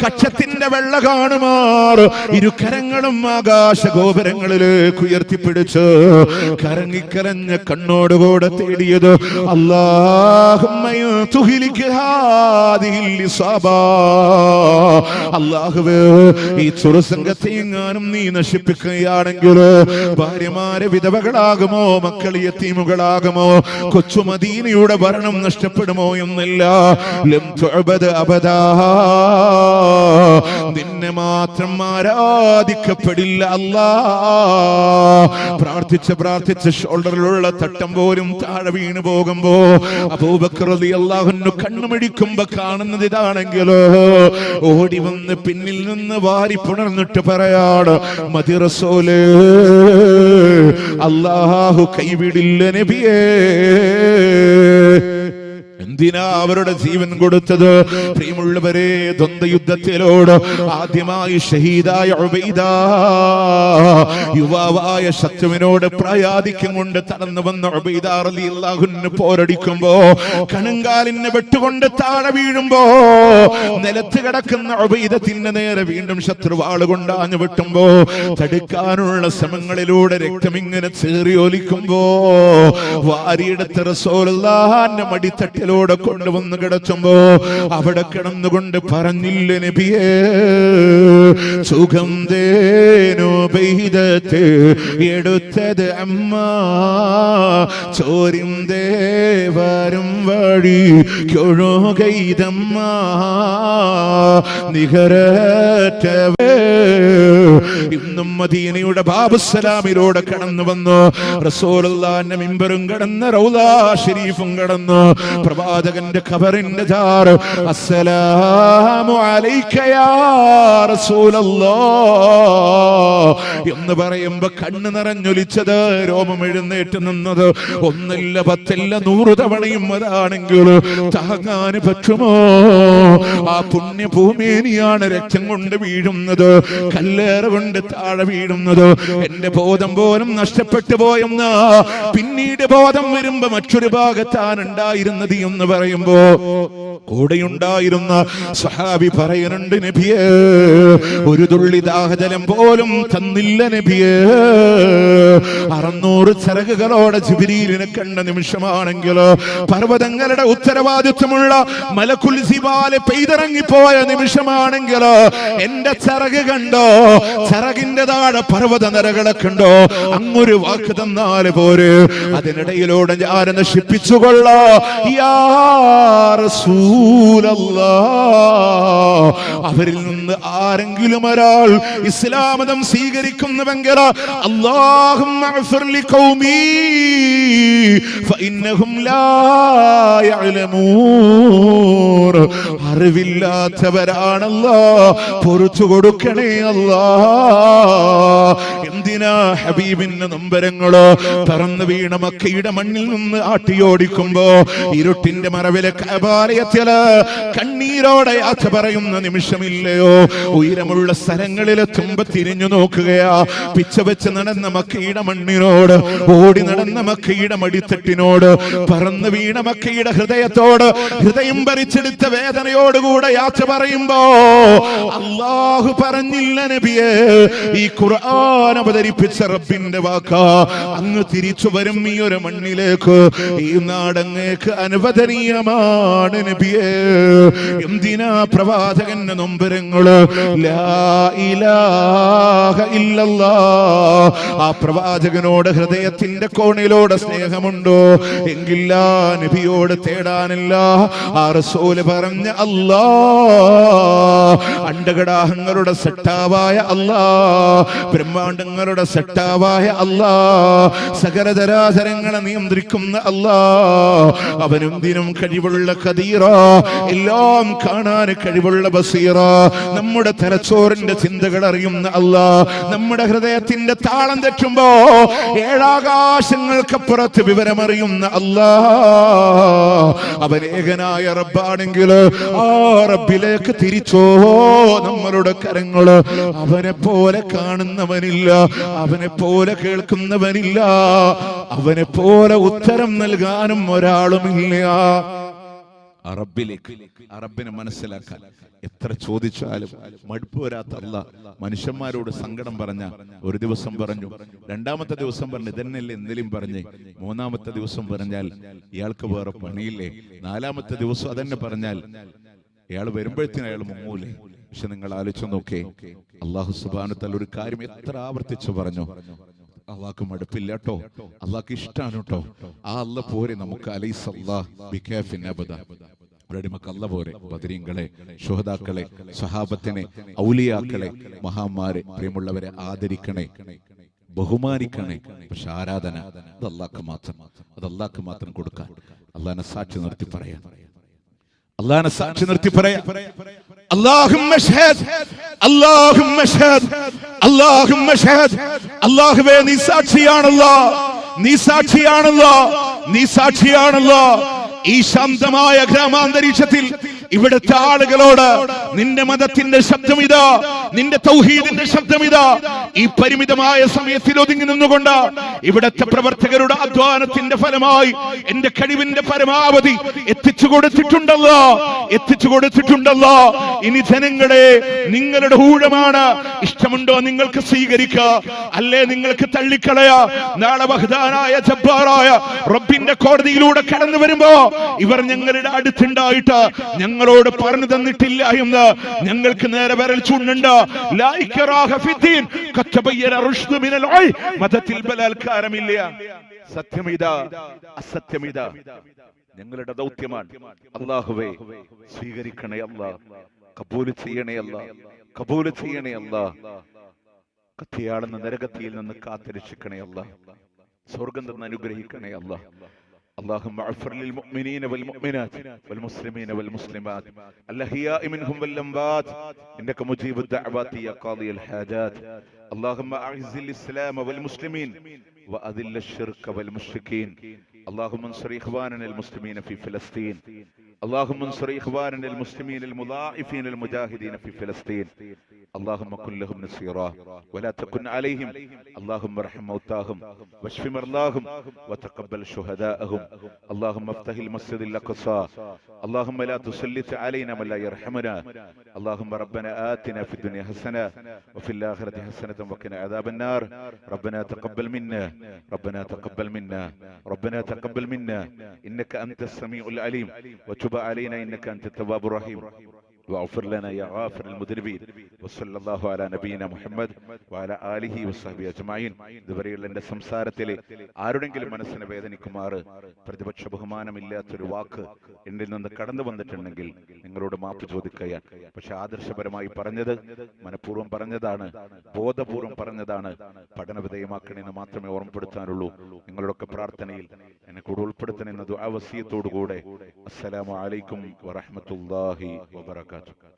[SPEAKER 1] കക്ഷത്തിന്റെ വെള്ള കാണുമാർ ഇരുകരങ്ങളും ആകാശ ഗോപുരങ്ങളിലേക്ക് ഉയർത്തിപ്പിടിച്ച് കരങ്ങിക്കരഞ്ഞ കണ്ണോടുകൂടെ തേടിയത് അല്ലാഹുവേ, ഈ ചെറുസംഘത്തെ എങ്ങാനും നീ നശിപ്പിക്കുകയാണെങ്കിൽ ഭാര്യമാരെ വിധവകളാകുമോ, മക്കൾ യതീമുകളാകുമോ, കൊച്ചു മദീനയുടെ ഭരണം നഷ്ടപ്പെടുമോ എന്നില്ല. ലം തുഅബദ അബദാ, നിന്നെ മാത്രം ആരാധിക്കപ്പെടില്ല അല്ലാ. പ്രാർത്ഥിച്ച് ഷോൾഡറിലുള്ള തട്ടം പോലും താഴെ വീണു പോകുമ്പോ അബൂബക്കർ റളിയല്ലാഹു അൻഹു കണ്ണുമിടിക്കുമ്പോ കാണുന്നത് ഇതാണെങ്കിലോ ഓടി വന്ന് പിന്നിൽ നിന്ന് വാരി പുണർന്നിട്ട് പറയാണ്, മതി റസൂലേ, അല്ലാഹു കൈവിടില്ല നബിയേ. എന്തിനാ അവരുടെ ജീവൻ കൊടുത്തത്? പ്രിയമുള്ളവരെ, ദ്വന്ദ്വയുദ്ധത്തിലോട് ആദ്യമായി ഷഹീദായ ഉബൈദ യുവാവായ ശത്രുവിനോട് പ്രായാധിക്യം കൊണ്ട് തടന്നു വന്ന ഉബൈദ റളിയല്ലാഹു അൻഹു പോരടിക്കുമ്പോ കണങ്കാലിനെ വെട്ടുകൊണ്ട് താഴെ വീഴുമ്പോ നിലത്ത് കിടക്കുന്ന ഉബൈദത്തിന്റെ നേരെ വീണ്ടും ശത്രു വാളുകൊണ്ട് ആഞ്ഞു വെട്ടുമ്പോ തടുക്കാനുള്ള ശ്രമങ്ങളിലൂടെ രക്തമിങ്ങനെ ചേറിയൊലിക്കുമ്പോ വാരിയെടുത്ത റസൂലുള്ളാഹിന്റെ മടിത്തട്ടിലൂടെ കൊണ്ടുവന്ന് കിടച്ചുമ്പോ അവിടെ കിടന്നുകൊണ്ട് പറഞ്ഞില്ല നബിയേ, സുഗന്ധേനോ പെയ്തത്ത് എടുത്തത് അമ്മ, ചോരും ദേവരും വഴി കൊഴുകൈതമ്മ, നികരറ്റവേ. ഇന്നും മദീനയുടെ ബാബുസലാമിലൂടെ കടന്നു വന്നു റസൂലുള്ളാഹിന്റെ മിമ്പറും കടന്ന് റൗളാ ഷരീഫും കടന്ന് പ്രവാചകന്റെ ഖബറിന്റെ ജാർ അസ്സലാമു അലൈക യാ റസൂലല്ലാഹ് എന്ന് പറയുമ്പോ കണ്ണ് നിറഞ്ഞൊലിച്ചത്, രോമം എഴുന്നേറ്റ് നിന്നത് 1 ഇല്ല 10 ഇല്ല 100 തവണയും അതാണെങ്കിൽ താങ്ങാന് പറ്റുമോ? ആ പുണ്യഭൂമിയാണ് രക്തം കൊണ്ട് വീഴുന്നത്, കല്ലേറ് കൊണ്ട് താഴെ വീഴുന്നത്. എന്റെ ബോധം പോലും നഷ്ടപ്പെട്ടു പോയെന്ന് പിന്നീട് ബോധം വരുമ്പോ മറ്റൊരു ഭാഗത്താണ് ഉണ്ടായിരുന്നത് എന്ന് പറയുമ്പോ കൂടെയുണ്ടായിരുന്ന സഹാബി പറയുന്നുണ്ട്, നബിയേ, ഒരു തുള്ളി ദാഹജലം പോലും തന്നില്ല നബിയേ. 600 ചിറകുകളോടെ ജിബ്രീലിനെ കണ്ട നിമിഷമാണെങ്കിൽ, പർവ്വതങ്ങളുടെ ഉത്തരവാദിത്വമുള്ള മലക്കുൽ സിബാലെ പെയ്തിറങ്ങിപ്പോയ നിമിഷമാണെങ്കിൽ, എന്റെ ചിറക് കണ്ടോ, ചിറകിന്റെ താഴെ പർവ്വത നിരകളെ കണ്ടോ, അങ്ങൊരു വാക്ക് തന്നാല് പോരെ, അതിനിടയിലൂടെ ഞാൻ നശിപ്പിച്ചുകൊള്ളാ. യാ റസൂലല്ലാഹ്, അവരിൽ നിന്ന് ആരെങ്കിലും ഒരാൾ ഇസ്ലാം മതം സ്വീകരിക്കുന്നുവെങ്കിൽ അല്ലാഹുമ്മ അഗ്ഫിർ ലിഖൗമി ഫഇന്നഹും ലാ യഅലമൂൻ, അറിവില്ലാത്തവരാണല്ലോ, പൊറുത്തു കൊടുക്കണേ അല്ലാ. എന്തിനാ ഹബീബിന്റെ നൊമ്പരങ്ങളോ പറന്നു വീണ മക്കയുടെ മണ്ണിൽ നിന്ന് ആട്ടിയോടിക്കുമ്പോ ഇരുട്ടിന്റെ മറവിലെ കഅബാലയത്തില് കണ്ണീരോടെ യാത്ര പറയുന്ന നിമിഷമില്ലയോ? ഉയരമുള്ള സ്ഥലങ്ങളിലെത്തുമ്പോ തിരിഞ്ഞു നോക്കുകയാ. പിച്ച വെച്ച് നടന്ന മക്കയുടെ മണ്ണിനോട്, ഓടി നടന്ന മക്കയുടെ മടിത്തട്ടിനോട്, പറന്നു വീണ മക്കയുടെ ഹൃദയത്തോട്, ഹൃദയം ഭരിച്ചെടുത്ത വേദനയോടുകൂടെ യാത്ര പറയുമ്പോ അല്ലാഹു പറഞ്ഞില്ല നബിയേ, ഈ ഖുർആൻ അവതരിപ്പിച്ച റബ്ബിന്റെ വാക്കാ, അങ്ങ് തിരിച്ചു വരും ഈ ഒരു മണ്ണിലേക്ക്, ഈ നാടങ്ങേക്ക് അനുവദനീയമാണ് നബിയേ. എന്തിനാ പ്രവാചകന്റെ നൊമ്പരങ്ങള്? ലാ ഇലാഹ ഇല്ലല്ലാഹ്. ആ പ്രവാചകനോട് ഹൃദയത്തിന്റെ കോണിലൂടെ സ്നേഹമുണ്ടോ എങ്കിൽ ആ നബിയോട് തേടാനില്ല. ആ റസൂല് പറഞ്ഞ അല്ലാ, അണ്ടകടാഹങ്ങളുടെ സട്ടാവായ അല്ലാ, ബ്രഹ്മാണ്ടങ്ങളുടെ സട്ടാവായ അല്ലാ, സകലതരാചരങ്ങളെ നിയന്ത്രിക്കുന്ന അല്ലാ, അവനെന്തിനും കഴിവുള്ള ഖദീറ, എല്ലാം കാണാൻ കഴിവുള്ള ബസീറ, നമ്മുടെ തലച്ചോറിന്റെ ചിന്തകൾ അറിയുന്ന അല്ലാ, നമ്മുടെ ഹൃദയത്തിന്റെ താളം തെറ്റുമ്പോ ഏഴാകാശങ്ങൾക്കപ്പുറത്ത് വിവരമറിയുന്ന അല്ലാ, അവൻ ഏകനായ റബ്ബാണെങ്കിൽ ആ റബ്ബിലേക്ക് തിരിച്ചോ നമ്മളുടെ കരങ്ങള്. അവനെ പോലെ കാണുന്നവനില്ല, അവനെ പോലെ കേൾക്കുന്നവനില്ല, അവനെ പോലെ ഉത്തരം നൽകാനും ഒരാളുമില്ല. റബ്ബിലേക്ക്, റബ്ബിനെ മനസ്സിലാക്കാൻ എത്ര ചോദിച്ചാലും മടുപ്പ് വരാത്ത അല്ലാഹ് മനുഷ്യന്മാരോട് സങ്കടം പറഞ്ഞ ഒരു ദിവസം പറഞ്ഞു, രണ്ടാമത്തെ ദിവസം പറഞ്ഞു ഇതന്നെയല്ലേ എന്തെങ്കിലും പറഞ്ഞ്, മൂന്നാമത്തെ ദിവസം പറഞ്ഞാൽ ഇയാൾക്ക് വേറെ പണിയില്ലേ, നാലാമത്തെ ദിവസം അതന്നെ പറഞ്ഞാൽ ഇയാൾ വരുമ്പോഴത്തേനും അയാൾ മുങ്ങൂലേ. പക്ഷെ നിങ്ങൾ ആലോചിച്ച് നോക്കേ, അല്ലാഹു സുബ്ഹാനഹു തആല ഒരു കാര്യം എത്ര ആവർത്തിച്ചു പറഞ്ഞു. അള്ളാഹ്ക്ക് മടുപ്പില്ല കേട്ടോ, അള്ളാഹ്ക്ക് ഇഷ്ടമാണ് കേട്ടോ. ആ അല്ല പോരെ നമുക്ക്. അലൈസല്ലാഹ് ബികാഫിൻ അബദ. നമുക്ക് അല്ല പോരെ. ബദരീങ്ങളെ, ശുഹദാക്കളെ, സഹാബത്തിനെ, ഔലിയാക്കളെ, മഹാന്മാരെ, പ്രിയമുള്ളവരെ ആദരിക്കണേ, ബഹുമാനിക്കണേ. പക്ഷെ ആരാധന അത് അള്ളാഹ്ക്ക് മാത്രം, അത് അള്ളാഹ്ക്ക് മാത്രം കൊടുക്കാൻ. അള്ളാഹിനെ സാക്ഷി നിർത്തി പറയാം, അള്ളാഹിനെ സാക്ഷി നിർത്തി പറയാം. അല്ലാഹുമ്മ ഷഹദ്, അല്ലാഹുമ്മ ഷഹദ്, അല്ലാഹുമ്മ ഷഹദ്. അല്ലാഹുവേ നീ സാക്ഷിയാണല്ലോ, നീ സാക്ഷിയാണല്ലോ, നീ സാക്ഷിയാണല്ലോ. ഈ ശാന്തമായ ഗ്രാമാന്തരീക്ഷത്തിൽ ഇവിടുത്തെ ആളുകളോട് നിന്റെ മതത്തിന്റെ ശബ്ദം ഇതാ, നിന്റെ തൗഹീദിന്റെ ശബ്ദം ഇതാ. ഈ പരിമിതമായ സമയത്തിൽ ഒതുങ്ങി നിന്നുകൊണ്ട് ഇവിടുത്തെ പ്രവർത്തകരുടെ അധ്വാനത്തിന്റെ ഫലമായി എന്റെ കഴിവിന്റെ പരമാവധി എത്തിച്ചു കൊടുത്തിട്ടുണ്ടല്ലോ, എത്തിച്ചു കൊടുത്തിട്ടുണ്ടല്ലോ. ഇനി ജനങ്ങളെ, നിങ്ങളുടെ ഊഴമാണ്. ഇഷ്ടമുണ്ടോ നിങ്ങൾക്ക് സ്വീകരിക്കുക, അല്ലേ നിങ്ങൾക്ക് തള്ളിക്കളയാ. നാളെ വഹ്ദാനായ ജബ്ബാറായ റബ്ബിന്റെ കോടതിയിലൂടെ കടന്നു വരുമ്പോ ഇവർ ഞങ്ങളുടെ അടുത്തുണ്ടായിട്ട് ഞങ്ങളോട് പറഞ്ഞു തന്നിട്ടില്ല എന്ന് ഞങ്ങൾക്ക് നേരെ വിരൽ ചൂണ്ടുണ്ട്. ലാ ഇക്റാഹ ഫിദ്ദീൻ ഖദ് തബയ്യന റുശ്ദു മിനൽ ഗയ്. മതത്തിൽ ബലാത്കാരമില്ല. സത്യമിതാ, അസത്യമിതാ. ഞങ്ങളുടെ ദൗത്യമാണ്. അല്ലാഹുവേ സ്വീകരിക്കണേ അല്ലാഹ്, കബൂൽ ചെയ്യണേ അല്ലാഹ്, കബൂൽ ചെയ്യണേ അല്ലാഹ്. കത്തിയാളുന്ന നരകത്തിയിൽ നിന്ന് കാത്തുരക്ഷിക്കണേ അല്ലാഹ്, സ്വർഗ്ഗം തന്ന് അനുഗ്രഹിക്കണേ അല്ലാഹ്. اللهم اغفر للمؤمنين والمؤمنات والمسلمين والمسلمات الأحياء منهم والأموات إنك مجيب الدعوات يا قاضي الحاجات. اللهم أعز الإسلام والمسلمين وأذل الشرك والمشركين. اللهم انصر إخواننا المسلمين في فلسطين. اللهم انصر إخواننا المسلمين المضاعفين المجاهدين في فلسطين. اللهم كن لهم نصيرا ولا تكن عليهم. اللهم ارحم موتاهم واشف مرضاهم وتقبل شهداءهم. اللهم افتح المسجد الأقصى. اللهم لا تسلط علينا من لا يرحمنا. اللهم ربنا آتنا في الدنيا حسنة وفي الآخرة حسنة وقنا عذاب النار. ربنا تقبل منا، ربنا تقبل منا، ربنا تقبل منا إنك أنت السميع العليم وتب علينا إنك أنت التواب الرحيم.
[SPEAKER 2] واغفر لنا يا غافر المذنبين وصلى الله على نبينا മുഹമ്മദ് وعلى آله وصحبه أجمعين. ഇതുവരെയുള്ള എന്റെ സംസാരത്തിലെ ആരുടെങ്കിലും മനസ്സിനെ വേദനിക്കുമാറ് പ്രതിപക്ഷ ബഹുമാനമില്ലാത്തൊരു വാക്ക് എന്നിൽ നിന്ന് കടന്നു വന്നിട്ടുണ്ടെങ്കിൽ നിങ്ങളോട് മാപ്പ് ചോദിക്കുകയാണ്. പക്ഷെ ആദർശപരമായി പറഞ്ഞത്, മനഃപൂർവ്വം പറഞ്ഞതാണ്, ബോധപൂർവം പറഞ്ഞതാണ്, പഠനവിധേയമാക്കണമെന്ന് മാത്രമേ ഓർമ്മപ്പെടുത്താനുള്ളൂ. നിങ്ങളുടെയൊക്കെ പ്രാർത്ഥനയിൽ എന്നെ കൂടെ ഉൾപ്പെടുത്തണമെന്ന ദുആ വസിയത്തോടുകൂടെ അസ്സലാമു അലൈക്കും വറഹ്മത്തുള്ളാഹി വബറകാതുഹു.